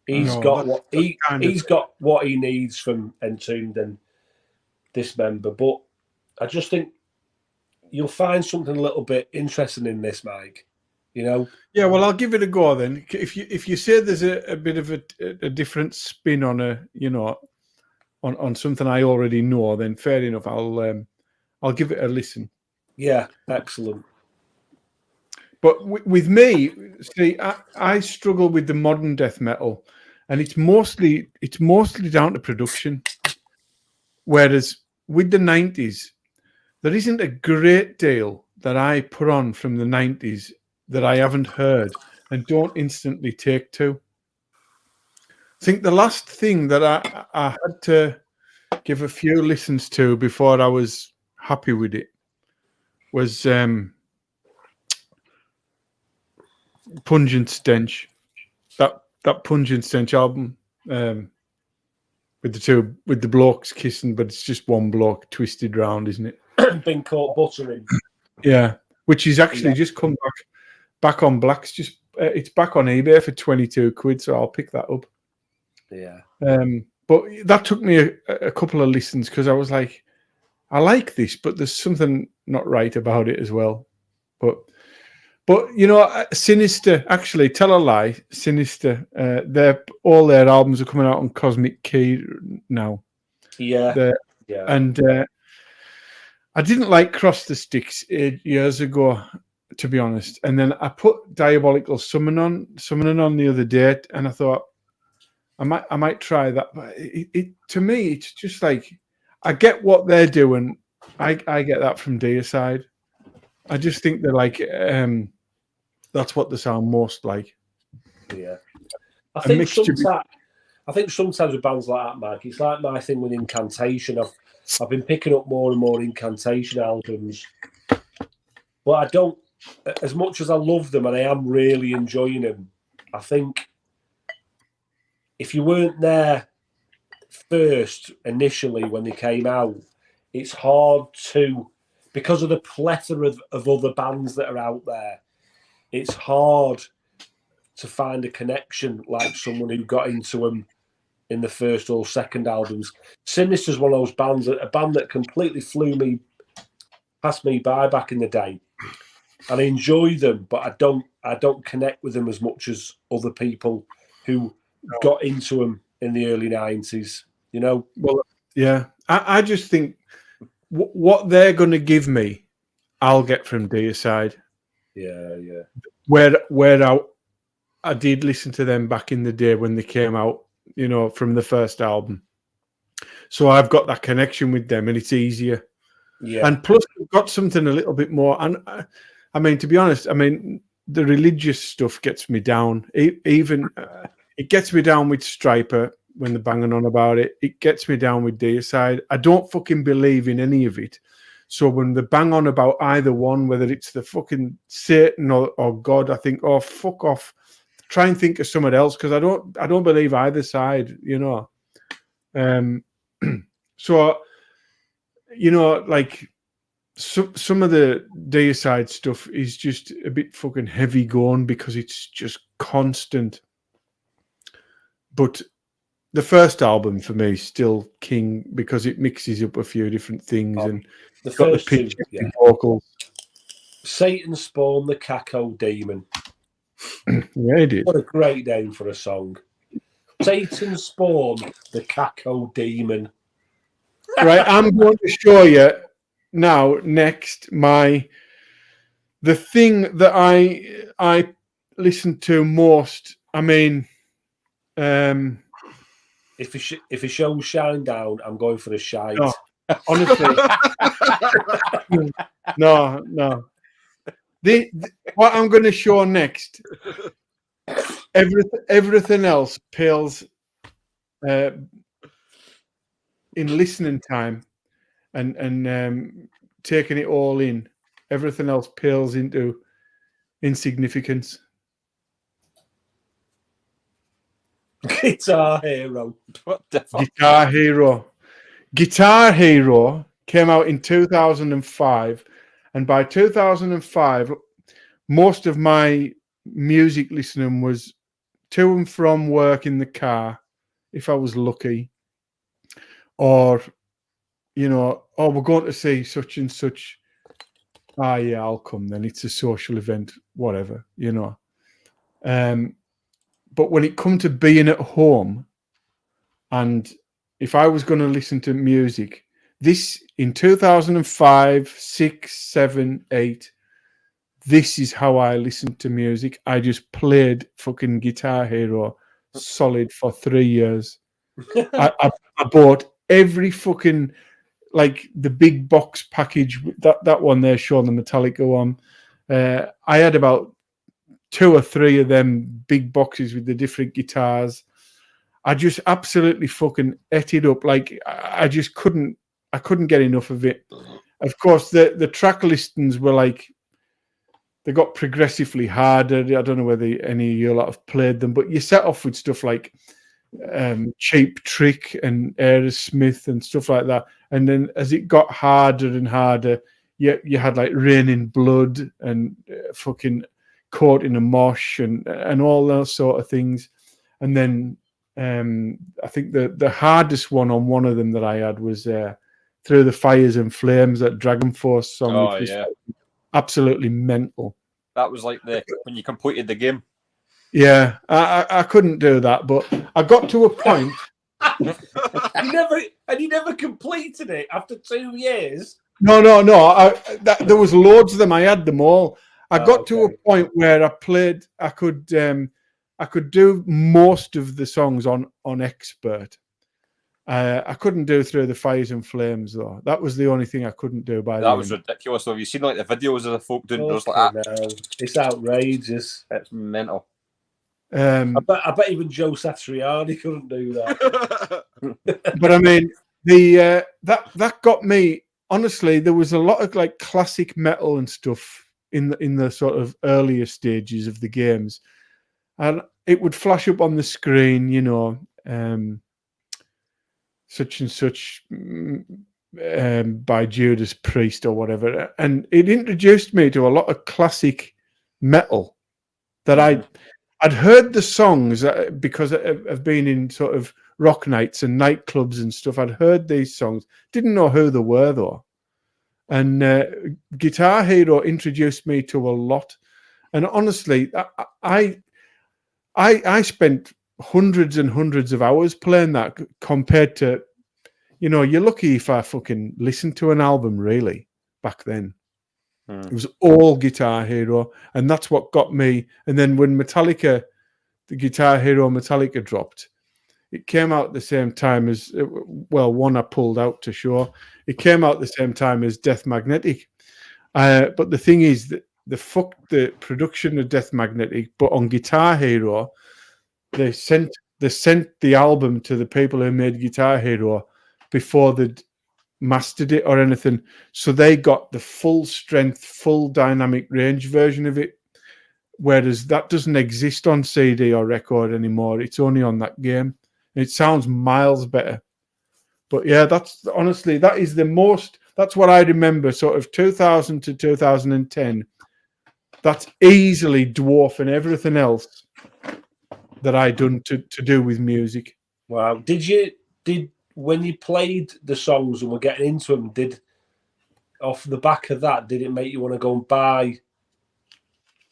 He's got what he needs from Entombed and Dismember. But I just think you'll find something a little bit interesting in this, Mike. Yeah, well, I'll give it a go then. If you say there's a bit of a different spin on on something I already know, then fair enough. I'll give it a listen. Yeah, excellent. But with me, see, I struggle with the modern death metal, and it's mostly down to production. Whereas with the 90s, there isn't a great deal that I put on from the 90s that I haven't heard and don't instantly take to. I think the last thing that I had to give a few listens to before I was happy with it was Pungent Stench. That Pungent Stench album with the blokes kissing, but it's just one bloke twisted round, isn't it? Been caught buttering. Yeah, which is actually just come back on Black's. Just it's back on eBay for 22 quid, so I'll pick that up. Yeah. But that took me a couple of listens because I was like, I like this, but there's something not right about it as well. But Sinister, actually, tell a lie, Sinister, all their albums are coming out on Cosmic Key now. Yeah. And I didn't like Cross the Sticks years ago, to be honest. And then I put Diabolical Summoning on the other day, and I thought I might try that. But it to me, it's just like I get what they're doing. I get that from Deicide. I just think they're like that's what they sound most like. Yeah, I think sometimes with bands like that, Mike, it's like my thing with Incantation. I've been picking up more and more Incantation albums, but I don't, as much as I love them and I am really enjoying them, I think if you weren't there first, initially, when they came out, it's hard to, because of the plethora of other bands that are out there, it's hard to find a connection like someone who got into them in the first or second albums. Sinister's one of those bands, a band that completely passed me by back in the day. And I enjoy them, but I don't connect with them as much as other people who got into them in the early 90s, you know? Well, yeah. I just think what they're going to give me, I'll get from Deicide. Yeah. Where I did listen to them back in the day when they came out, you know, from the first album. So I've got that connection with them, and it's easier. Yeah. And plus, I've got something a little bit more. And I mean, to be honest, I mean, the religious stuff gets me down. Even it gets me down with Striper when they're banging on about it. It gets me down with Deicide. I don't fucking believe in any of it. So when they bang on about either one, whether it's the fucking Satan or God, I think, oh, fuck off. Try and think of someone else, because I don't believe either side, you know. So, you know, like some of the Deicide stuff is just a bit fucking heavy going because it's just constant. But the first album for me is still king because it mixes up a few different things and the got first the two, pitch yeah. vocals. Satan Spawn, the Caco Demon. Yeah, it is. What a great name for a song. Satan Spawn, the Caco Demon. Right, I'm going to show you now next the thing that I listen to most. I mean, if a show shine down, I'm going for a shite. No, honestly, no. What I'm going to show next, everything else pales in listening time and taking it all in. Everything else pales into insignificance. Guitar Hero. What the fuck? Guitar Hero came out in 2005, and by 2005, most of my music listening was to and from work in the car, if I was lucky, or, you know, oh, we're going to see such and such. Ah, yeah, I'll come then. It's a social event, whatever, you know. But when it come to being at home, and if I was going to listen to music, this in 2005, 6, 7, 8, this is how I listened to music. I just played fucking Guitar Hero solid for 3 years. I bought every fucking, like, the big box package, that one there showing the Metallica one. I had about 2 or 3 of them big boxes with the different guitars. I just absolutely fucking ate it up. Like, I just couldn't get enough of it. Of course, the track listings were like, they got progressively harder. I don't know whether any of you lot have played them, but you set off with stuff like Cheap Trick and Aerosmith and stuff like that. And then as it got harder and harder, you had like Rain in Blood and fucking Caught in a Mosh and all those sort of things. And then I think the hardest one on one of them that I had was Through the Fires and Flames, that Dragon Force song. Oh, which was yeah. Absolutely mental. That was like when you completed the game. Yeah, I couldn't do that, but I got to a point. You never completed it after 2 years. No. There was loads of them. I had them all. I got to a point where I could do most of the songs on expert. I couldn't do Through the Fires and Flames though. That was the only thing I couldn't do by That was ridiculous. So have you seen like the videos of the folk doing those like that? No. It's outrageous. It's mental. I bet even Joe Satriani couldn't do that. But I mean, that got me. Honestly, there was a lot of like classic metal and stuff in the sort of earlier stages of the games, and it would flash up on the screen, you know. such and such by Judas Priest or whatever, and it introduced me to a lot of classic metal that I'd heard the songs because I've been in sort of rock nights and nightclubs and stuff. I'd heard these songs, didn't know who they were though, and Guitar Hero introduced me to a lot. And honestly, I spent hundreds and hundreds of hours playing that compared to, you're lucky if I fucking listened to an album really back then. It was all Guitar Hero, and that's what got me. And then when the Guitar Hero Metallica dropped, it came out at the same time as, one I pulled out to show. It came out at the same time as Death Magnetic. But the thing is that they fucked the production of Death Magnetic, but on Guitar Hero, they sent the album to the people who made Guitar Hero before they'd mastered it or anything. So they got the full strength, full dynamic range version of it. Whereas that doesn't exist on CD or record anymore. It's only on that game. It sounds miles better. But yeah, that's what I remember, sort of 2000 to 2010. That's easily dwarfing everything else that I done to do with music. Wow. When you played the songs and were getting into them, off the back of that, did it make you want to go and buy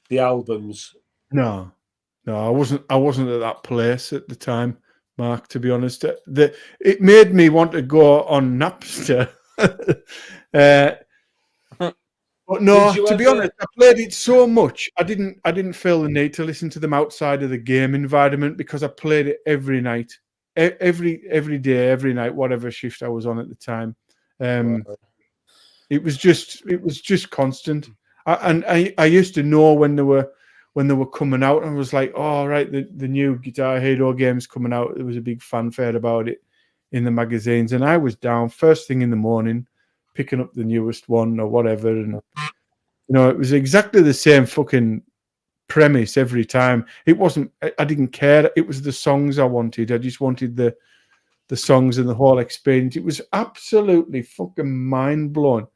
the albums? No, I wasn't at that place at the time, Mark, to be honest. It made me want to go on Napster. But no, to be honest, I played it so much. I didn't feel the need to listen to them outside of the game environment because I played it every night, every day, every night, whatever shift I was on at the time. It was just constant. I used to know when they were coming out, and was like, oh right, the new Guitar Hero game's coming out. There was a big fanfare about it in the magazines, and I was down first thing in the morning, picking up the newest one or whatever, and it was exactly the same fucking premise every time. It wasn't. I didn't care. It was the songs I wanted. I just wanted the songs and the whole experience. It was absolutely fucking mind blowing.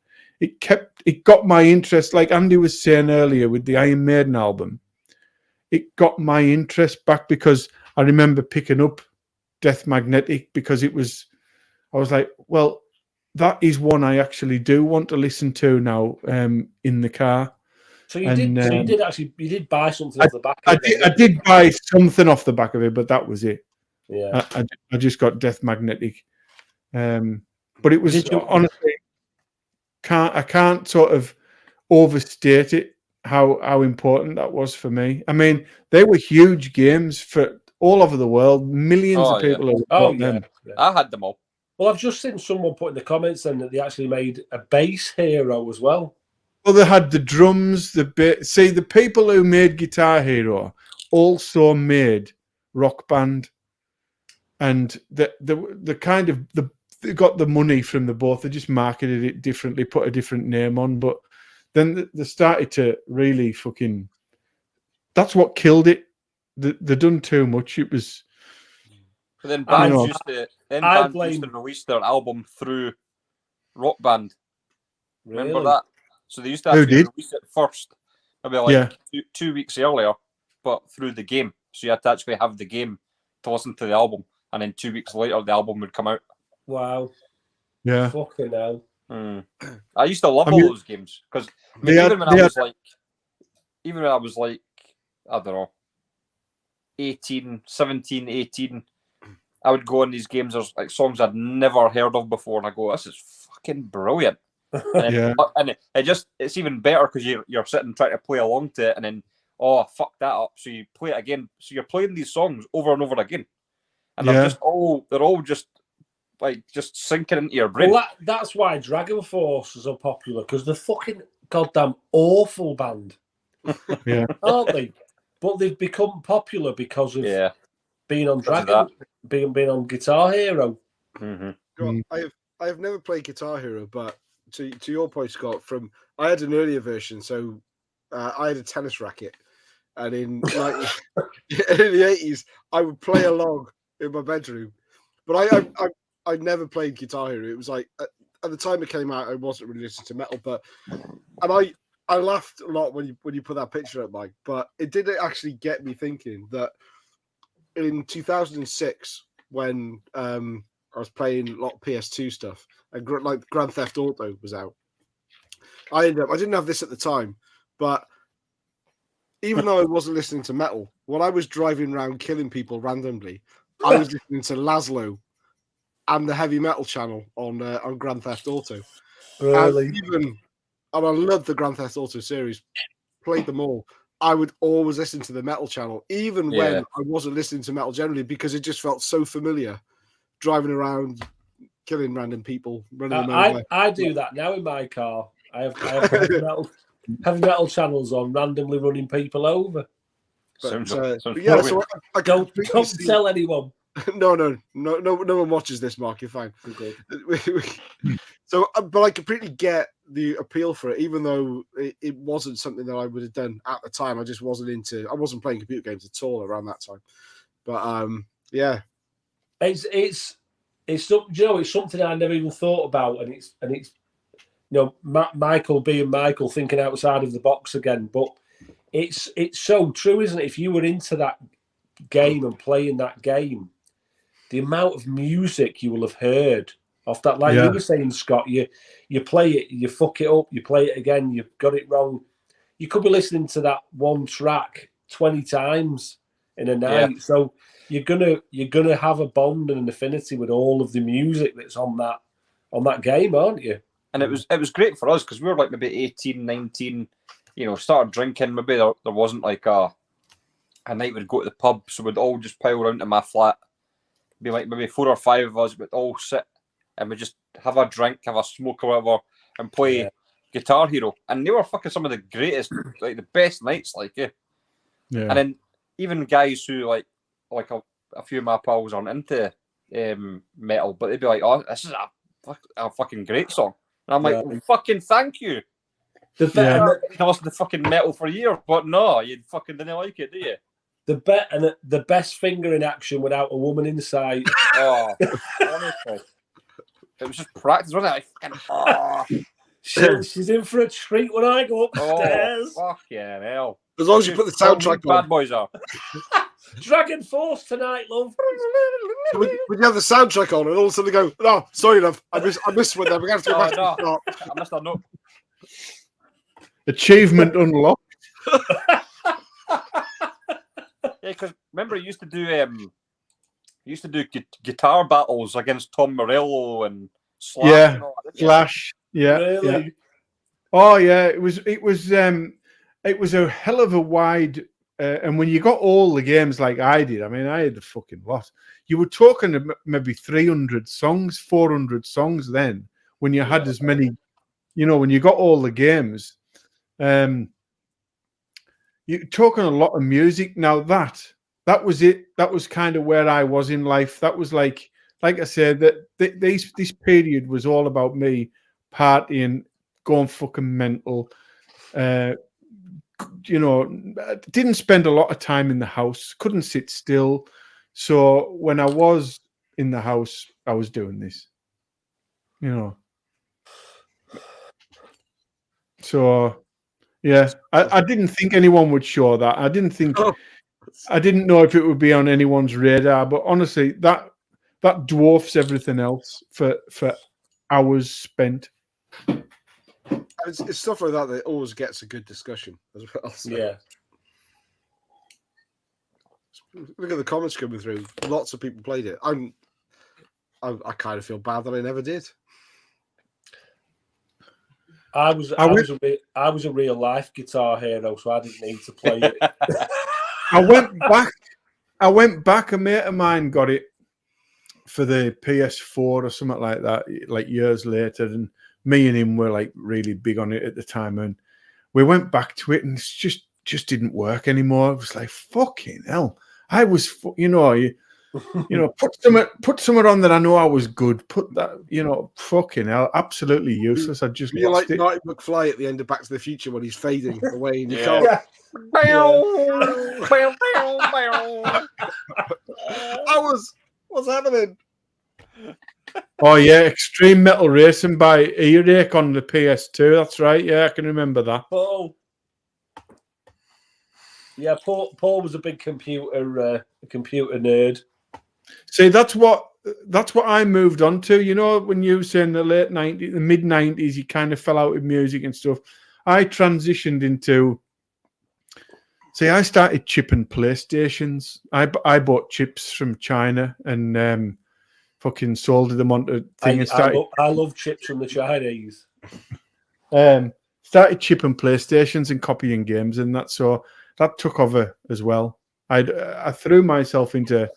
It got my interest, like Andy was saying earlier with the Iron Maiden album. It got my interest back because I remember picking up Death Magnetic because I was like, well, that is one I actually do want to listen to now in the car. So you did buy something off the back of it. I did buy something off the back of it, but that was it. Yeah. I just got Death Magnetic. But it was honestly, I can't sort of overstate it how important that was for me. I mean, they were huge games for all over the world. Millions of people have bought them. Yeah. I had them all. Well, I've just seen someone put in the comments then that they actually made a bass hero as well. Well, they had the drums, See, the people who made Guitar Hero also made Rock Band, and they got the money from the both. They just marketed it differently, put a different name on, but then they started to really fucking. That's what killed it. They done too much. It was. But then bands used to release their album through Rock Band. Really? Remember that? So they used to actually release it first, maybe 2 weeks earlier, but through the game. So you had to actually have the game to listen to the album, and then 2 weeks later the album would come out. Wow. Yeah. Fucking hell. I used to love all those games because even when I was like, I don't know, 17, 18, I would go in these games. There's like songs I'd never heard of before, and I go, "This is fucking brilliant." And it's even better because you're sitting trying to play along to it, and then fuck that up. So you play it again. So you're playing these songs over and over again, and they're all just sinking into your brain. Well, that's why Dragon Force is so popular, because they're fucking goddamn awful band. Yeah, aren't they? But they've become popular because of being on Dragon, being on Guitar Hero. God, I have never played Guitar Hero, but to your point, Scott, I had an earlier version, so I had a tennis racket, and in the 80s, I would play along in my bedroom. But I never played Guitar Hero. It was like at the time it came out, I wasn't really listening to metal, but I laughed a lot when you put that picture up, Mike. But it did actually get me thinking that in 2006, when I was playing a lot of PS2 stuff, and like Grand Theft Auto was out, I didn't have this at the time, but even though I wasn't listening to metal, when I was driving around killing people randomly, I was listening to Laszlo and the heavy metal channel on Grand Theft Auto. Really? And I love the Grand Theft Auto series, played them all. I would always listen to the metal channel, even when I wasn't listening to metal generally, because it just felt so familiar, driving around, killing random people, running them over. I do that now in my car. I have heavy metal channels on, randomly running people over. But, so I Don't tell anyone. No one watches this, Mark. You're fine. Okay. So, but I completely get the appeal for it, even though it wasn't something that I would have done at the time. I just wasn't playing computer games at all around that time. But yeah, it's it's something I never even thought about, and it's Michael being Michael, thinking outside of the box again. But it's so true, isn't it? If you were into that game and playing that game, the amount of music you will have heard off that, like you were saying, Scott, you play it, you fuck it up, you play it again, you've got it wrong. You could be listening to that one track 20 times in a night. Yeah. So you're gonna have a bond and an affinity with all of the music that's on that game, aren't you? And it was great for us because we were like maybe 18, 19, started drinking. Maybe there wasn't like a night we'd go to the pub, so we'd all just pile around to my flat. Be like maybe 4 or 5 of us, we'd all sit and we'd just have a drink, have a smoke or whatever, and play Guitar Hero. And they were fucking some of the greatest, like the best nights, Yeah. And then even guys who like a few of my pals aren't into metal, but they'd be like, "Oh, this is a fucking great song." And I'm like, well, fucking thank you. You can listen to fucking metal for years, but no, you fucking didn't like it, do you? The best finger in action without a woman in sight. Oh, honestly. It was just practice, wasn't it? She's in for a treat when I go upstairs. Oh, fucking hell. As long as you put the soundtrack on. Bad boys are. Dragon Force tonight, love. Would you have the soundtrack on and all of a sudden go, "No, sorry, love, I missed one there. We're going to have to go back to the start." I missed that note. Achievement unlocked. Yeah, because remember, you used to do guitar battles against Tom Morello and Slash. Yeah, and all that, Slash. Yeah, really? Yeah. Oh yeah, it was a hell of a wide. And when you got all the games like I did, I mean, I had a fucking lot. You were talking maybe 300 songs, 400 songs then, when you had as many, when you got all the games. You're talking a lot of music. Now that was it. That was kind of where I was in life. That was like I said, that this period was all about me partying, going fucking mental. Didn't spend a lot of time in the house, couldn't sit still. So when I was in the house, I was doing this, So, yeah, I didn't think anyone would show that. I didn't know if it would be on anyone's radar, but honestly, that dwarfs everything else for hours spent. It's stuff like that always gets a good discussion as well. So. Yeah. Look at the comments coming through. Lots of people played it. I kind of feel bad that I never did. I was a real life guitar hero, so I didn't need to play it. I went back. A mate of mine got it for the PS4 or something like that, like years later, and me and him were like really big on it at the time, and we went back to it, and it just didn't work anymore. It was like, fucking hell. I was, put something on that I know I was good. Put that, fucking hell, absolutely useless. I just you're like it. Marty McFly at the end of Back to the Future when he's fading away in your car. Yeah. What's happening? Oh yeah, Extreme Metal Racing by Earache on the PS2. That's right. Yeah, I can remember that. Paul. Yeah, Paul was a big computer nerd. See, that's what I moved on to. You know, when you say in the late 90s, the mid 90s, you kind of fell out with music and stuff. I transitioned into. See, I started chipping PlayStations. I bought chips from China and fucking sold them onto thing and started. I love chips from the Chinese. Started chipping PlayStations and copying games, and that so that took over as well. I threw myself into,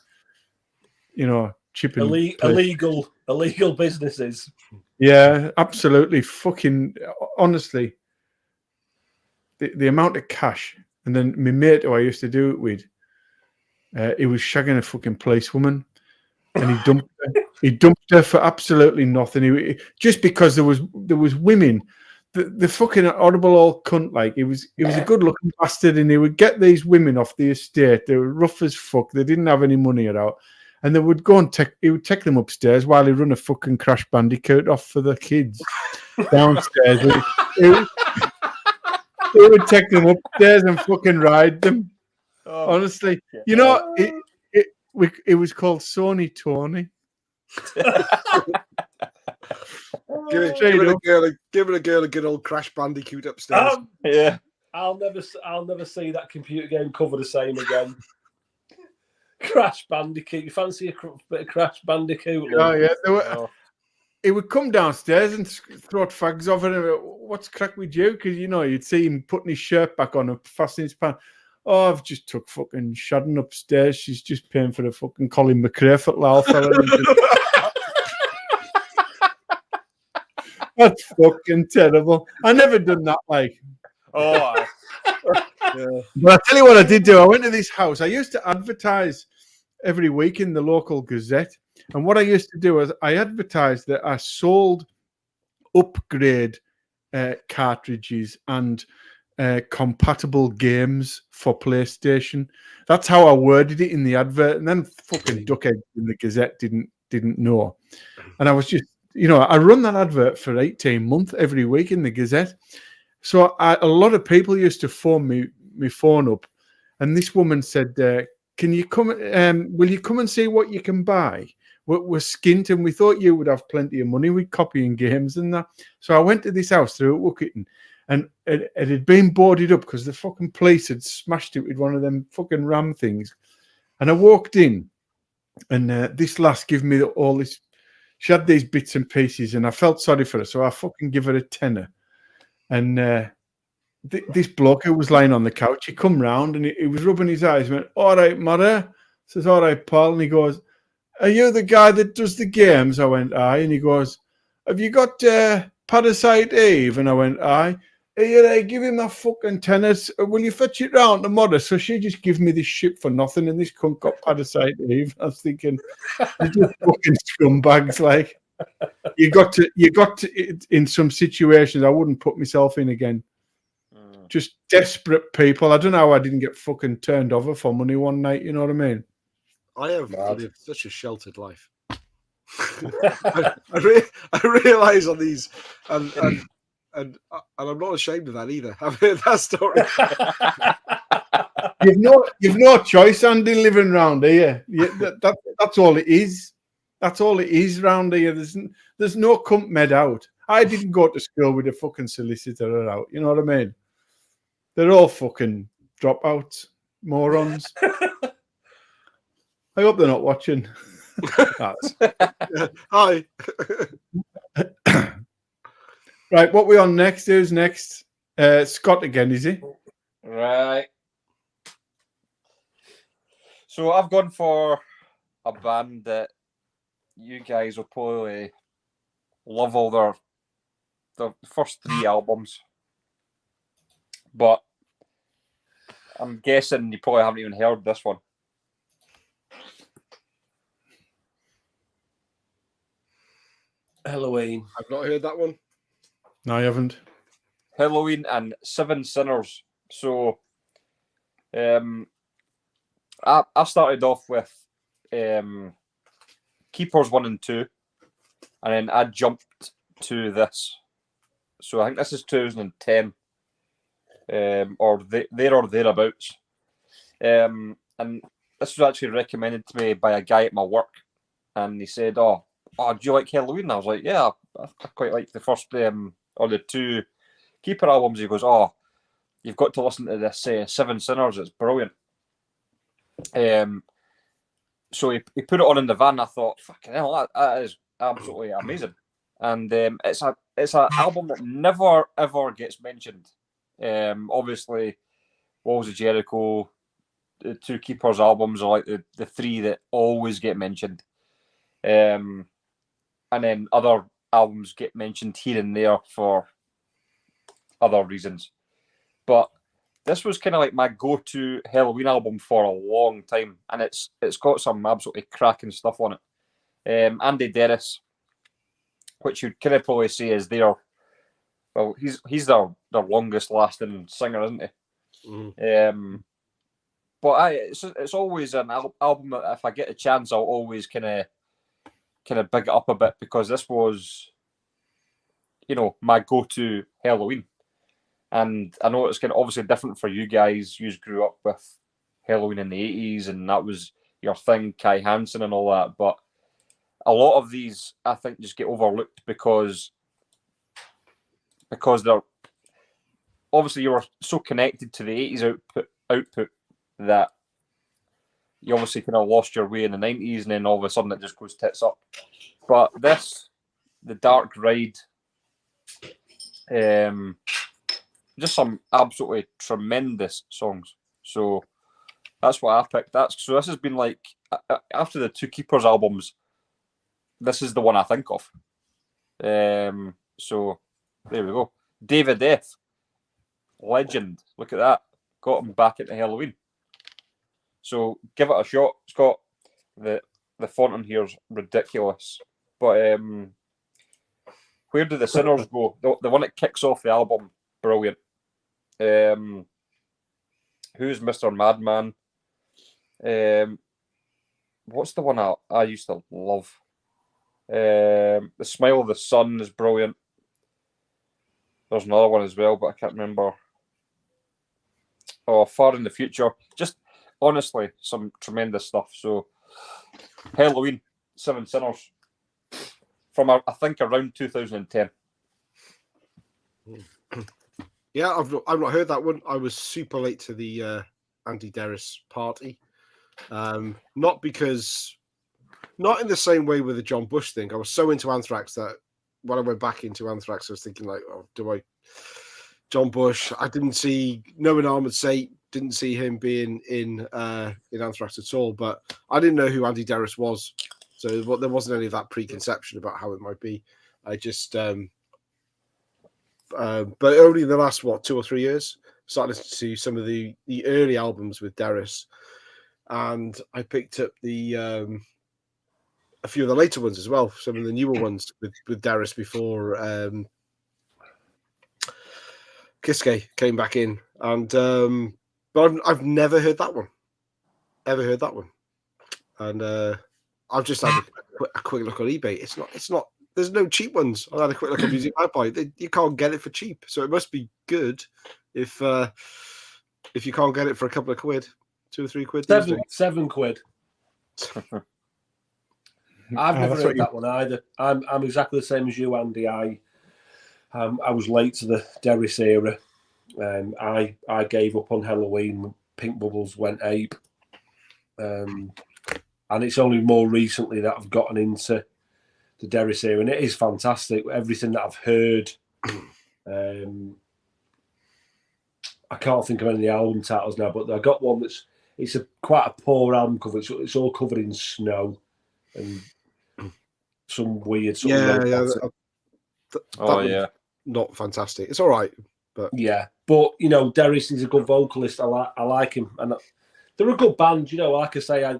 you know, chipping illegal businesses. Yeah, absolutely. Fucking honestly, the amount of cash, and then my mate who I used to do it with, he was shagging a fucking policewoman, and he dumped her for absolutely nothing. He just because there was women. The fucking horrible old cunt, like he was a good looking bastard, and he would get these women off the estate. They were rough as fuck. They didn't have any money at all, and they would go and he would take them upstairs while he run a fucking Crash Bandicoot off for the kids downstairs. He would take them upstairs and fucking ride them. Oh, honestly, you know, it was called Sony Tony. Give it a girl a good old Crash Bandicoot upstairs. Yeah, I'll never see that computer game cover the same again. Crash Bandicoot. You fancy a bit of Crash Bandicoot? Oh yeah, he would come downstairs and throw fags off and what's crack with you? Because you know you'd see him putting his shirt back on and fastening his pants. Oh, I've just took fucking Shadden upstairs. She's just paying for the fucking Colin McRae football fella. That's fucking terrible. I never done that, like. Oh, yeah. But I tell you what I did do. I went to this house. I used to advertise every week in the local Gazette. And what I used to do is I advertised that I sold upgrade cartridges and compatible games for PlayStation. That's how I worded it in the advert. And then fucking duckhead in the Gazette didn't know. And I was just, you know, I run that advert for 18 months every week in the Gazette. So a lot of people used to phone me phone up, and this woman said, "Can you come? Will you come and see what you can buy? We're skint, and we thought you would have plenty of money with copying games and that." So I went to this house through Wookitten, and it had been boarded up because the fucking police had smashed it with one of them fucking ram things. And I walked in, and this lass gave me all this. She had these bits and pieces, and I felt sorry for her, so I fucking give her a tenner. And this bloke who was lying on the couch, he come round and he was rubbing his eyes, went, "All right, mother." Says, "All right, Paul." And he goes, "Are you the guy that does the games?" I went, "Aye." And he goes, "Have you got Parasite Eve?" And I went, "Aye." "Here, give him that fucking tennis. Will you fetch it round to mother?" So she just gives me this shit for nothing, and this cunt got Parasite Eve. I was thinking, they're just fucking scumbags. Like, you got to. In some situations, I wouldn't put myself in again. Just desperate people. I don't know how I didn't get fucking turned over for money one night. You know what I mean? I have lived such a sheltered life. I realize on these, and I'm not ashamed of that either. I've heard that story. You've no choice, Andy, living round here. That's all it is. That's all it is round here. There's no cunt med out. I didn't go to school with a fucking solicitor out. You know what I mean? They're all fucking dropouts, morons. I hope they're not watching. Hi. Right, what we on next? Who's next? Scott again, is he? Right. So I've gone for a band that you guys will probably love all their first 3 albums. But I'm guessing you probably haven't even heard this one. Halloween. I've not heard that one. No, I haven't. Halloween and Seven Sinners. So I started off with Keepers 1 and 2, and then I jumped to this. So I think this is 2010, or there or thereabouts. And this was actually recommended to me by a guy at my work, and he said, "Oh, do you like Helloween?" I was like, "Yeah, I quite like the first or the 2 Keeper albums." He goes, "Oh, you've got to listen to this Seven Sinners. It's brilliant." So he put it on in the van. I thought, "Fucking hell, that is absolutely amazing." And it's an album that never ever gets mentioned. Obviously, Walls of Jericho, the 2 Keepers albums are like the 3 that always get mentioned. And then other albums get mentioned here and there for other reasons. But this was kind of like my go-to Helloween album for a long time, and it's got some absolutely cracking stuff on it. Andy Deris, which you'd kind of probably say is he's their longest lasting singer, isn't he? Mm. But it's always an album that if I get a chance, I'll always kind of big it up a bit, because this was, my go-to Helloween. And I know it's kind of obviously different for you guys. You grew up with Helloween in the 80s, and that was your thing, Kai Hansen and all that. But a lot of these, I think, just get overlooked because they're obviously, you were so connected to the 80s output that you obviously kind of lost your way in the 90s, and then all of a sudden it just goes tits up. But this, The Dark Ride, just some absolutely tremendous songs. So that's what I picked. So this has been like, after the 2 Keepers albums, this is the one I think of. So there we go. David F. Legend. Look at that. Got him back into Helloween. So give it a shot. It's got the font on here is ridiculous. But where do the sinners go? The one that kicks off the album, brilliant. Who's Mr. Madman? What's the one I used to love? The Smile of the Sun is brilliant. There's another one as well, but I can't remember. Oh, Far in the Future. Just honestly, some tremendous stuff. So, Helloween, Seven Sinners, from I think around 2010. Yeah, I've not heard that one. I was super late to the Andy Deris party. Not in the same way with the John Bush thing. I was so into Anthrax that when I went back into Anthrax, I was thinking like, oh, John Bush? I didn't see Noah Armored Saint, didn't see him being in Anthrax at all. But I didn't know who Andy Deris was, so there wasn't any of that preconception about how it might be. I just, but only in the last 2 or 3 years, started listening to some of the early albums with Deris, and I picked up a few of the later ones as well, some of the newer ones with Deris before Kiske came back in, and but I've never heard that one, and I've just had a quick look on eBay. It's not. There's no cheap ones. I had a quick look on Music Magpie. You can't get it for cheap, so it must be good if you can't get it for a couple of quid, 2 or 3 quid. Seven quid. I've never heard that one either. I'm exactly the same as you, Andy. I was late to the Deris era. I gave up on Helloween when Pink Bubbles went ape, and it's only more recently that I've gotten into the Deris era, and it is fantastic. Everything that I've heard, I can't think of any of the album titles now, but I got one it's quite a poor album cover. It's all covered in snow and some weird sort of not fantastic. It's all right, but Deris is a good vocalist. I like him, and they're a good band. Like I say, I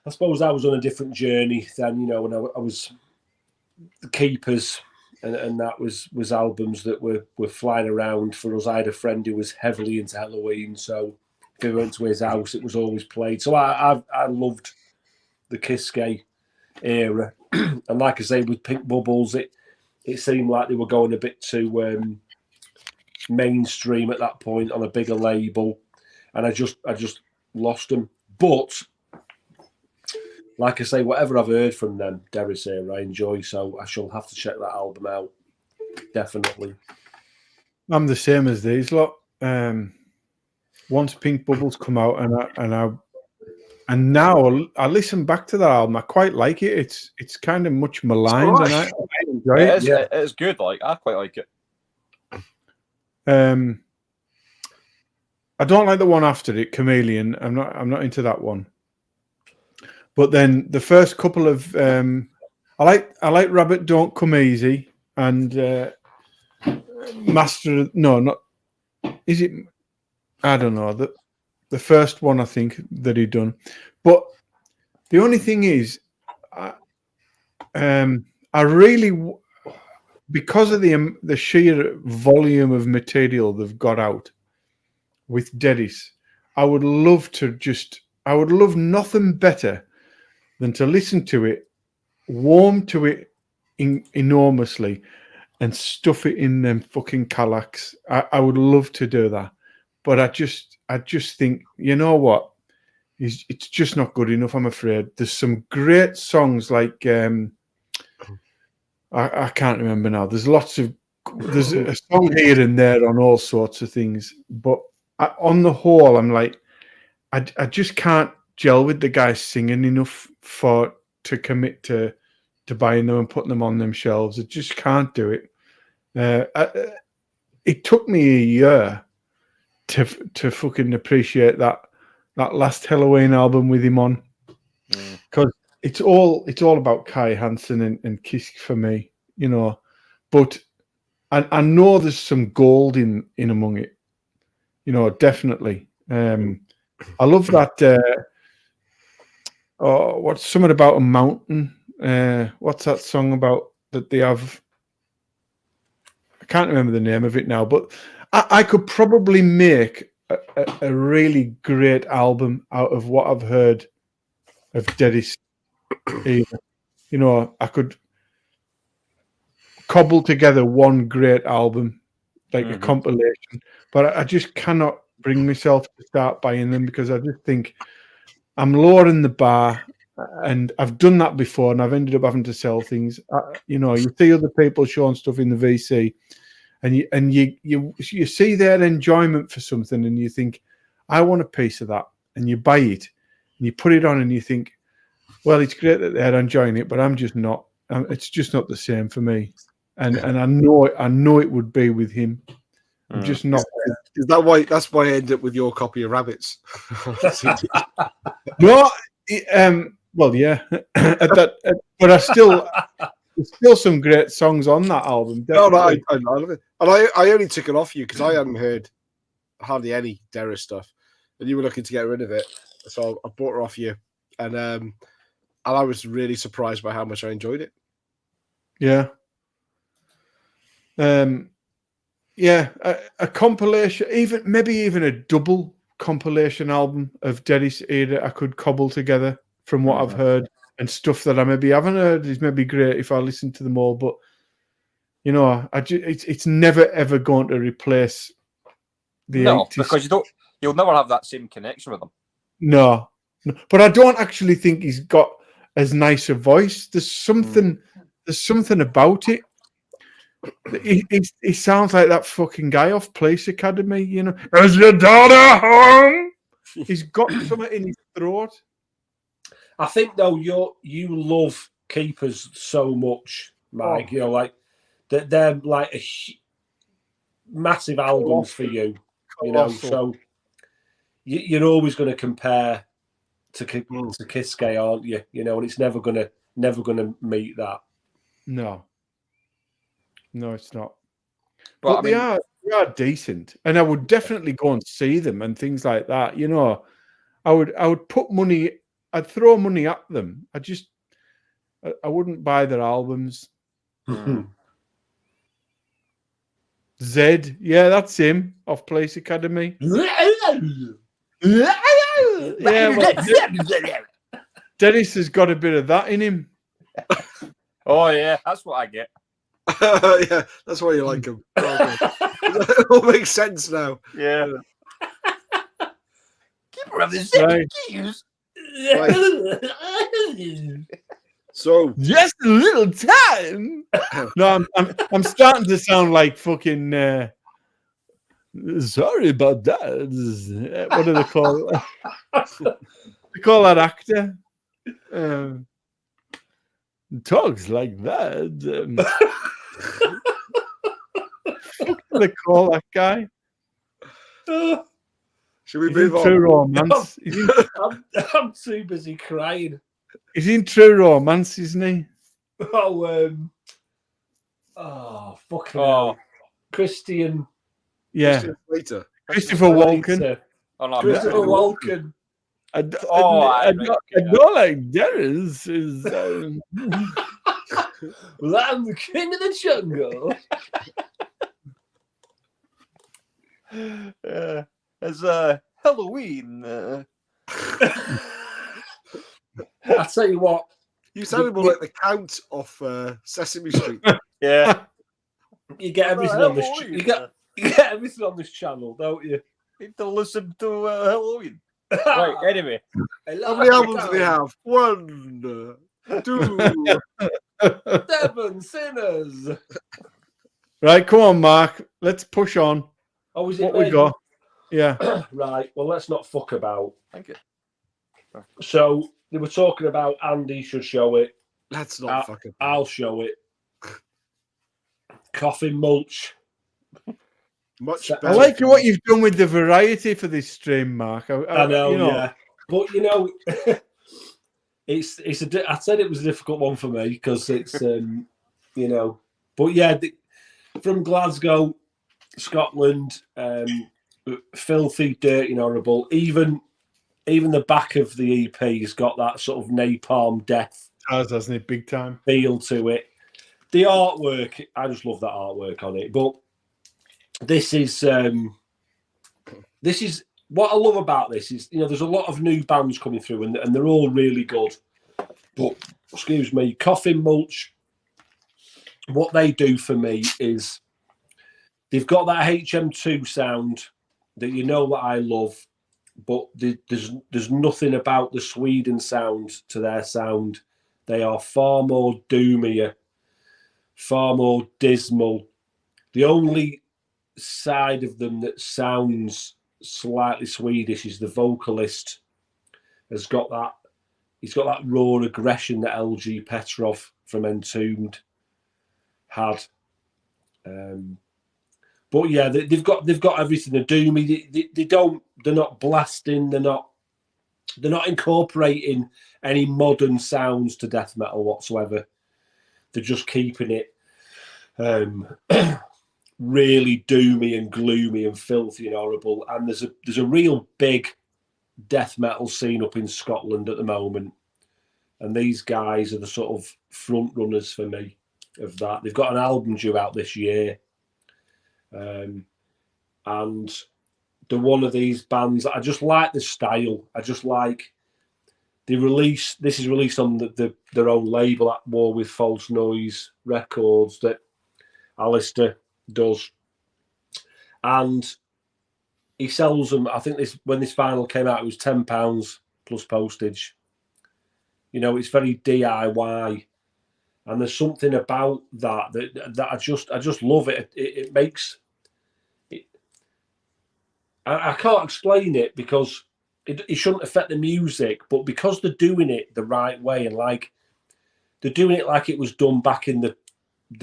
suppose I was on a different journey then. When I was the Keepers, and that was albums that were flying around for us. I had a friend who was heavily into Helloween, so if we went to his house, it was always played. So I loved the Kiske era. And like I say, with Pink Bubbles, it seemed like they were going a bit too mainstream at that point on a bigger label, and I just lost them. But like I say, whatever I've heard from them, Derris Era, I enjoy. So I shall have to check that album out. Definitely. I'm the same as these lot. Once Pink Bubbles come out, and now I listen back to that album. I quite like it. It's kind of much maligned, and I enjoy it. It is good. Like I quite like it. I don't like the one after it, Chameleon. I'm not into that one. But then the first couple of I like Rabbit Don't Come Easy and Master. No, not is it? I don't know. The first one I think that he done. But the only thing is, I really, because of the sheer volume of material they've got out with Derris, I would love nothing better than to listen to it, warm to it enormously, and stuff it in them fucking Kallax. I would love to do that, but I just think, you know what? It's just not good enough, I'm afraid. There's some great songs like I can't remember now. There's a song here and there on all sorts of things, but on the whole, I'm like, I just can't gel with the guys singing enough to commit to buying them and putting them on them shelves. I just can't do it. It took me a year to fucking appreciate that last Helloween album with him on, because it's all about Kai Hansen and Kiss for me, you know. But I know there's some gold in among it, you know, definitely. I love that. What's something about a mountain? What's that song about that they have? I can't remember the name of it now, but I could probably make a really great album out of what I've heard of Derris. You know, I could cobble together one great album, like a compilation, but I just cannot bring myself to start buying them because I just think I'm lowering the bar, and I've done that before, and I've ended up having to sell things. You know, you see other people showing stuff in the VC, and you see their enjoyment for something, and you think, I want a piece of that, and you buy it, and you put it on, and you think, well, it's great that they're enjoying it, but I'm just not. It's just not the same for me, and I know it would be with him. I'm just not. Is that why? That's why I ended up with your copy of Rabbits. No, well, yeah, but there's still some great songs on that album. No, I love it, and I only took it off you because I hadn't heard hardly any Derris stuff, and you were looking to get rid of it, so I bought it off you, and I was really surprised by how much I enjoyed it. Yeah. Yeah, a compilation, maybe even a double compilation album of Derris era I could cobble together from what I've heard, and stuff that I maybe haven't heard is maybe great if I listen to them all. But you know, it's never ever going to replace the 80s. Because you'll never have that same connection with them. No, but I don't actually think he's got as nice a voice. There's something about it. He sounds like that fucking guy off Police Academy, you know. Is your daughter home? He's got something in his throat. I think though you love Keepers so much, Mike. You know, like they're like massive albums for you. You know, so you're always going to compare to Kiske, aren't you? You know, and it's never gonna meet that. No, it's not. But I mean, they are decent, and I would definitely go and see them and things like that. You know, I would put money. I'd throw money at them. I wouldn't buy their albums. Zed, yeah, that's him off Police Academy. Yeah, well, Derris has got a bit of that in him. Oh yeah, that's what I get. Yeah, that's why you like them. It all makes sense now. Yeah. Keeper of the Right. keys. So Just a little time. No, I'm starting to sound like fucking. Sorry about that. What do they call? They call that actor. Talks like that. What do they call that guy? should we He's in move True on? Romance. I'm too busy crying. He's in True Romance, isn't he? Fucking Oh. hell. Christian. Yeah. Later. Christopher Walken. Slater. Oh, no, Christopher Walken. I right, don't like Dennis. Well, I'm the king of the jungle. It's Halloween. I tell you what, You sounded more like the Count of Sesame Street. Yeah. you get everything on this. You get everything on this channel, don't you? Need to listen to Halloween. Right. Anyway. How many albums do they have? 1, 2. 7 sinners. Right, come on, Mark. Let's push on. Oh, is it What we me? got? Yeah. Right. Well, let's not fuck about. Thank you. So they were talking about Andy should show it. Let's not fucking. I'll show it. Coffin mulch. Much I better. I like what you've done with the variety for this stream, Mark. I know, you know, yeah. But you know, it's I said it was a difficult one for me because it's you know, but yeah, from Glasgow, Scotland, filthy, dirty, and horrible. Even the back of the EP's got that sort of napalm death hasn't it? Big time feel to it. The artwork, I just love that artwork on it. But this is what I love about this is, you know, there's a lot of new bands coming through and they're all really good. But excuse me, Coffin Mulch, what they do for me is they've got that HM2 sound that you know that I love, but there's nothing about the Sweden sound to their sound. They are far more doomier, far more dismal. The only side of them that sounds slightly Swedish is the vocalist has got that. He's got that raw aggression that LG Petrov from Entombed had. But yeah, they've got everything. They're doomy. They're not blasting. They're not incorporating any modern sounds to death metal whatsoever. They're just keeping it really doomy and gloomy and filthy and horrible. And there's a real big death metal scene up in Scotland at the moment, and these guys are the sort of front runners for me of that. They've got an album due out this year, and they're one of these bands. I just like the style. I just like this is released on their own label at War with False Noise Records that Alistair does, and he sells them. I think when this vinyl came out, it was £10 plus postage. You know, it's very DIY, and there's something about that I just love it. It makes it. I can't explain it because it shouldn't affect the music, but because they're doing it the right way and like they're doing it like it was done back in the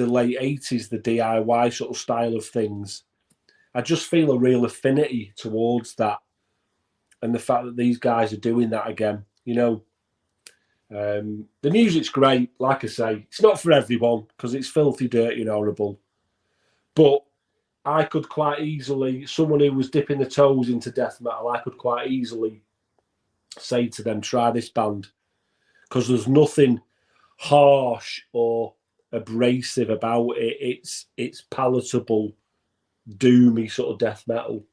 late 80s, the DIY sort of style of things. I just feel a real affinity towards that, and the fact that these guys are doing that again. You know, the music's great. Like I say, it's not for everyone because it's filthy, dirty, and horrible. But I could quite easily, someone who was dipping the toes into death metal, I could quite easily say to them, try this band, because there's nothing harsh or abrasive about it. It's palatable, doomy sort of death metal.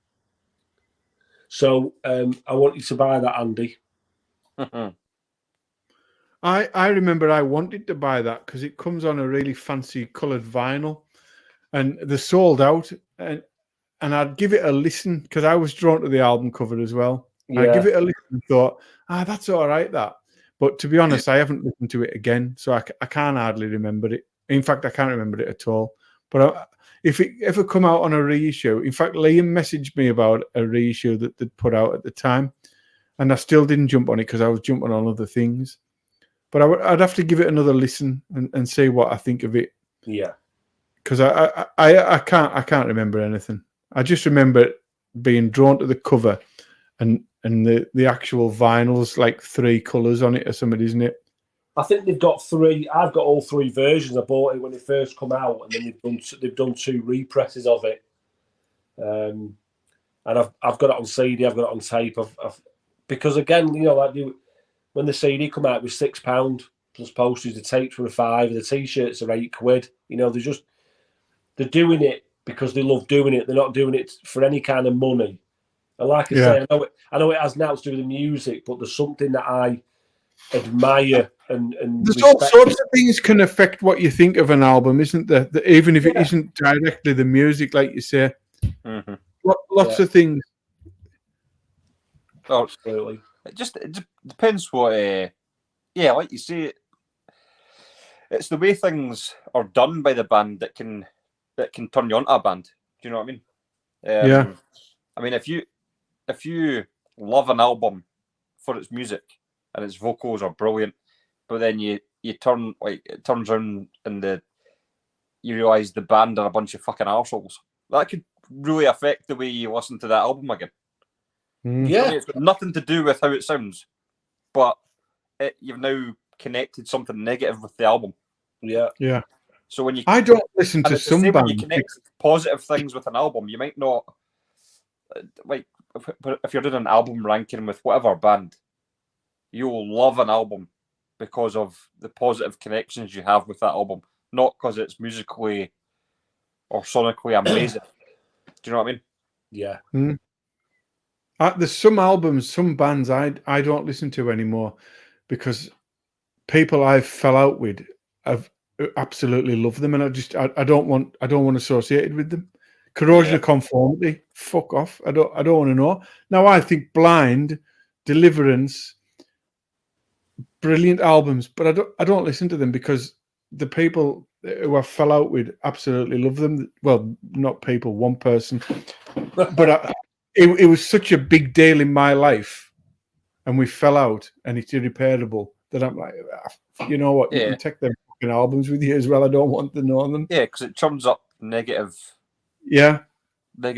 So I want you to buy that, Andy. I remember I wanted to buy that because it comes on a really fancy coloured vinyl, and they're sold out. And I'd give it a listen because I was drawn to the album cover as well. I give it a listen and thought, that's all right, that. But to be honest, I haven't listened to it again, so I can't hardly remember it. In fact, I can't remember it at all. But if it ever come out on a reissue, in fact, Liam messaged me about a reissue that they'd put out at the time, and I still didn't jump on it because I was jumping on other things. But I'd have to give it another listen and see what I think of it. Yeah, because I can't remember anything. I just remember being drawn to the cover and the actual vinyl's like 3 colours on it or something, isn't it? I think they've got 3. I've got all 3 versions. I bought it when it first come out, and then they've done 2 represses of it. And I've got it on CD. I've got it on tape. Because again, you know, like when the CD come out, it was £6 plus postage. The tapes were £5. The t-shirts are £8. You know, they're doing it because they love doing it. They're not doing it for any kind of money. And like I say, I know it has now to do with the music, but there's something that I admire and there's all sorts of things can affect what you think of an album, isn't there? Even if it isn't directly the music, like you say. Mm-hmm. Lots of things. Oh, Absolutely. It depends what. Like you say, it's the way things are done by the band that can turn you on to a band. Do you know what I mean? I mean, if you love an album for its music and its vocals are brilliant, but then you turn it turns around and you realise the band are a bunch of fucking arseholes, that could really affect the way you listen to that album again. Yeah, I mean, it's got nothing to do with how it sounds, but you've now connected something negative with the album. Yeah. So when I don't listen to some bands. When you connect positive things with an album, you might not like if you're doing an album ranking with whatever band, you'll love an album because of the positive connections you have with that album, not because it's musically or sonically amazing. Do you know what I mean? Yeah. There's some albums, some bands I don't listen to anymore because people I've fell out with have absolutely love them, and I don't want associated with them. Corrosion of Conformity, fuck off. I don't want to know. Now I think Blind, Deliverance, brilliant albums, but I don't listen to them because the people who I fell out with absolutely love them. Well, not people, one person, but it was such a big deal in my life, and we fell out, and it's irreparable. That I'm like, you know what? You can take them fucking albums with you as well. I don't want to know them. Yeah, because it churns up negative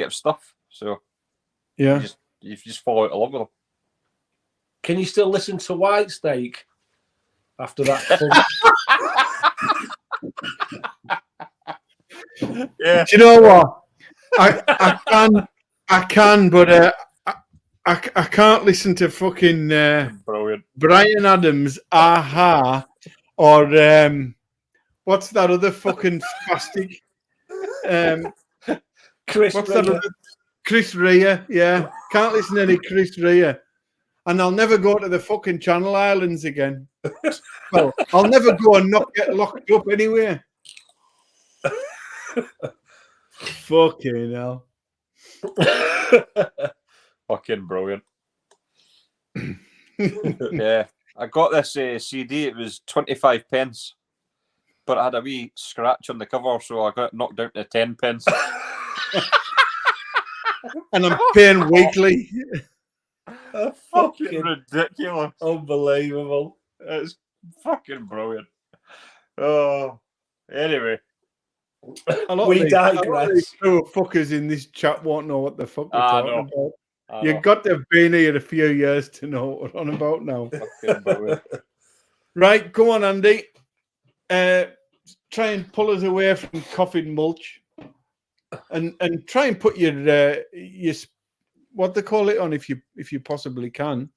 stuff. So you just fall out of love with them. Can you still listen to Whitesnake after that? Do you know what? I can, but I can't listen to fucking brilliant Bryan Adams, Aha, or what's that other fucking spastic? Chris Rea, yeah. Can't listen to any Chris Rea. And I'll never go to the fucking Channel Islands again. Well, I'll never go and not get locked up anywhere. Fucking hell. Fucking brilliant. Yeah. I got this CD, it was 25 pence. But I had a wee scratch on the cover, so I got it knocked down to 10 pence. And I'm paying weekly. Fucking ridiculous. Unbelievable. It's fucking brilliant. Oh, anyway. We digress. Two fuckers in this chat won't know what the fuck we're talking about. You've got to have been here a few years to know what we're on about now. Right, come on, Andy. Try and pull us away from coffin mulch, and try and put your what they call it on if you possibly can,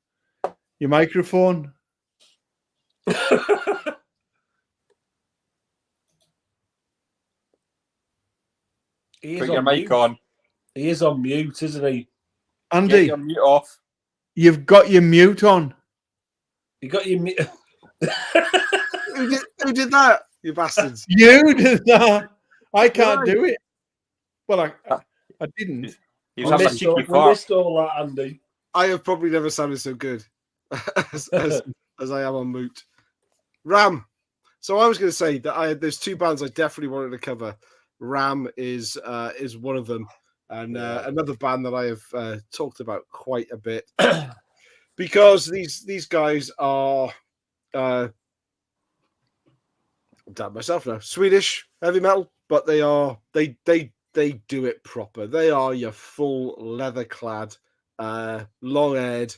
your microphone. Put your mic on. He is on mute, isn't he? Get Andy, your mute off. you've got your mute on. You got your mute. Who did that? You bastards! You did that. I can't Why? do it. Well, I didn't. He was having a cheeky We fart. missed all that, Andy. I have probably never sounded so good as I am on Moot. Ram. So I was going to say that there's two bands I definitely wanted to cover. Ram is one of them, and another band that I have talked about quite a bit because these guys are. I'm down myself now. Swedish heavy metal, but they do it proper. They are your full leather clad, long haired,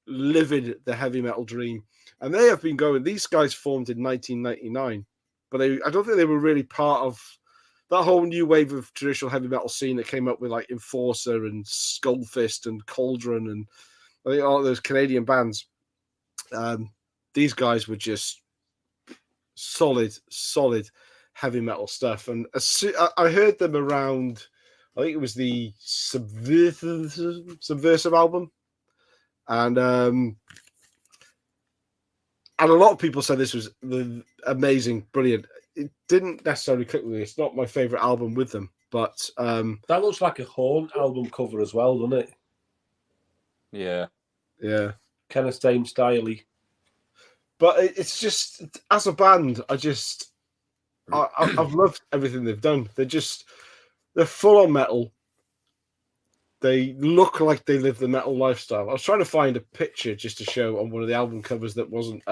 living the heavy metal dream. And they have been going. These guys formed in 1999, but I don't think they were really part of that whole new wave of traditional heavy metal scene that came up with like Enforcer and Skullfist and Cauldron and I think all those Canadian bands. These guys were just solid heavy metal stuff. And I heard them around, I think it was the Subversive album. And a lot of people said this was amazing, brilliant. It didn't necessarily click with me. It's not my favorite album with them, but that looks like a Horn album cover as well, doesn't it? Yeah. Kind of same styley. But it's just as a band, I've loved everything they've done. They're full on metal. They look like they live the metal lifestyle. I was trying to find a picture just to show on one of the album covers that wasn't.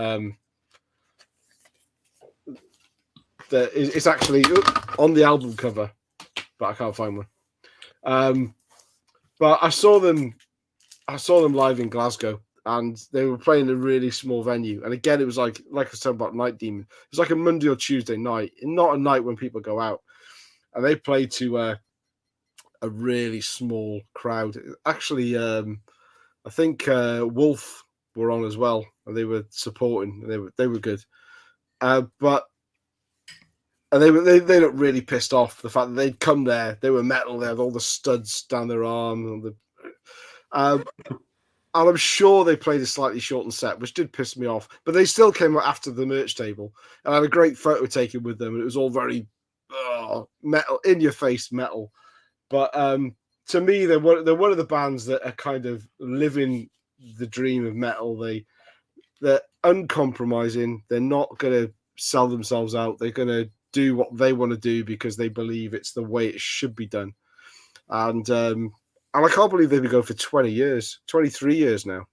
It's actually on the album cover, but I can't find one. But I saw them live in Glasgow, and they were playing a really small venue. And again, it was like I said about Night Demon. It was like a Monday or Tuesday night, and not a night when people go out. And they played to a really small crowd. Actually, I think Wolf were on as well, and they were supporting. They were good, but they looked really pissed off the fact that they'd come there. They were metal. They had all the studs down their arm, and I'm sure they played a slightly shortened set, which did piss me off. But they still came out after the merch table, and I had a great photo taken with them. And it was all very metal, in your face metal. But to me, they're one of the bands that are kind of living the dream of metal. They're uncompromising. They're not going to sell themselves out. They're going to do what they want to do because they believe it's the way it should be done. And I can't believe they've been going for 23 years now,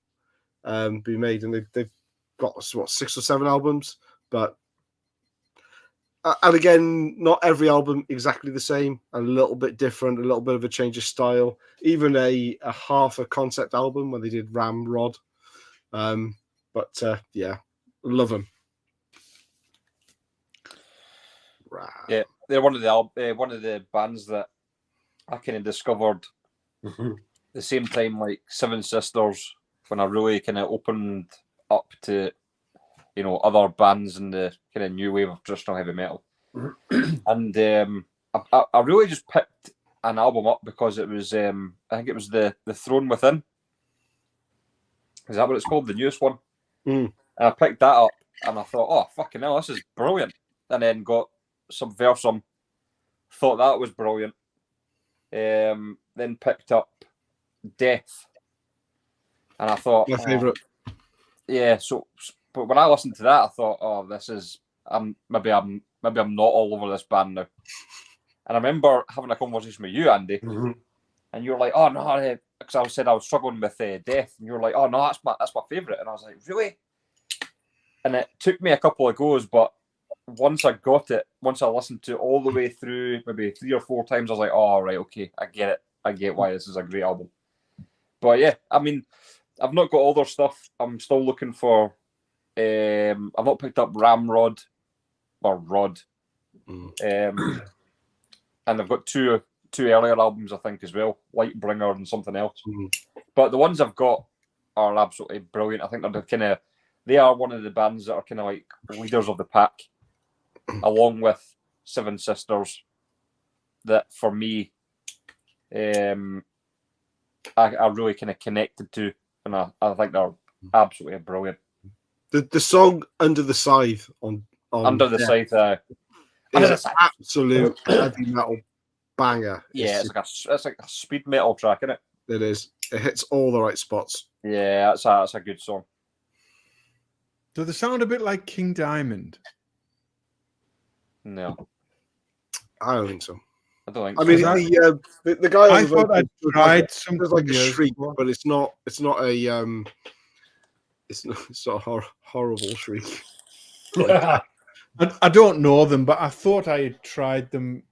being made, and they've got 6 or 7 albums, but. And again, not every album exactly the same, a little bit different, a little bit of a change of style. Even a half a concept album when they did Ramrod. But yeah, love them. Yeah, they're one of the bands that I kind of discovered the same time like Seven Sisters, when I really kind of opened up to other bands in the kind of new wave of traditional heavy metal. And I really just picked an album up because it was I think it was the Throne Within. Is that what it's called? The newest one. And I picked that up and I thought, oh fucking hell, this is brilliant. And then got Subversum, thought that was brilliant. Then picked up Death, and I thought my favorite. Yeah, but when I listened to that, I thought, oh, this is maybe I'm not all over this band now. And I remember having a conversation with you, Andy, and you were like, oh no, because I said I was struggling with Death, and you were like, oh no, that's my favorite, and I was like, really? And it took me a couple of goes, but once I got it, once I listened to it all the way through, maybe 3 or 4 times, I was like, oh right, okay, I get it. I get why this is a great album. But yeah, I mean, I've not got all their stuff. I'm still looking for. I've not picked up Ramrod or Rod, and I've got two earlier albums, I think, as well, Lightbringer and something else. But the ones I've got are absolutely brilliant. I think they are one of the bands that are kind of like leaders of the pack, along with Seven Sisters. That for me, I really kind of connected to, and I think they're absolutely brilliant. The song "Under the Scythe" on Under the Scythe. is an absolute heavy metal banger. Yeah, it's like a speed metal track, isn't it? It is. It hits all the right spots. Yeah, that's a good song. Do they sound a bit like King Diamond? No, I don't think so. I don't think. I so. mean, the guy. I thought I tried something. There's like a years shriek, ago. but it's not a it's not a horrible shriek. I don't know them, but I thought I had tried them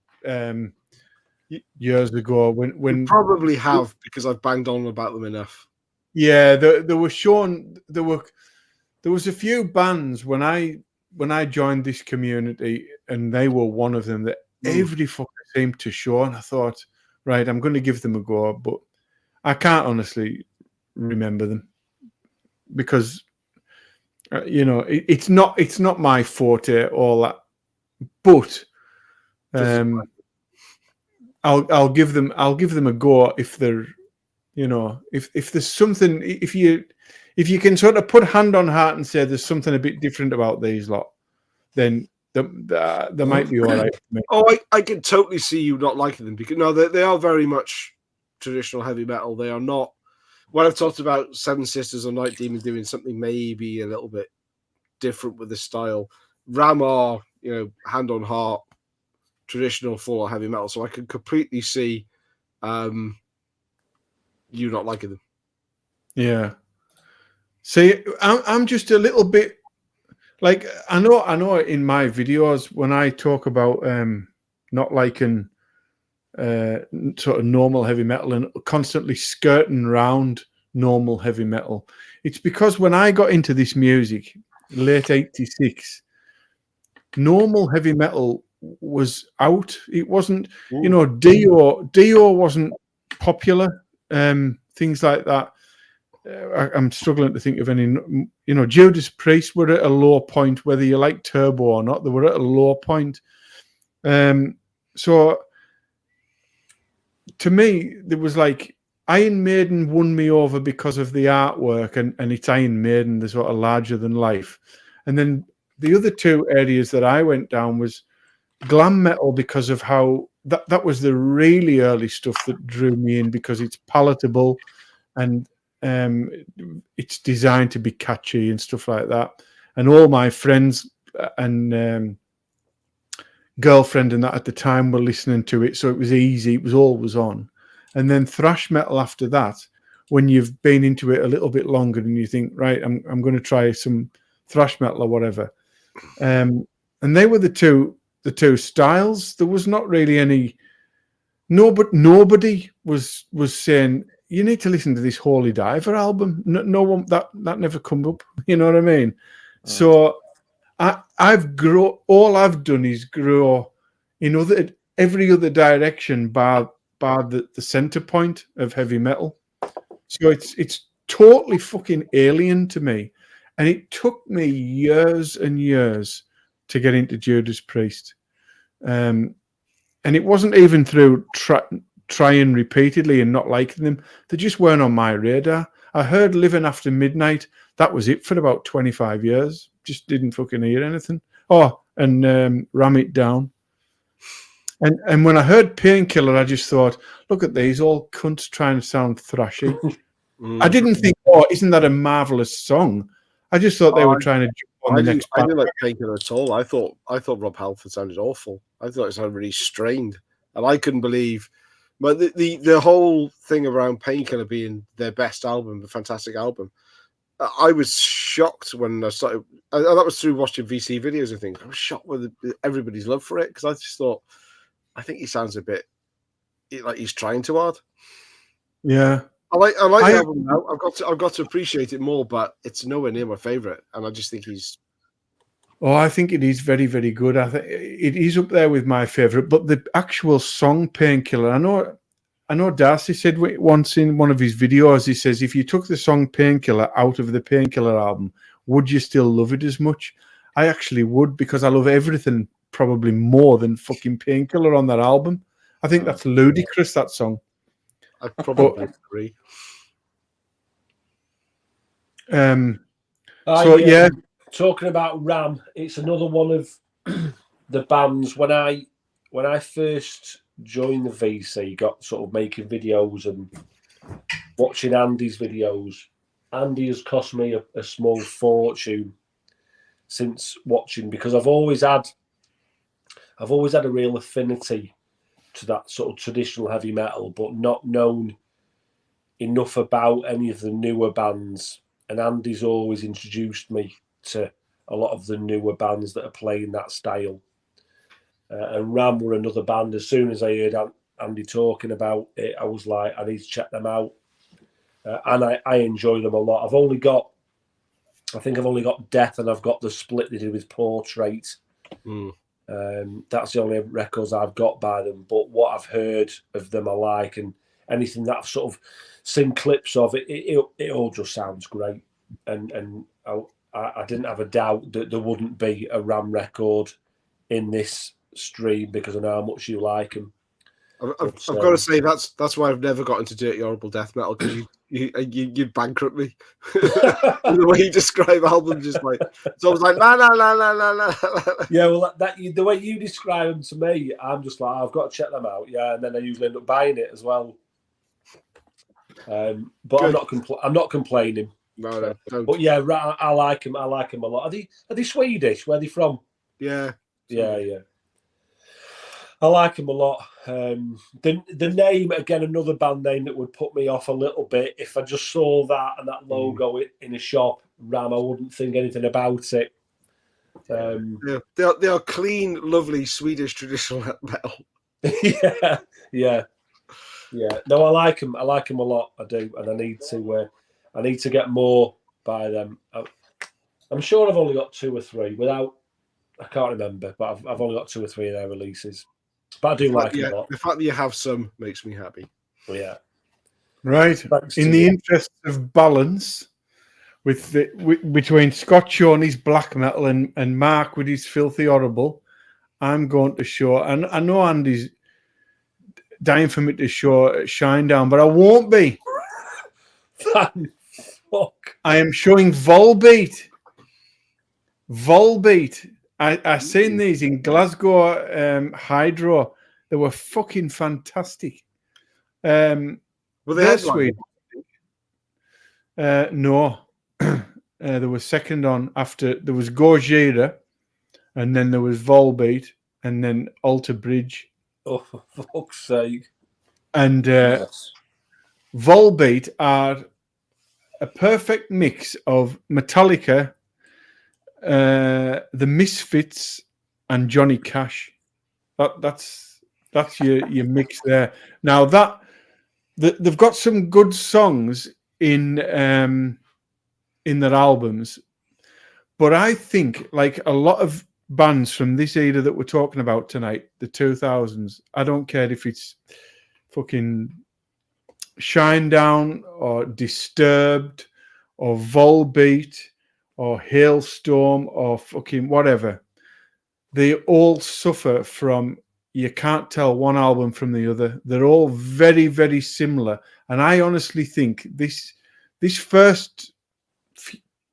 years ago when Probably have, because I've banged on about them enough. yeah, they were shown. There was a few bands when I joined this community, and they were one of them that every fucker seemed to show, and I thought, right, I'm going to give them a go, but I can't honestly remember them because it's not my forte, all that, but I'll give them a go if they're if there's something, if you can sort of put hand on heart and say there's something a bit different about these lot, then they might be all right. Oh, I can totally see you not liking them, because they are very much traditional heavy metal. They are not. When I've talked about Seven Sisters or Night Demon doing something maybe a little bit different with the style, Ram are, hand on heart, traditional full heavy metal. So I can completely see you not liking them. Yeah. See, I'm just a little bit like, I know in my videos when I talk about not liking sort of normal heavy metal and constantly skirting around normal heavy metal, it's because when I got into this music, late 86, normal heavy metal was out. It wasn't, Dio wasn't popular, things like that. I'm struggling to think of any, Judas Priest were at a low point, whether you like Turbo or not, they were at a low point. So to me, there was like, Iron Maiden won me over because of the artwork, and it's Iron Maiden, the sort of larger than life. And then the other two areas that I went down was glam metal, because of how that was the really early stuff that drew me in, because it's palatable and it's designed to be catchy and stuff like that. And all my friends and girlfriend and that at the time were listening to it, so it was easy. It was always on. And then thrash metal after that, when you've been into it a little bit longer and you think, right, I'm going to try some thrash metal or whatever. And they were the two styles. There was not really any. Nobody was saying you need to listen to this Holy Diver album. No one that never come up. You know what I mean? So I've grown. All I've done is grow in every other direction, bar the center point of heavy metal. So it's totally fucking alien to me, and it took me years and years to get into Judas Priest. And it wasn't even through trying repeatedly and not liking them. They just weren't on my radar. I heard Living After Midnight. That was it for about 25 years. Just didn't fucking hear anything. Oh, and Ram It Down. And when I heard Painkiller, I just thought, look at these all cunts trying to sound thrashy. I didn't think, oh, isn't that a marvelous song? I just thought they were trying to jump on the next I didn't like Painkiller at all. I thought Rob Halford sounded awful. I thought it sounded really strained, and I couldn't believe. But the whole thing around Painkiller being their best album, the fantastic album, I was shocked when I started. And that was through watching VC videos and things. I was shocked with everybody's love for it, because I just thought, I think he sounds a bit like he's trying too hard. Yeah. I like the album now. I've got to appreciate it more, but it's nowhere near my favorite. And I just think he's. Oh, I think it is very, very good. I think it is up there with my favorite. But the actual song Painkiller, I know Darcy said once in one of his videos, he says, if you took the song Painkiller out of the Painkiller album, would you still love it as much? I actually would, because I love everything probably more than fucking Painkiller on that album. I think that's ludicrous, that song. I probably agree. Yeah, talking about Ram, it's another one of the bands when I first joined the VC, got sort of making videos and watching Andy's videos. Andy has cost me a small fortune since watching, because I've always had a real affinity to that sort of traditional heavy metal, but not known enough about any of the newer bands. And Andy's always introduced me to a lot of the newer bands that are playing that style. And Ram were another band. As soon as I heard Andy talking about it, I was like, I need to check them out. And I enjoy them a lot. I think I've only got Death, and I've got the split they did with Portrait. That's the only records I've got by them. But what I've heard of them, I like, and anything that I've sort of seen clips of, it all just sounds great. And I didn't have a doubt that there wouldn't be a Ram record in this stream, because I know how much you like them. I've got to say that's why I've never got into dirty, horrible death metal, because you bankrupt me. The way you describe albums, just like it's always like la la la la la la. Yeah, well, the way you describe them to me, I'm just like, I've got to check them out. Yeah, and then I usually end up buying it as well. But Good. I'm not complaining. No, don't. But yeah, I like them. I like them a lot. Are they Swedish? Where are they from? Yeah. Yeah. I like them a lot. The name, again, another band name that would put me off a little bit. If I just saw that and that logo in a shop, Ram, I wouldn't think anything about it. They are clean, lovely Swedish traditional metal. Yeah. No, I like them. I like them a lot. I do, and I need to get more by them. I'm sure I've only got 2 or 3. I can't remember, but I've only got 2 or 3 of their releases. But I do like it a lot. The fact that you have some makes me happy. Yeah. Right. Thanks in the interest of balance, between Scott Shaw and his black metal and Mark with his filthy horrible, I'm going to show. And I know Andy's dying for me to show Shinedown, but I won't be. Fuck. I am showing Volbeat. I seen these in Glasgow Hydro. They were fucking fantastic. Were they sweet? No. There was second on after. There was Gojira, and then there was Volbeat, and then Alter Bridge. Oh, for fuck's sake. And Yes. Volbeat are a perfect mix of Metallica, the Misfits, and Johnny Cash. That's your mix there. Now they've got some good songs in their albums, but I think, like a lot of bands from this era that we're talking about tonight, the 2000s, I don't care if it's fucking Shinedown or Disturbed or Volbeat or Hailstorm or fucking whatever, they all suffer from, you can't tell one album from the other. They're all very, very similar. And I honestly think this first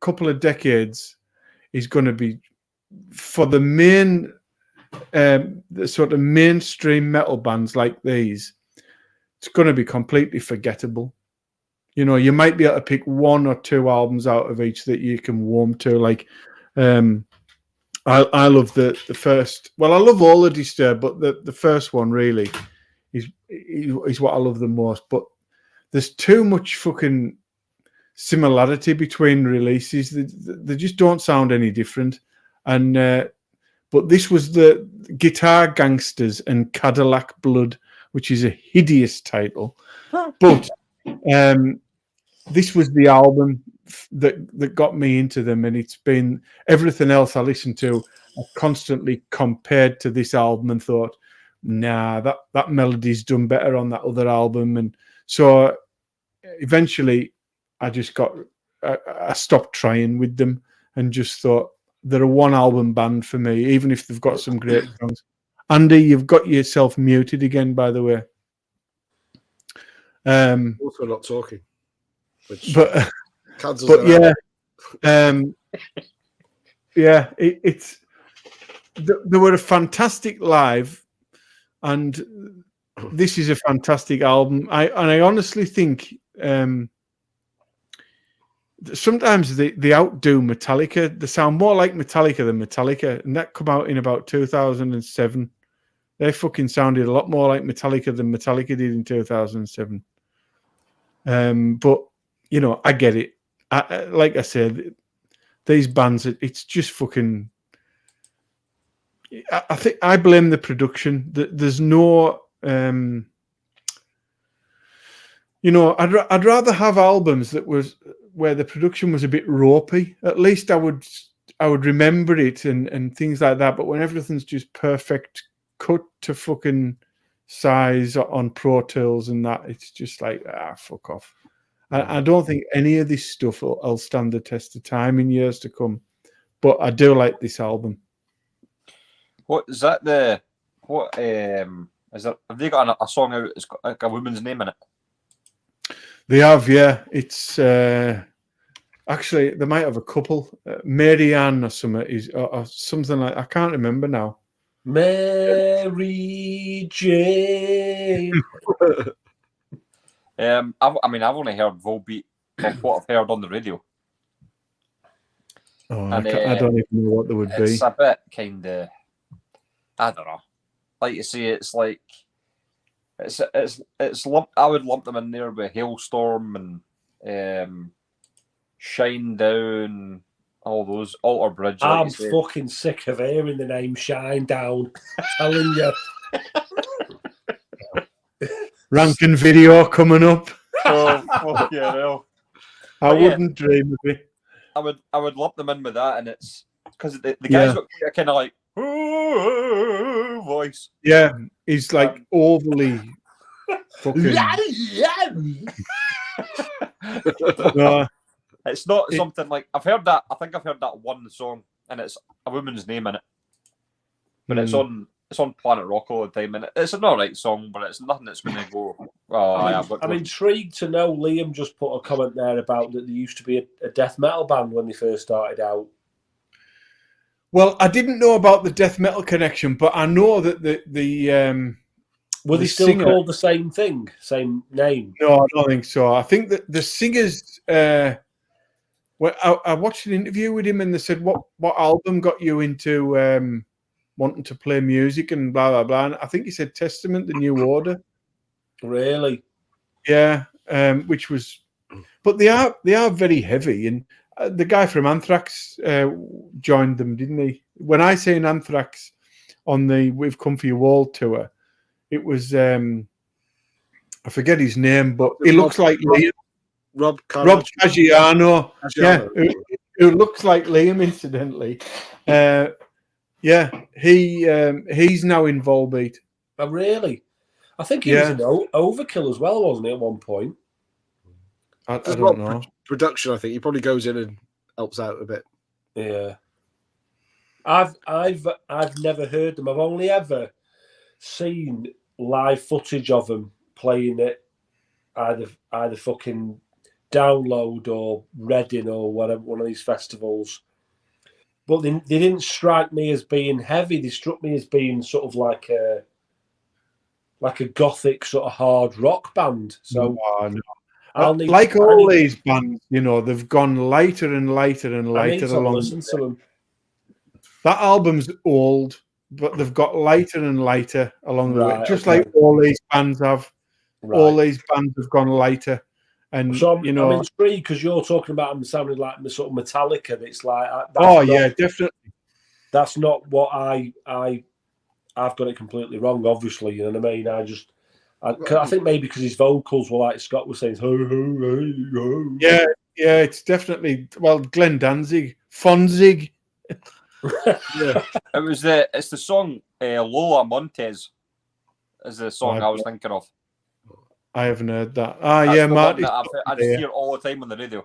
couple of decades is going to be, for the main, the sort of mainstream metal bands like these, it's going to be completely forgettable. You know, you might be able to pick 1 or 2 albums out of each that you can warm to. Like, I love the first. Well, I love all the Disturbed, but the first one really is what I love the most. But there's too much fucking similarity between releases. They just don't sound any different. And but this was the Guitar Gangsters and Cadillac Blood, which is a hideous title. But this was the album that got me into them, and it's been everything else I listened to. I constantly compared to this album and thought, nah, that melody's done better on that other album. And so eventually I just I stopped trying with them and just thought, they're a 1-album band for me, even if they've got some great songs. Andy, you've got yourself muted again, by the way. Also not talking. But yeah, yeah, they were a fantastic live, and this is a fantastic album. I honestly think sometimes they outdo Metallica. They sound more like Metallica than Metallica, and that come out in about 2007. They fucking sounded a lot more like Metallica than Metallica did in 2007. But you know, I get it. Like I said, these bands, it's just fucking. I think I blame the production. There's no, you know, I'd rather have albums that was where the production was a bit ropey. At least I would remember it and things like that. But when everything's just perfect, cut to fucking size on Pro Tools and that, it's just like, fuck off. I don't think any of this stuff will stand the test of time in years to come. But I do like this album. What is that? Is that? Have they got a song out? It's got like a woman's name in it. They have, yeah. It's actually they might have a couple. Mary Ann or something or something like. I can't remember now. Mary Jane. I've only heard Volbeat of what I've heard on the radio. Oh, and, I don't even know what they would be. It's a bit kind of, I don't know. Like you say, it's like it's I would lump them in there with Hailstorm and Shine Down, all those Alter Bridge. Like I'm fucking sick of hearing the name Shine Down. Telling you. Rankin Video coming up. Oh, fuck yeah, no. I wouldn't dream of it. I would lump them in with that, and it's because the guy's got a kind of like voice. Yeah, he's like overly fucking. No, it's not something like I've heard that. I think I've heard that one song, and it's a woman's name in it, but it's on Planet Rock all the time, and it's an alright song, but it's nothing that's going to go. Oh, I'm intrigued to know. Liam just put a comment there about that there used to be a death metal band when they first started out. Well, I didn't know about the death metal connection, but I know that were they still called the same thing, same name? No, I don't think so. I think that the singers. Well, I watched an interview with him, and they said, "What album got you into wanting to play music and blah blah blah?" And I think he said Testament, the New Order. Really? Yeah, which was, but they are very heavy, and the guy from Anthrax joined them, didn't he? When I say in Anthrax on the "We've Come for Your Wall" tour, it was I forget his name, but he looks like Liam. Rob Caggiano. Yeah, who looks like Liam, incidentally. Yeah, he's now in Volbeat. Oh, really? I think he was in Overkill as well, wasn't he, at one point? I don't know. Production, I think. He probably goes in and helps out a bit. Yeah. I've never heard them. I've only ever seen live footage of them playing it, either fucking Download or Reading or whatever, one of these festivals. But they didn't strike me as being heavy. They struck me as being sort of like a gothic sort of hard rock band. So like all these bands, you know, they've gone lighter and lighter and lighter along. Listen to them. That album's old, but they've got lighter and lighter along the way. Just like all these bands have. Right. All these bands have gone lighter. And so you know, I'm intrigued because you're talking about them sounding like the sort of Metallica. That's like definitely. That's not what I've got it completely wrong. Obviously, you know what I mean. I think maybe because his vocals were like Scott was saying. Ho, ho, ho, ho. Yeah, it's definitely Glenn Danzig, Fonzig. Yeah, it's the song Lola Montez is the song I was thinking of. I haven't heard that. Matt. I just hear all the time on the radio.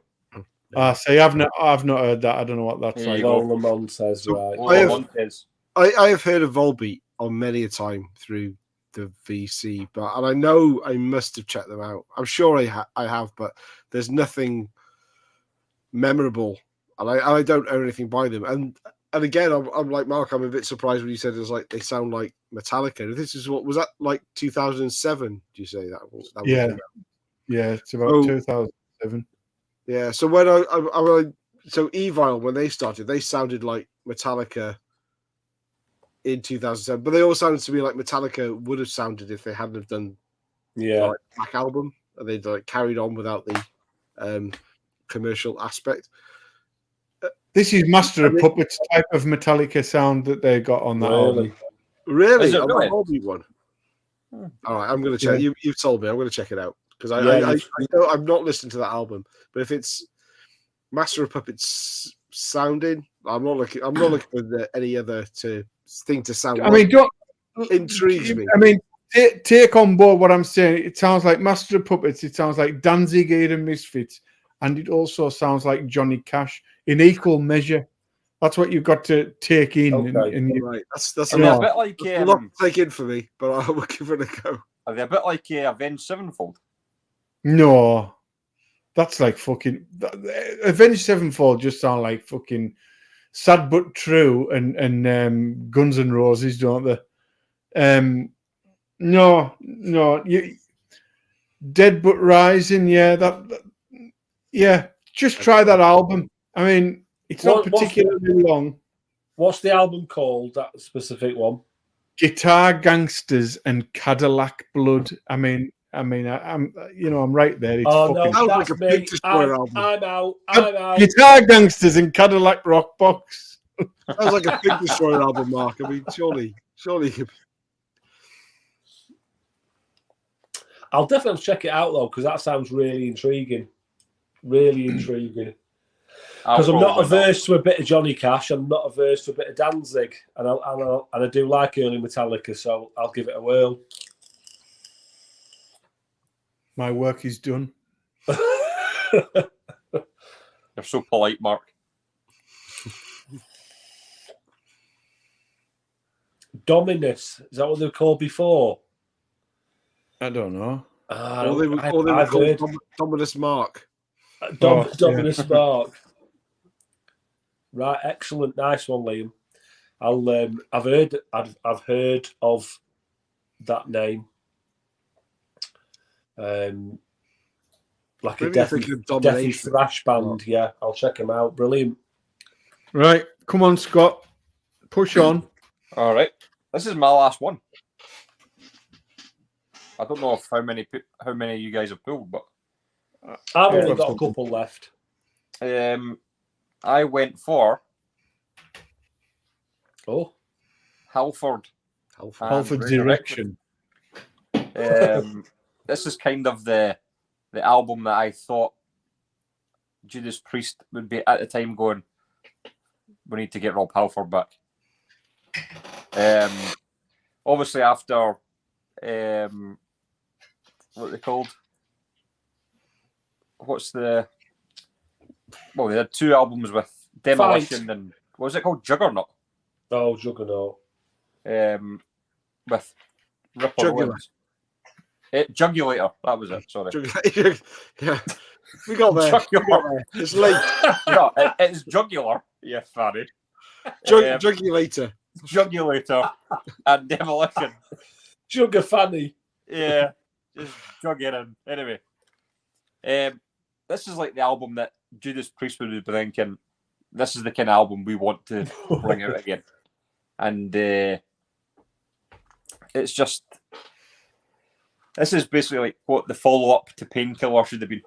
See, I've not heard that. I don't know what that's like. Lola Montez, right? I have heard of Volbeat on many a time through the VC, and I know I must have checked them out. I'm sure I have, but there's nothing memorable, and I don't own anything by them. And and again, I'm like Mark. I'm a bit surprised when you said it's like they sound like Metallica. This is what was that like 2007? Do you say that? Yeah. Yeah, it's about 2007. Yeah. So when so Evil, when they started, they sounded like Metallica in 2007, but they all sounded to me like Metallica would have sounded if they hadn't have done like Black Album, and they'd like carried on without the commercial aspect. This is Master of Puppets type of Metallica sound that they got on that album. Really? Is it On really? that Hobby one. All right, I'm going to check. Yeah. You've told me. I'm going to check it out because I know I'm not listening to that album. But if it's Master of Puppets sounding, I'm not looking for any other thing to sound. I mean, don't intrigues me. I mean, take on board what I'm saying. It sounds like Master of Puppets. It sounds like Danzig and Misfits, and it also sounds like Johnny Cash in equal measure. That's what you've got to take in. Okay. Right, that's a bit like a lot to take in for me, but I will give it a go. Are they a bit like Avenged Sevenfold? No, that's like fucking Avenged Sevenfold. Just sound like fucking Sad But True and Guns N' Roses, don't they? No, you Dead But Rising. Yeah, yeah. Just try that album. I mean, it's not particularly long. What's the album called? That specific one? Guitar Gangsters and Cadillac Blood. I mean, I'm right there. It's no, that's like a me. Pink album. I'm out. Guitar Gangsters and Cadillac Rock Box. Sounds like a Pink Destroyer album, Mark. I mean, surely. I'll definitely check it out though, because that sounds really intriguing. Really intriguing. Because I'm not averse to a bit of Johnny Cash. I'm not averse to a bit of Danzig, and I do like early Metallica, so I'll give it a whirl. My work is done. You're so polite, Mark. Dominus, is that what they were called before? I don't know. Or they were called Dominus Mark. Dominus Mark. Right, excellent, nice one, Liam. I've heard of that name. Like Maybe a deathy thrash band. Yeah, I'll check them out. Brilliant. Right, come on, Scott. Push on. All right, this is my last one. I don't know how many you guys have pulled, but I've only got a couple left. I went for Halford's Erection. This is kind of the album that I thought Judas Priest would be at the time going, we need to get Rob Halford back. Obviously after what are they called? They had two albums with Demolition and what was it called? Juggernaut. Oh, Juggernaut. With Ripper Owens. Jugulator, that was it. Sorry. Yeah, we got there. It's late. No, it's Jugular. Yeah, funny. Jugulator. Jugulator and Demolition. Jugger Fanny. Yeah, just jug it in. Anyway, this is like the album that Judas Priest would be thinking, this is the kind of album we want to bring out again. And it's just, this is basically like what the follow-up to Painkiller should have been.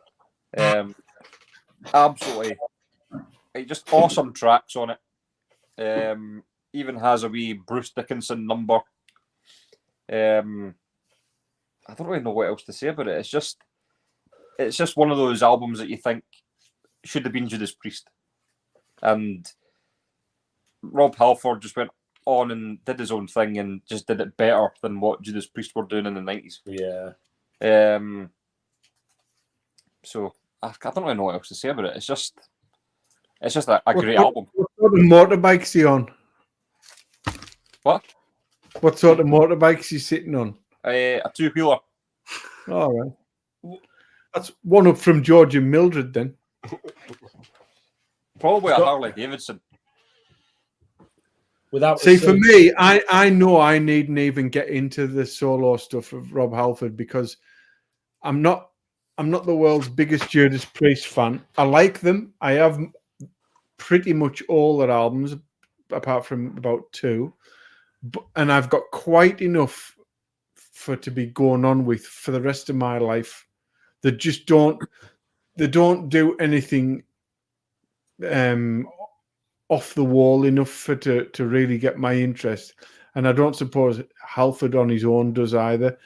Absolutely. Just awesome tracks on it. Even has a wee Bruce Dickinson number. I don't really know what else to say about it. It's just one of those albums that you think should have been Judas Priest. And Rob Halford just went on and did his own thing and just did it better than what Judas Priest were doing in the 90s. Yeah. So I don't really know what else to say about it. It's just a great album. What sort of motorbike is he on? What? What sort of motorbike is he sitting on? A two-wheeler. All right. That's one up from George and Mildred then. Probably a Harley Davidson. Without See, for me, I know I needn't even get into the solo stuff of Rob Halford because I'm not the world's biggest Judas Priest fan. I like them. I have pretty much all their albums, apart from about 2, and I've got quite enough to be going on with for the rest of my life. They just don't do anything off the wall enough to really get my interest, and I don't suppose Halford on his own does either.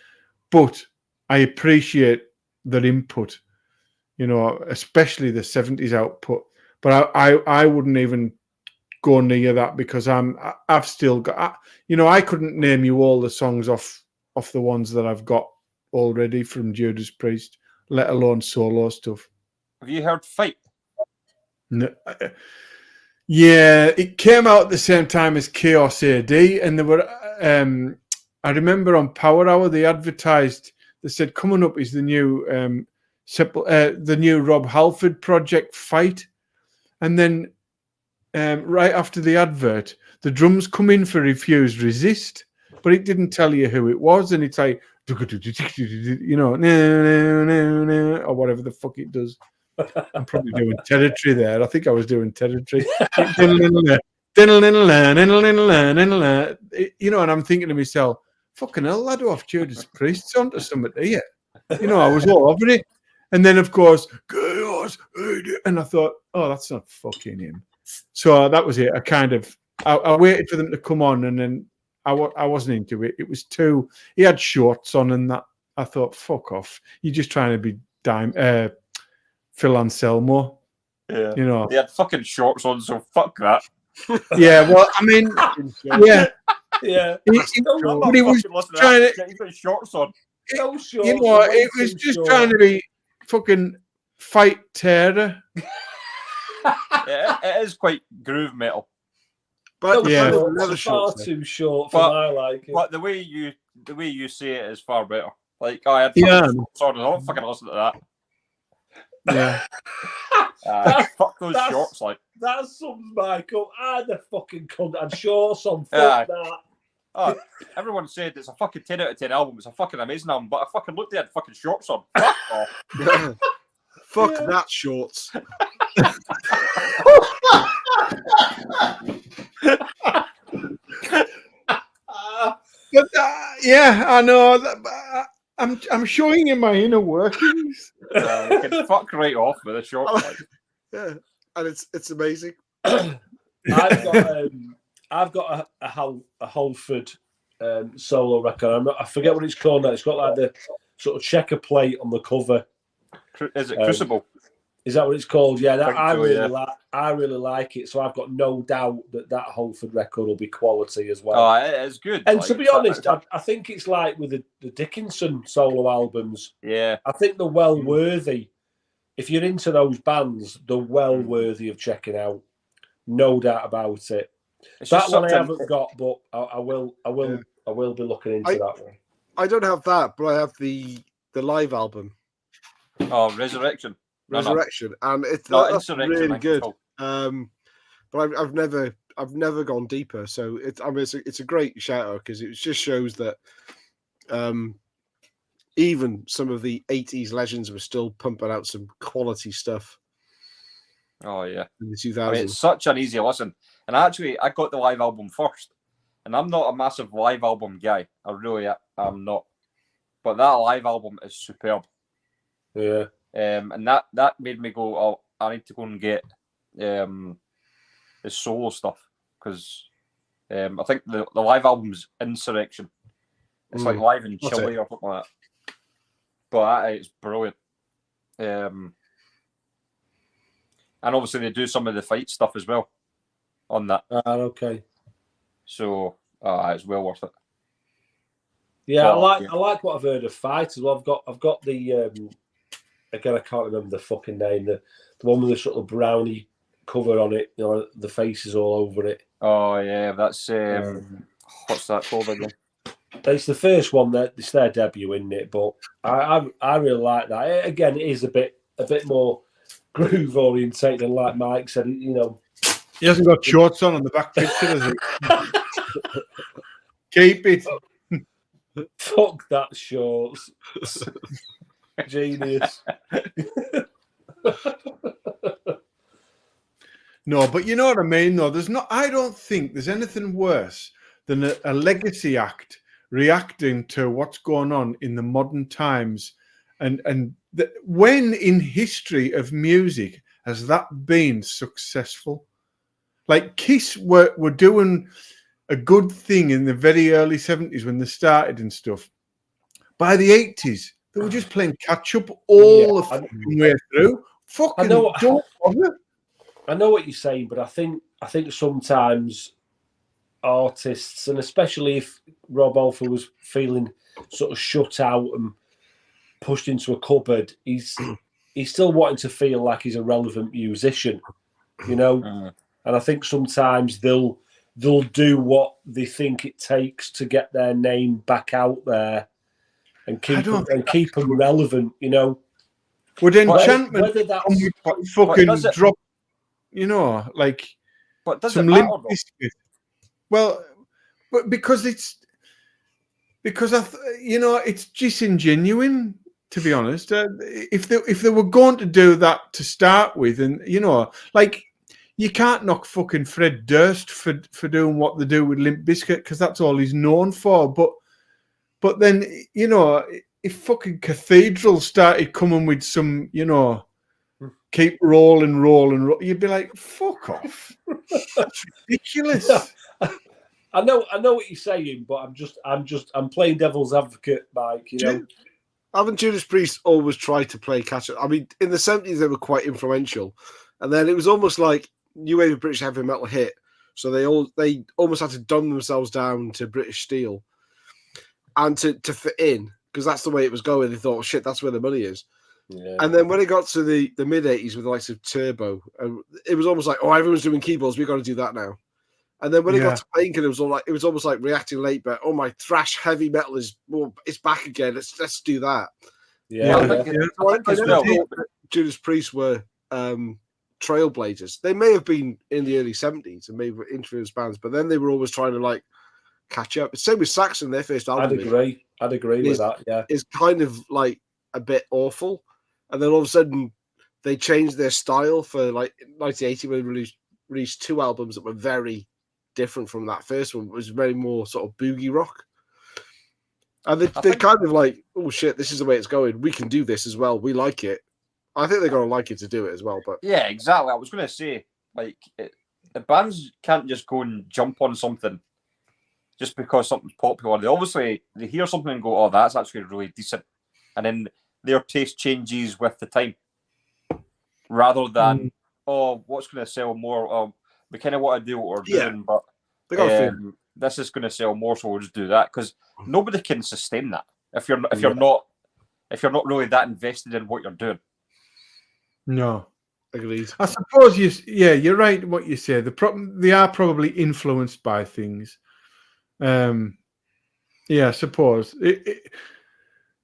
But I appreciate their input, especially the 70s output. But I wouldn't even go near that because I've still got, I couldn't name you all the songs off the ones that I've got already from Judas Priest, let alone solo stuff. Have you heard Fight? No. Yeah, it came out at the same time as Chaos AD, and there were. I remember on Power Hour they advertised. They said coming up is the new Rob Halford project Fight, and then right after the advert, the drums come in for Refused Resist, but it didn't tell you who it was, and it's like or whatever the fuck it does. I'm probably doing territory there. I think I was doing territory. And I'm thinking to myself, fucking hell, lad off Judas Priest onto something here. I was all over it. And then, of course, Chaos, and I thought, oh, that's not fucking him. So that was it. I waited for them to come on, and then I wasn't into it. It was he had shorts on, and that I thought, fuck off. You're just trying to be Phil Anselmo. Yeah. He had fucking shorts on, so fuck that. Yeah, well, I mean, yeah. Yeah. He was trying to get his shorts on. It was just trying to be fucking fight terror. Yeah, it is quite groove metal. But it's far too short for my liking. But the way you say it is far better. Like I had shorts on, I don't fucking listen to that. Yeah. Fuck those shorts, like. That sums Michael. The fucking cunt had shorts on. Fuck that. Oh, everyone said it's a fucking 10 out of 10 album. It's a fucking amazing album, but I fucking looked at it, fucking shorts on. Fuck off. Fuck that shorts. But yeah, I know. I'm showing you my inner workings. You can fuck right off with a shorts. Yeah, and it's amazing. I've got a Halford solo record. I forget what it's called now. It's got like the sort of checker plate on the cover. Is it Crucible? Is that what it's called? Yeah, I really like it. So I've got no doubt that Halford record will be quality as well. Oh, it is good. And to be honest, I think it's like with the Dickinson solo albums. Yeah, I think they're well worthy. If you're into those bands, they're well worthy of checking out. No doubt about it. That one I haven't got, but I will be looking into that one. I don't have that, but I have the live album. Oh, Resurrection, and it's really good. But I've never gone deeper. So it's a great shout out because it just shows that even some of the 80s legends were still pumping out some quality stuff. Oh yeah, in the 2000s. I mean, it's such an easy listen. And actually, I got the live album first, and I'm not a massive live album guy. I really am not. But that live album is superb. Yeah. And that made me go, oh, I need to go and get the solo stuff because I think the live album's Insurrection. It's like live in Chile or something like that. But it's brilliant. And obviously they do some of the fight stuff as well on that. Okay. So it's well worth it. Yeah, I like what I've heard of Fight as well. I've got the again I can't remember the fucking name. The one with the sort of brownie cover on it. The face is all over it. Oh yeah, that's what's that called again? It's the first one that it's their debut, isn't it? But I really like that. Again, it is a bit more groove orientated, and like Mike said, He hasn't got shorts on the back picture, has he? Keep it. Fuck that shorts. Genius. No, but you know what I mean, though. I don't think there's anything worse than a legacy act reacting to what's going on in the modern times. And when in history of music has that been successful? Like Kiss were doing a good thing in the very early 70s when they started and stuff. By the 80s, they were just playing catch up all the fucking way through. Fucking don't bother. I know what you're saying, but I think sometimes artists, and especially if Rob Alford was feeling sort of shut out and pushed into a cupboard, he's still wanting to feel like he's a relevant musician, you know. And I think sometimes they'll do what they think it takes to get their name back out there and keep them relevant, you know. Would Enchantment whether that's fucking drop? You know, like, but does some it matter? Limp Bizkit. Well, but because it's disingenuine, to be honest. If they were going to do that to start with, and you know, like, you can't knock fucking Fred Durst for doing what they do with Limp Bizkit because that's all he's known for. But then, you know, if fucking Cathedral started coming with some, you know, keep rolling, you'd be like, fuck off. That's ridiculous. I know what you're saying, but I'm playing devil's advocate, Mike, you know. Haven't Judas Priest always tried to play catch up? I mean, in the 70s they were quite influential, and then it was almost like new wave of British heavy metal hit, so they almost had to dumb themselves down to British steel and to fit in, because that's the way it was going. They thought, oh, shit, that's where the money is. Yeah. And then when it got to the mid 80s with the likes of Turbo, it was almost like, oh, everyone's doing keyboards, we've got to do that now. And then when it got to Painkiller, it was almost like reacting late, but oh, my thrash heavy metal it's back again. Let's do that. Yeah. I think Judas Priest were trailblazers. They may have been in the early 70s and maybe influenced bands, but then they were always trying to like catch up. Same with Saxon, their first album. I'd agree with that. Yeah, it's kind of like a bit awful, and then all of a sudden they changed their style for like 1980 when they released two albums that were very different from that first one. It was very more sort of boogie rock, and they're kind of like, oh shit, this is the way it's going. We can do this as well. We like it. I think they're going to like it to do it as well. But yeah, exactly. I was going to say, like, the bands can't just go and jump on something just because something's popular. They hear something and go, oh, that's actually really decent, and then their taste changes with the time, rather than oh, what's going to sell more. We kind of want to do what we're doing, but this is going to sell more, so we'll just do that, because nobody can sustain that if you're not really that invested in what you're doing. No, agreed. I suppose you're right in what you say. They are probably influenced by things. I suppose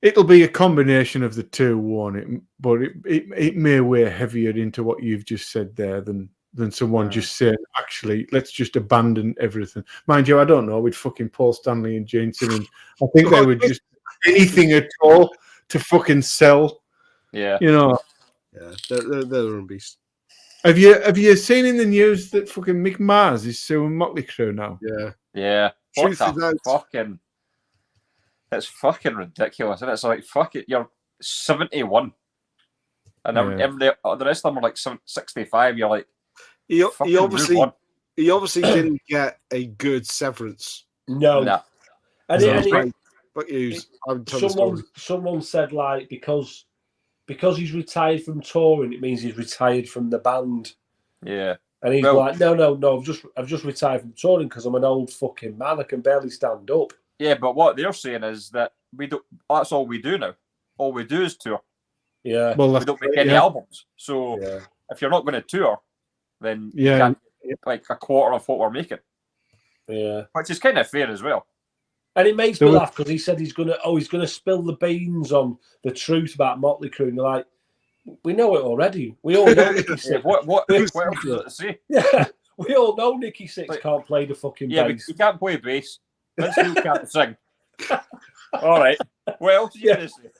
it'll be a combination of the two, won't it? But it may weigh heavier into what you've just said there than someone just saying, actually, let's just abandon everything. Mind you, I don't know, with fucking Paul Stanley and Gene Simmons, I think they would just anything at all to fucking sell. Yeah, you know. Yeah, they're their own beast. Have you seen in the news that fucking Mick Mars is suing Motley Crue now? Yeah. It's fucking ridiculous, and it's like, fuck it, you're 71, and the rest of them are like 65. You're like, he obviously didn't get a good severance. No. And someone said, like, because he's retired from touring, it means he's retired from the band. Yeah. And he's like, no, I've just retired from touring because I'm an old fucking man. I can barely stand up. Yeah, but what they're saying is that that's all we do now. All we do is tour. Yeah. Well, we don't make any albums. So if you're not going to tour, then you can't get like a quarter of what we're making. Yeah. Which is kind of fair as well. And it makes me laugh because he said he's gonna spill the beans on the truth about Motley Crue. And they're like, we know it already. We all know it. What else is it to say? Yeah. We all know Nicky Six can't play the fucking Yeah, bass. but he can't play bass. Vince Neil can't sing. All right. What else are you going to say?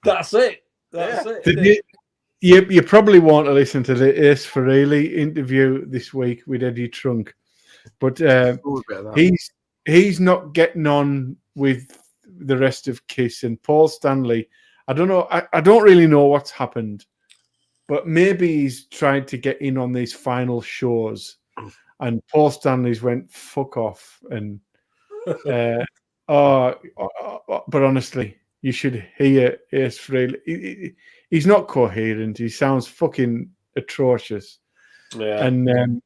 That's it. That's it. You probably want to listen to the Ace Frehley interview this week with Eddie Trunk, but he's not getting on with the rest of Kiss and Paul Stanley. I don't know. I don't really know what's happened, but maybe he's tried to get in on these final shows, and Paul Stanley's went fuck off. And but honestly, you should hear Ace Frehley. He's not coherent. He sounds fucking atrocious. Yeah. And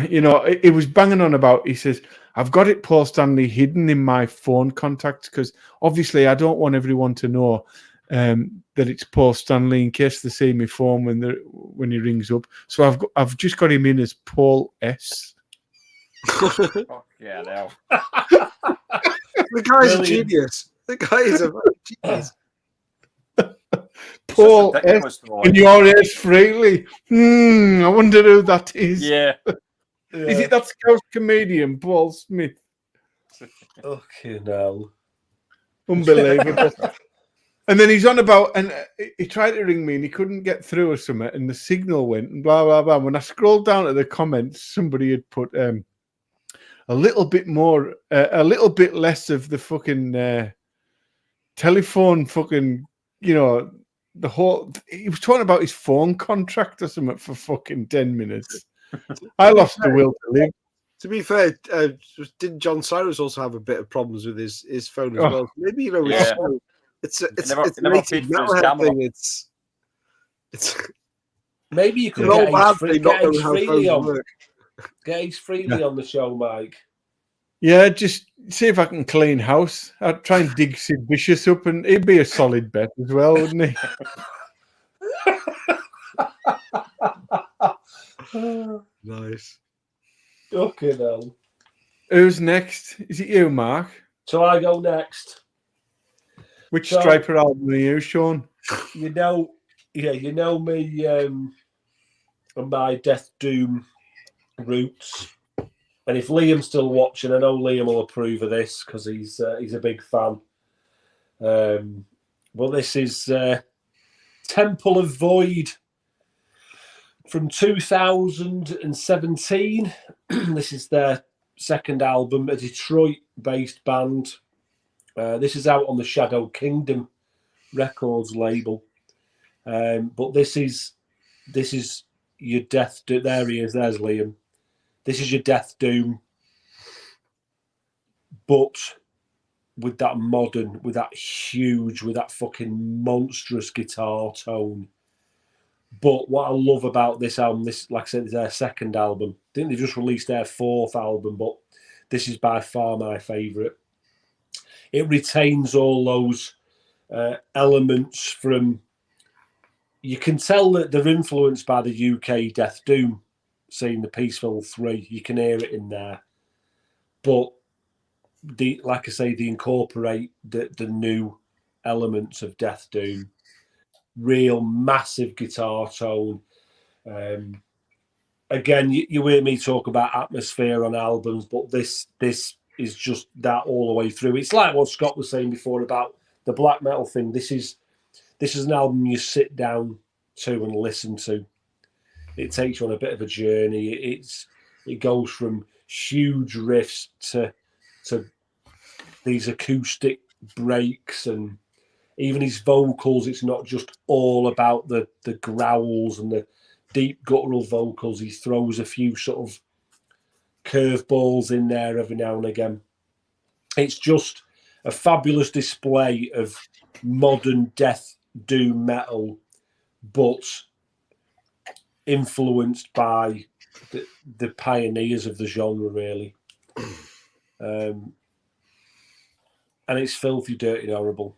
he was banging on about. He says, "I've got it, Paul Stanley, hidden in my phone contacts because obviously I don't want everyone to know that it's Paul Stanley in case they see my phone when he rings up. So I've just got him in as Paul S." Oh, yeah, now. The guy's a genius. The guy is a genius. Paul S. And you're Ace Frehley. I wonder who that is. Yeah. Is it that Scouse comedian, Paul Smith? Okay, no. Unbelievable. And then he's on about, and he tried to ring me and he couldn't get through or something, and the signal went and blah, blah, blah. When I scrolled down to the comments, somebody had put a little bit more, a little bit less of the fucking telephone fucking, the whole, he was talking about his phone contract or something for fucking 10 minutes. I lost the will to live. To be fair, didn't John Cyrus also have a bit of problems with his phone as well? Maybe it's never paid for his camera. thing. It's maybe you could get Ace Frehley on the show, Mike. Yeah, just see if I can clean house. I'd try and dig Sid Vicious up, and he'd be a solid bet as well, wouldn't he? Nice. Okay, now. Who's next? Is it you, Mark? So I go next. Which Striper album are you, Sean? You know me and my Death Doom roots. And if Liam's still watching, I know Liam will approve of this because he's a big fan. Well, this is Temple of Void from 2017. This is their second album, a Detroit-based band. This is out on the Shadow Kingdom Records label. But this is your Death Doom. There he is. There's Liam. This is your Death Doom, but with that modern, with that huge, with that fucking monstrous guitar tone. But what I love about this album, this, like I said, is their second album. I think they just released their fourth album, but this is by far my favourite. It retains all those elements from. You can tell that they're influenced by the UK Death Doom. Seeing the Peaceful 3, you can hear it in there, but like I say, they incorporate the new elements of Death Doom. Real massive guitar tone. Again, you hear me talk about atmosphere on albums, but this is just that all the way through. It's like what Scott was saying before about the black metal thing. This is an album you sit down to and listen to. It takes you on a bit of a journey. It goes from huge riffs to these acoustic breaks, and even his vocals. It's not just all about the growls and the deep guttural vocals. He throws a few sort of curveballs in there every now and again. It's just a fabulous display of modern Death Doom metal, but influenced by the pioneers of the genre, really. And it's filthy, dirty, horrible.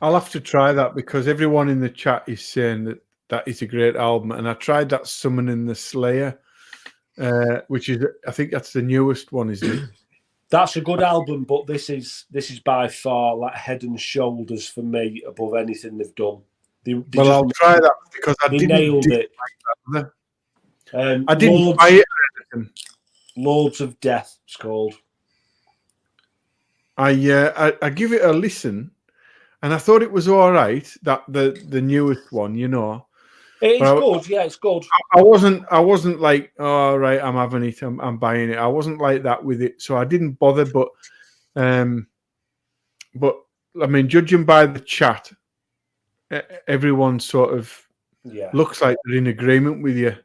I'll have to try that because everyone in the chat is saying that is a great album. And I tried that Summoning the Slayer, which is, I think that's the newest one, isn't it? That's a good album, but this is by far like head and shoulders for me above anything they've done. I'll try that because I didn't nailed it. Like that. I didn't Lords, buy it. Lords of Death, it's called. I give it a listen, and I thought it was all right. That the newest one, you know. It's But good, yeah, it's good. I wasn't like, all right, I'm having it, I'm buying it. I wasn't like that with it, so I didn't bother. But I mean, judging by the chat, everyone sort of looks like they're in agreement with you.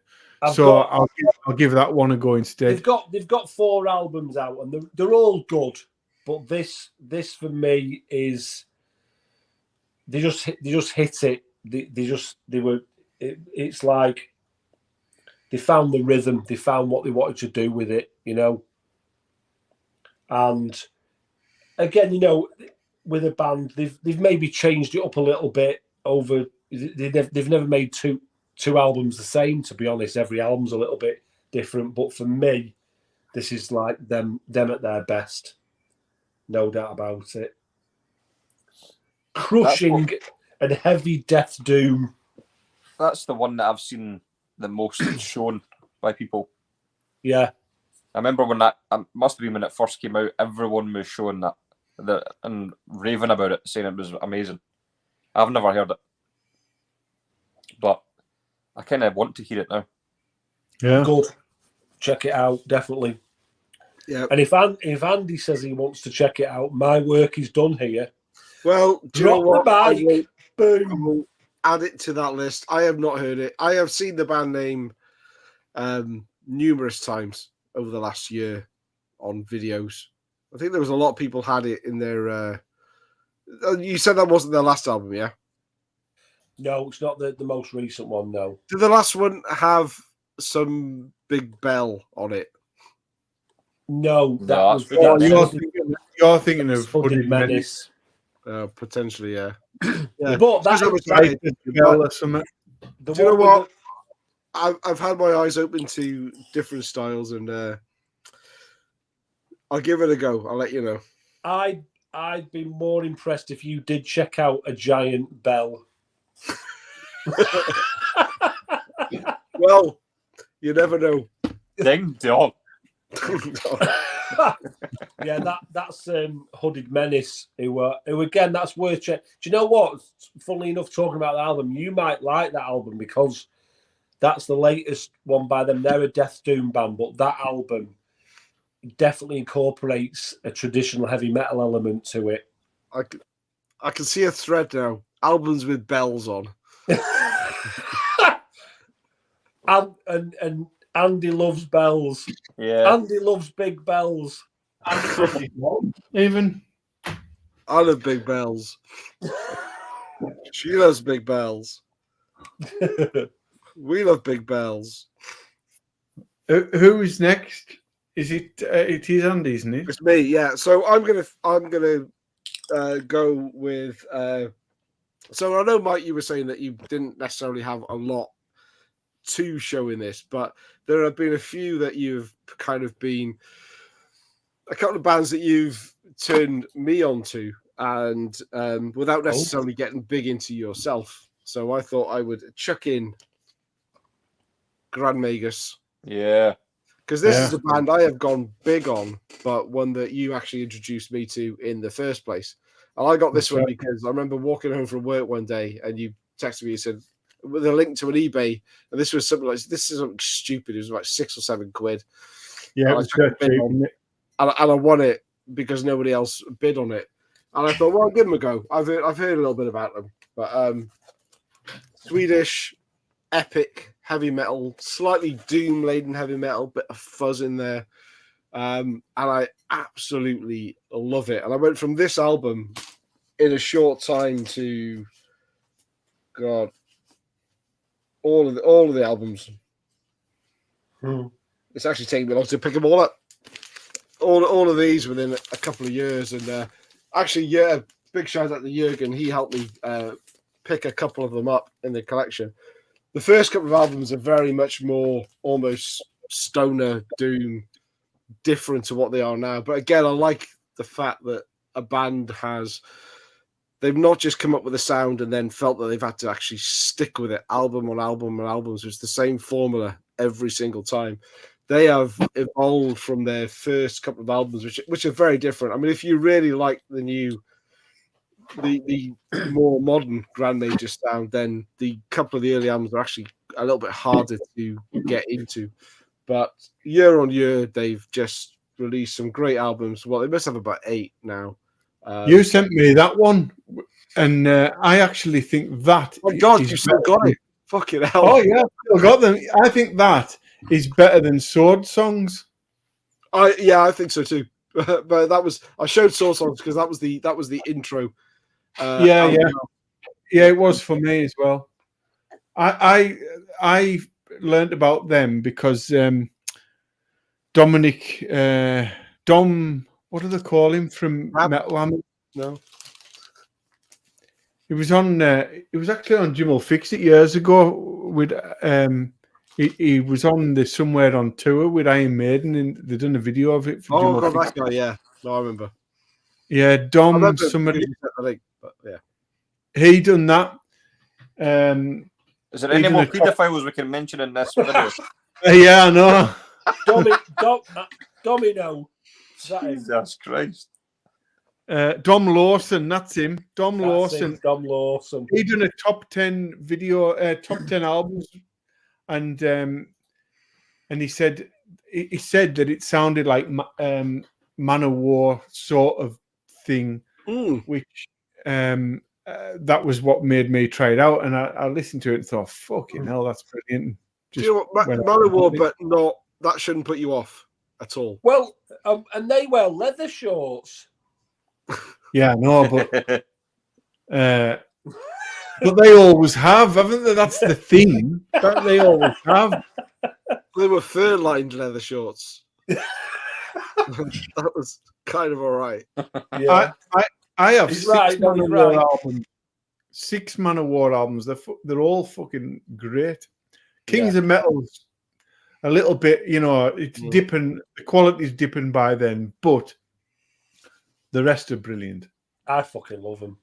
I'll give that one a go instead. They've got 4 albums out, and they're all good. But this for me is they just hit it. It's like they found the rhythm. They found what they wanted to do with it, you know. And again, you know, with a band, they've maybe changed it up a little bit over. They've never made two albums the same. To be honest, every album's a little bit different. But for me, this is like them at their best, no doubt about it. Crushing and heavy death doom. That's the one that I've seen the most shown by people. Yeah. I remember when that must have been when it first came out, everyone was showing that and raving about it, saying it was amazing. I've never heard it, but I kind of want to hear it now. Yeah. Good. Check it out, definitely. Yeah. And if Andy says he wants to check it out, my work is done here. Well, do you know what? I will add it to that list. I have not heard it. I have seen the band name numerous times over the last year on videos. I think there was a lot of people had it in their. You said that wasn't their last album, yeah? No, it's not the most recent one. No. Did the last one have some big bell on it? No, you're thinking of Hooded Menace. Potentially, yeah. Yeah. But that bell or something. Do you know what? I've had my eyes open to different styles, and I'll give it a go. I'll let you know. I'd be more impressed if you did check out A Giant Bell. Well, you never know. Ding dong. Yeah, that's Hooded Menace. Who again, that's worth checking. Do you know what? Funnily enough, talking about the album, you might like that album because that's the latest one by them. They're a death doom band, but that album definitely incorporates a traditional heavy metal element to it. I can see a thread now. Albums with bells on. and Andy loves bells. Yeah. Andy loves big bells. Even I love big bells. She loves big bells. We love big bells. who is next? Is it? It is Andy, isn't it? It's me, yeah. So I'm gonna go with. So I know, Mike, you were saying that you didn't necessarily have a lot to show in this, but there have been a few that you've kind of been a couple of bands that you've turned me onto, and without necessarily getting big into yourself. So I thought I would chuck in Grand Magus. Yeah. Because this is a band I have gone big on, but one that you actually introduced me to in the first place. And I got this one because I remember walking home from work one day and you texted me and said, with a link to an eBay, and this was something like, this is something stupid. It was like £6 or £7. Yeah, it was and I won it because nobody else bid on it. And I thought, well, I'll give them a go. I've heard a little bit about them. But Swedish, epic, heavy metal, slightly doom-laden heavy metal, bit of fuzz in there. And I absolutely love it. And I went from this album in a short time to, God, all of the albums. It's actually taken me long to pick them all up. All of these within a couple of years. And actually, yeah, big shout out to Jürgen. He helped me pick a couple of them up in the collection. The first couple of albums are very much more almost stoner doom, different to what they are now. But again, I like the fact that a band has they've not just come up with a sound and then felt that they've had to actually stick with it album on album on album. So it's the same formula every single time. They have evolved from their first couple of albums, which are very different. I mean, if you really like the more modern Grand Major sound, then the couple of the early albums are actually a little bit harder to get into. But year on year, they've just released some great albums. Well, they must have about 8 now. You sent me that one, and I actually think that. Oh God, is you still got better- it! Fucking hell! Oh yeah, I still got them. I think that is better than Sword Songs. I think so too. But I showed Source Songs because that was the intro. Yeah. It was for me as well. I learned about them because Dominic Dom. What do they call him from Metal Hammer? No. It was on. It was actually on Jim will Fix It years ago. With he was on the Somewhere on Tour with Iron Maiden, and they done a video of it. For Jim will God, Fix that guy. Yeah, no, I remember. Yeah, I Dom. remember Somebody I think, but yeah. he done that. Is there any Even more a top- paedophiles we can mention in this video? Yeah, I know. Domino. Is that him? Jesus Christ. Dom Lawson, that's him. Dom That's Lawson. him, Dom Lawson. He done a top 10 video, top 10 albums, and he said that it sounded like Man-O-War sort of thing, which that was what made me try it out. And I listened to it and thought, fucking hell, that's brilliant. Do you know what? Man-O-War, but not that shouldn't put you off at all. Well, and they wear leather shorts. Yeah, no, but but they always have, haven't they? That's the theme that they always have. They were fur-lined leather shorts. That was kind of all right. Yeah. I have He's 6 right, no, he's Man-O-War right. albums. 6 Man-O-War albums. They're all fucking great. Kings of Metal's a little bit, it's dipping. The quality's dipping by then, but the rest are brilliant. I fucking love them.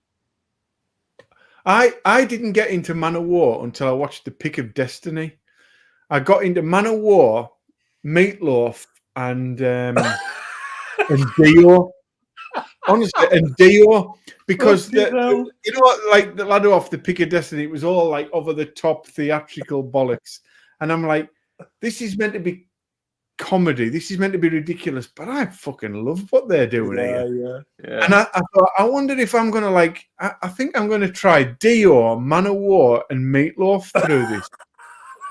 I didn't get into Man-O-War until I watched The Pick of Destiny. I got into Man-O-War, Meatloaf, and Dio. Honestly, and Dio, because like the lad off The Pick of Destiny, it was all like over the top theatrical bollocks, and I'm like, this is meant to be comedy, this is meant to be ridiculous, but I fucking love what they're doing here. Yeah. And I thought, I wondered if I'm gonna I think I'm gonna try Dio, Man-O-War, and Meatloaf through this,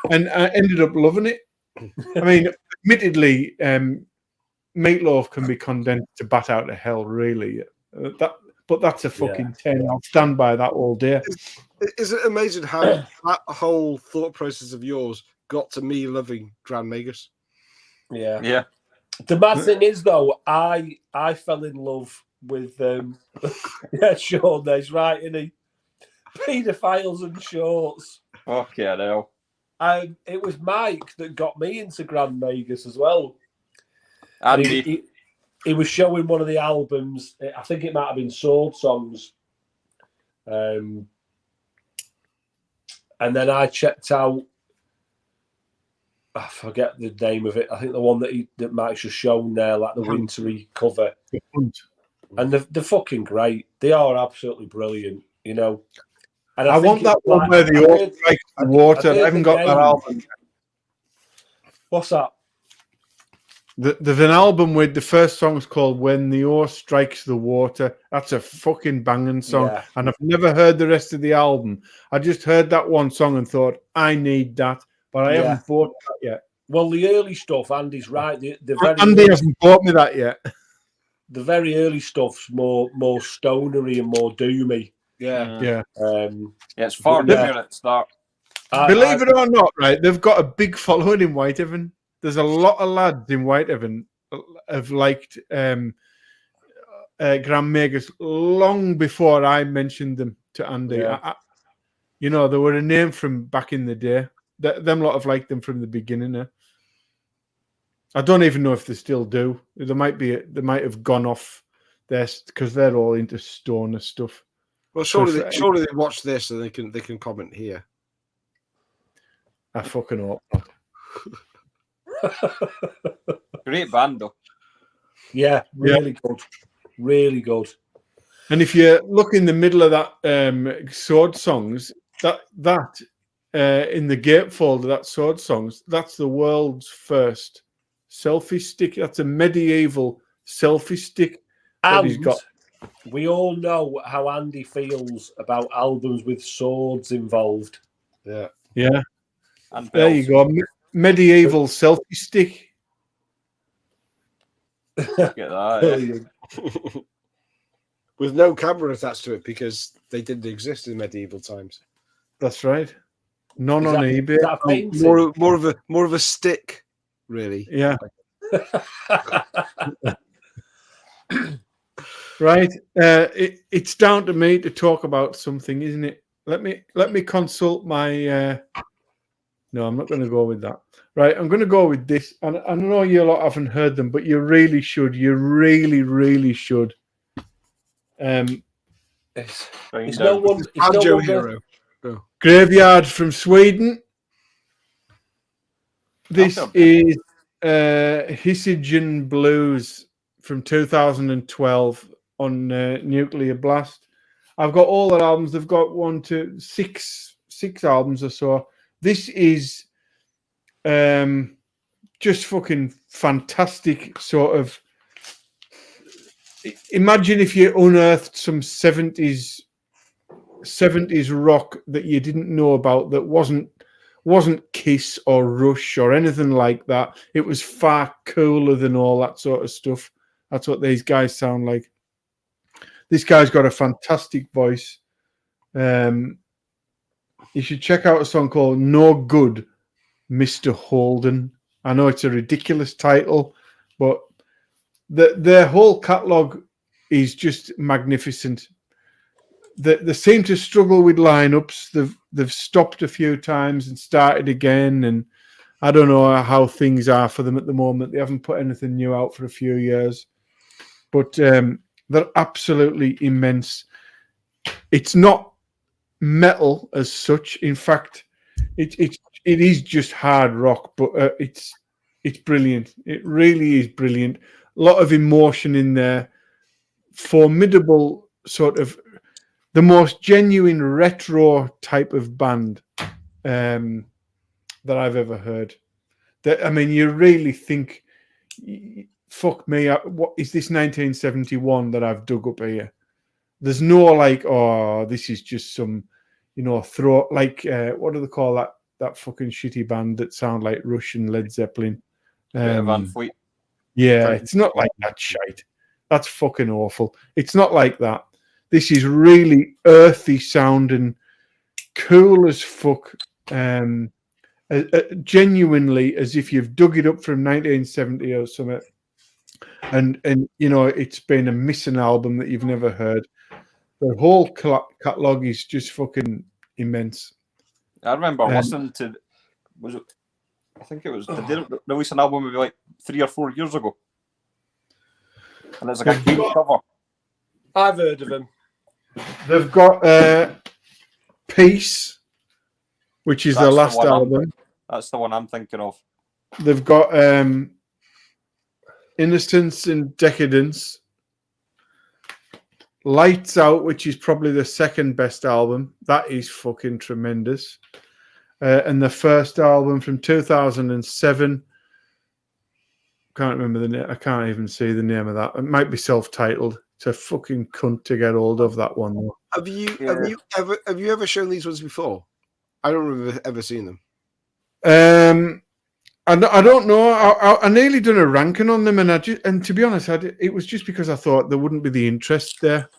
and I ended up loving it. I mean, admittedly, Meatloaf can be condensed to bat out of hell, really. But that's a fucking 10. I'll stand by that all day. Is it amazing how that whole thought process of yours got to me loving Grand Magus? Yeah. The mad thing is, though, I fell in love with Sean. There's right, isn't he? Paedophiles and shorts. Okay, I know. It was Mike that got me into Grand Magus as well. And he was showing one of the albums. I think it might have been Sword Songs. And then I checked out. I forget the name of it. I think the one that Mike's just shown there, like the wintry cover. And they're fucking great. They are absolutely brilliant, And I want that one where the oar strikes the water. I haven't got that album. What's that? There's an album with the first song's called When the Oar Strikes the Water. That's a fucking banging song. Yeah. And I've never heard the rest of the album. I just heard that one song and thought, I need that. But I haven't bought that yet. Well, the early stuff, Andy's right. Andy hasn't bought me that yet. The very early stuff's more stonery and more doomy. Yeah. It's far different at the start. Believe it or not, right? They've got a big following in Whitehaven. There's a lot of lads in Whitehaven have liked Grand Magus long before I mentioned them to Andy. Yeah. They were a name from back in the day. Them lot have liked them from the beginning. I don't even know if they still do. They might have gone off there because they're all into stoner stuff. Well, surely they watch this and they can comment here. I fucking hope not. Great band though. Yeah, really good. Really good. And if you look in the middle of that sword songs, that in the gatefold of that sword songs, that's the world's first selfie stick. That's a medieval selfie stick that he's got. We all know how Andy feels about albums with swords involved. Yeah. Yeah. And There you go. Medieval selfie stick. Get that. With no camera attached to it because they didn't exist in medieval times. That's right. None on eBay. Is that a painting? More of a stick, really. Yeah. Right. It's down to me to talk about something, isn't it? Let me consult my. No, I'm not going to go with that. Right, I'm going to go with this. And I know you lot haven't heard them, but you really should. You really, really should. It's no one. It's no Hero. Oh. Graveyard from Sweden. This is Hisigen Blues from 2012 on Nuclear Blast. I've got all their albums. They've got 1 to 6 albums or so. This is just fucking fantastic sort of. Imagine if you unearthed some 70s rock that you didn't know about, that wasn't Kiss or Rush or anything like that. It was far cooler than all that sort of stuff. That's what these guys sound like. This guy's got a fantastic voice. You should check out a song called No Good, Mr. Holden. I know it's a ridiculous title, but their whole catalogue is just magnificent. They seem to struggle with lineups. They've stopped a few times and started again, and I don't know how things are for them at the moment. They haven't put anything new out for a few years, but they're absolutely immense. It's not metal as such. In fact, it is just hard rock, but it's brilliant. It really is brilliant. A lot of emotion in there. Formidable sort of the most genuine retro type of band that I've ever heard. I mean, you really think, fuck me, what is this 1971 that I've dug up here? There's no like, oh, this is just some, throw, like, what do they call that fucking shitty band that sound like Rush and Led Zeppelin? Van Fleet. Yeah, it's not like that shite. That's fucking awful. It's not like that. This is really earthy sounding, cool as fuck. Genuinely, as if you've dug it up from 1970 or something. And it's been a missing album that you've never heard. The whole catalogue is just fucking immense. I remember listening to. I think it was. Did they release an album maybe like 3 or 4 years ago? And it's like a great cover. I've heard of them. They've got Peace, which is their last album. That's the one I'm thinking of. They've got Innocence and Decadence. Lights Out, which is probably the second best album. That is fucking tremendous. And the first album from 2007. Can't remember the name. I can't even see the name of that. It might be self-titled. It's a fucking cunt to get hold of, that one though. Have you ever shown these ones before? I don't remember ever seeing them. I don't know. I nearly done a ranking on them, and to be honest, it was just because I thought there wouldn't be the interest there.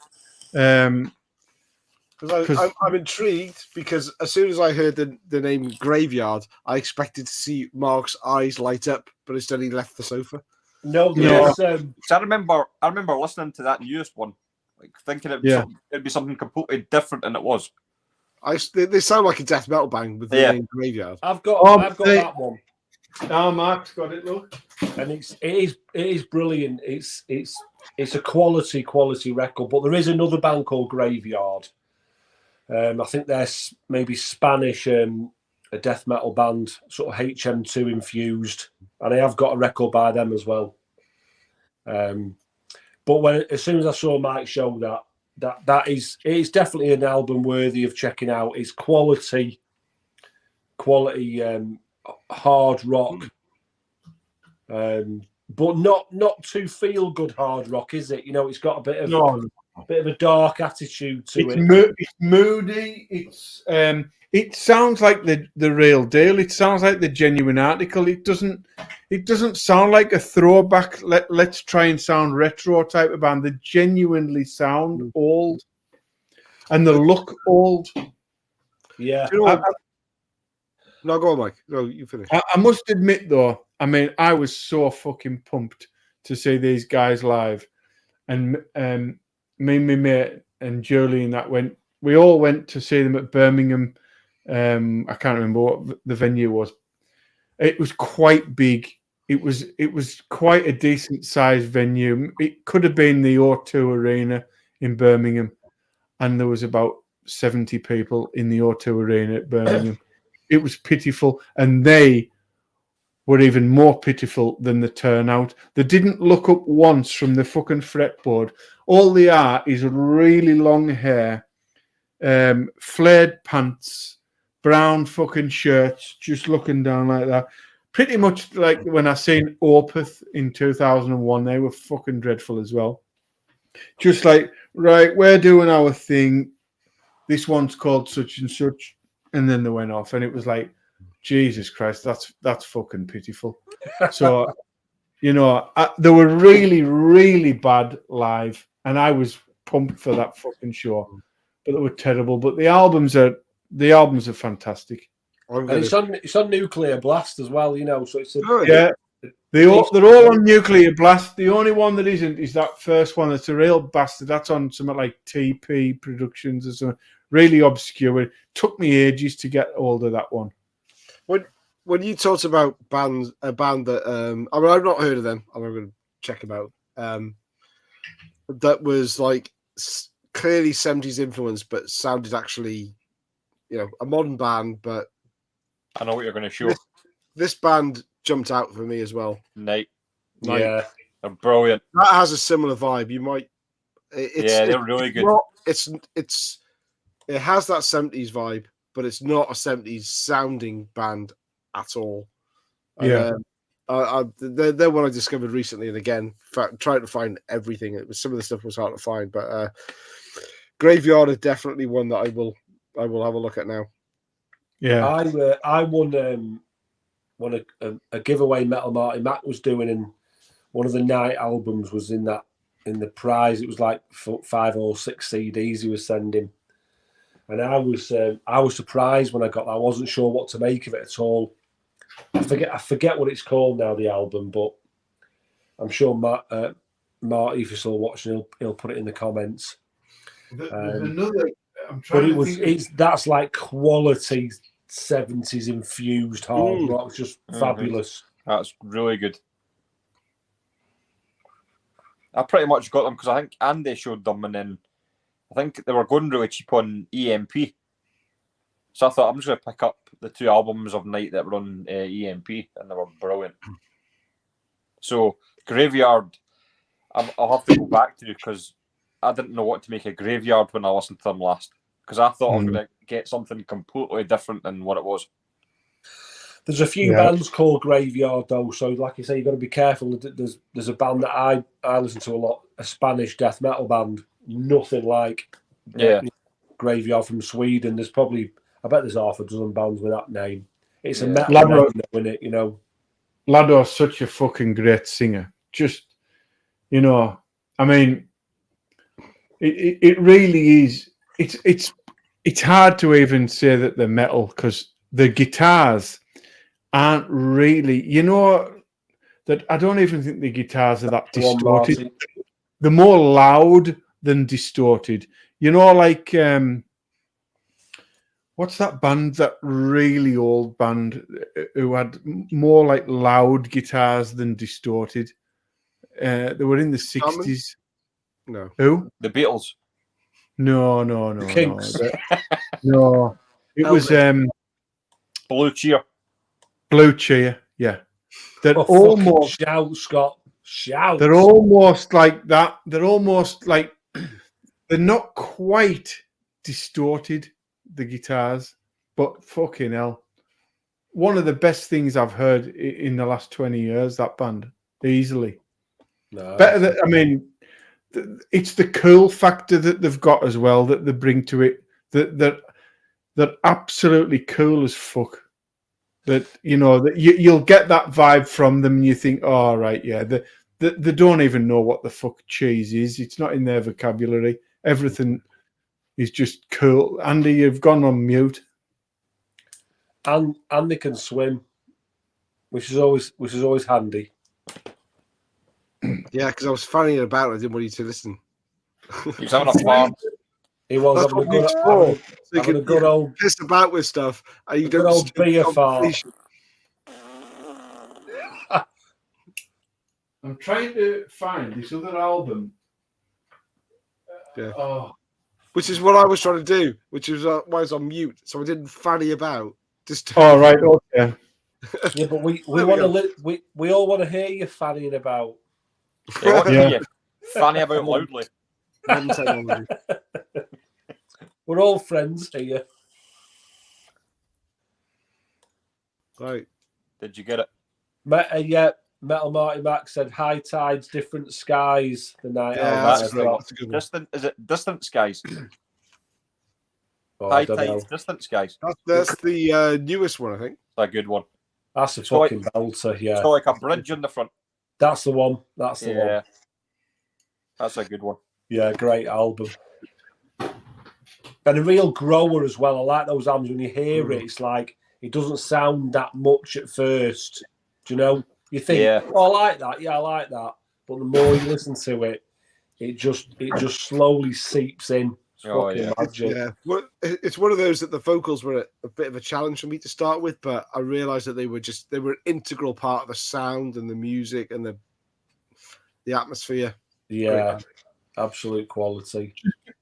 Because I'm intrigued, because as soon as I heard the name Graveyard, I expected to see Mark's eyes light up, but instead he left the sofa. No. I remember listening to that newest one, like thinking it'd be something completely different, and it was. They sound like a death metal band with the name Graveyard. I've got that one. Now Mark's got it. Look, and it is brilliant. It's a quality record. But there is another band called Graveyard, I think they're maybe Spanish, a death metal band, sort of HM2 infused, and I have got a record by them as well. But as soon as I saw Mike show that it's definitely an album worthy of checking out. It's quality hard rock, but not too feel good hard rock, is it? You know, it's got a bit of a dark attitude to it. It's moody. It sounds like the real deal. It sounds like the genuine article. It doesn't sound like a throwback. Let's try and sound retro type of band. They genuinely sound old, and they look old. Yeah. No, go on, Mike. No, you finish. I must admit, though, I mean, I was so fucking pumped to see these guys live, and me and my mate and Julie and that we all went to see them at Birmingham. I can't remember what the venue was. It was quite big. It was quite a decent sized venue. It could have been the O2 Arena in Birmingham, and there was about 70 people in the O2 Arena at Birmingham. It was pitiful, and they were even more pitiful than the turnout. They didn't look up once from the fucking fretboard. All they are is really long hair, flared pants, brown fucking shirts, just looking down like that. Pretty much like when I seen Opeth in 2001, they were fucking dreadful as well. Just like, right, we're doing our thing. This one's called such and such. And then they went off, and it was like, Jesus Christ, that's fucking pitiful. So, you know, they were really, really bad live, and I was pumped for that fucking show. But they were terrible. But the albums are fantastic. And it's on Nuclear Blast as well, you know. So it's they're all on Nuclear Blast. The only one that isn't is that first one. That's a real bastard. That's on something like TP Productions or something. Really obscure. It took me ages to get hold of that one. When you talked about a band that I mean, I've not heard of them. I'm going to check them out. That was like clearly 70s influence, but sounded actually, you know, a modern band. But I know what you're going to show. This band jumped out for me as well. Night. Yeah, they're brilliant. That has a similar vibe. You might. They're really good. It has that 70s vibe, but it's not a 70s sounding band at all. Yeah. They're one I discovered recently, and again, trying to find everything. Some of the stuff was hard to find, but Graveyard is definitely one that I will have a look at now. Yeah, I won a giveaway Metal Marty Mac was doing, and one of the night albums was in the prize. It was like 5 or 6 CDs he was sending. And I was surprised when I got that. I wasn't sure what to make of it at all. I forget what it's called now, the album, but I'm sure Marty, if you're still watching, he'll put it in the comments. That's like quality 70s infused hard rock, just fabulous. That's really good. I pretty much got them because I think Andy showed them, and then I think they were going really cheap on EMP. So I thought I'm just going to pick up the 2 albums of Night that were on EMP, and they were brilliant. So Graveyard, I'll have to go back to because I didn't know what to make of Graveyard when I listened to them last. Because I thought I was going to get something completely different than what it was. There's a few bands called Graveyard though, so like you say, you've got to be careful. There's a band that I listen to a lot, a Spanish death metal band, nothing like Graveyard from Sweden. There's probably, I bet there's half a dozen bands with that name. It's a metal name, isn't it? You know, Lado's such a fucking great singer. Just, you know, I mean, it really is. It's hard to even say that they're metal because the guitars aren't really, you know, that I don't even think the guitars are that distorted. They're more loud than distorted. You know, like what's that band? That really old band who had more like loud guitars than distorted. They were in the 60s. No. Who? The Beatles. No. Kinks. No. It was Blue Cheer. Blue Cheer. Yeah, they're Oh, almost. shout, Scott. Shout. They're almost like that. They're almost like they're not quite distorted, the guitars, but fucking hell. One of the best things I've heard in the last 20 years, that band, easily. No, Better than, I mean, it's the cool factor that they've got as well that they bring to it. That they're absolutely cool as fuck. That, you know, that you'll get that vibe from them and you think, oh, right, yeah, they don't even know what the fuck cheese is. It's not in their vocabulary. Everything is just cool. Andy, you've gone on mute. and they can swim, which is always handy. Yeah, because I was fanning it about. I didn't want you to listen. He's having a farm. He was That's having what it's for. So you having a can good old piss about with stuff, and you good don't old stop beer the fart. conversation. I'm trying to find this other album. Yeah. Oh, Which is what I was trying to do. Which is why I was on mute, so I didn't fanny about. Just all right, okay. Yeah, but we There we want go. to we all want to hear you fannying about. Yeah, what Yeah. you fanny about loudly. Modern technology. We're all friends here. Right. Did you get it? Yeah, Metal Marty Mac said high tides, different skies. The night Yeah, out. that's that's great. right. That's a good one. Distant, is it Distant Skies? Oh, I High don't know. Tides, Distant Skies. That's the newest one, I think. That's a good one. That's a It's got fucking belter. It's Yeah, got like a bridge in the front. that's the one. That's the one. Yeah. That's a good one. Yeah, great album. And a real grower as well. I like those albums when you hear it. It's like it doesn't sound that much at first. Do you know? You think, Yeah. oh, I like that. Yeah, I like that. But the more you listen to it, it just slowly seeps in. It's Oh, fucking yeah. magic. Yeah, well, it's one of those that the vocals were a bit of a challenge for me to start with, but I realised that they were an integral part of the sound and the music and the atmosphere. Yeah, absolute quality.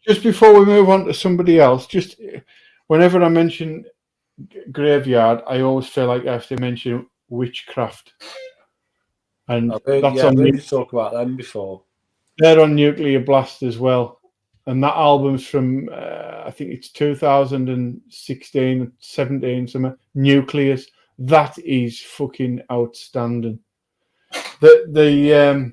Just before we move on to somebody else, just whenever I mention Graveyard, I always feel like I have to mention Witchcraft. And I've heard, that's I've on heard you talk about them before. they're on Nuclear Blast as well. And that album's from, I think it's 2016, 17, something. Nucleus. That is fucking outstanding. The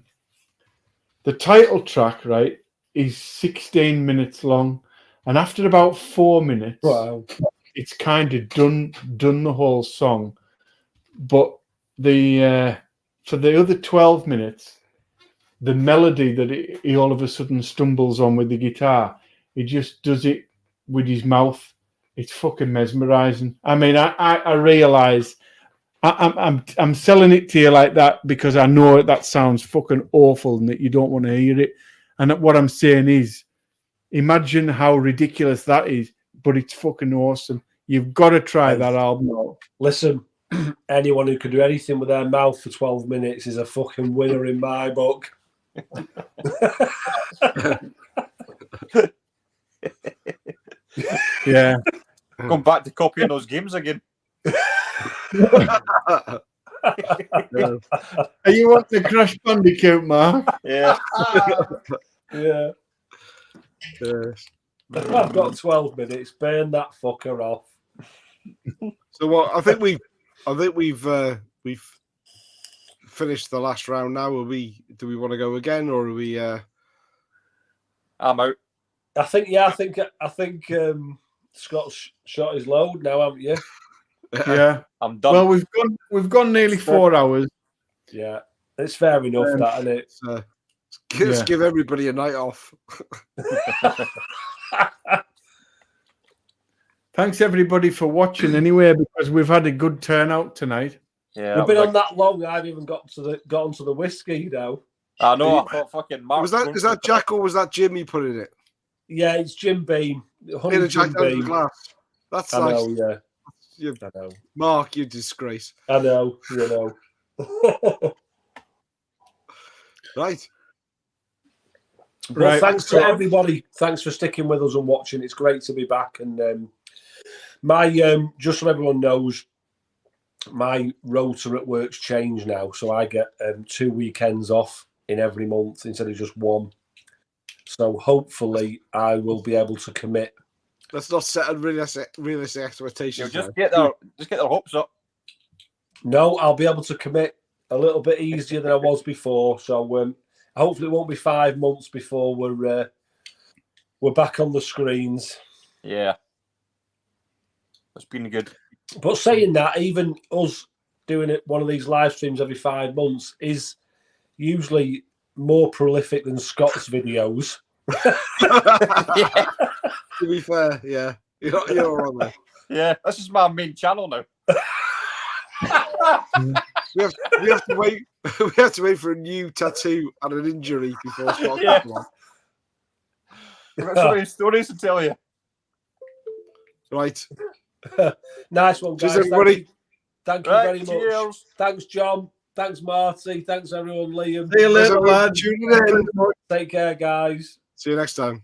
title track, right, is 16 minutes long. And after about 4 minutes, Wow. it's kind of done the whole song. But for the other 12 minutes, the melody that he all of a sudden stumbles on with the guitar, he just does it with his mouth. It's fucking mesmerizing. I mean, I realize I'm selling it to you like that because I know that sounds fucking awful and that you don't want to hear it. And what I'm saying is, imagine how ridiculous that is, but it's fucking awesome. You've got to try that album out. Listen, anyone who can do anything with their mouth for 12 minutes is a fucking winner in my book. Yeah. Going back to copying those games again. Yeah. Are you want the Crash Bandicoot, Mark? Yeah. Yeah. Yes. I've got 12 minutes. Burn that fucker off. So what? I think we've finished the last round now. Do we want to go again, or are we? I'm out. I think Scott's shot his load now, haven't you? Yeah. I'm done. Well, we've gone nearly 4 hours. Yeah. It's fair enough, that, isn't it? Let's give everybody a night off. Thanks everybody for watching anyway, because we've had a good turnout tonight. Yeah. We've been on that long. I've even got onto the whiskey, you know. I know. I thought fucking Mark. Is that Jack or was that Jim you put in it? Yeah, it's Jim Beam. In a Jack out of the glass. That's I nice. know, You, I know. Mark, you disgrace. I know, you know. Right. But Right. thanks to everybody. Thanks for sticking with us and watching. It's great to be back. And just so everyone knows, my rota at work's changed now, so I get 2 weekends off in every month instead of just one. So hopefully, I will be able to commit. Let's not set realistic expectations. Just get their hopes up. No, I'll be able to commit a little bit easier than I was before. So hopefully, it won't be 5 months before we're back on the screens. Yeah, it's been good. But saying that, even us doing one of these live streams every 5 months is usually more prolific than Scott's videos. Yeah. To be fair, yeah, you're all right there. Yeah, this is my main channel now. We have to wait. We have to wait for a new tattoo and an injury before Scott Yeah. comes on. I've got so many stories to tell you. Right. Nice one, guys. Cheers, everybody. Thank you Right, very much. cheers. Thanks, John. Thanks, Marty. Thanks, everyone. Liam. See you later, Thanks, everyone, for lads. tuning in. Take care, guys. See you next time.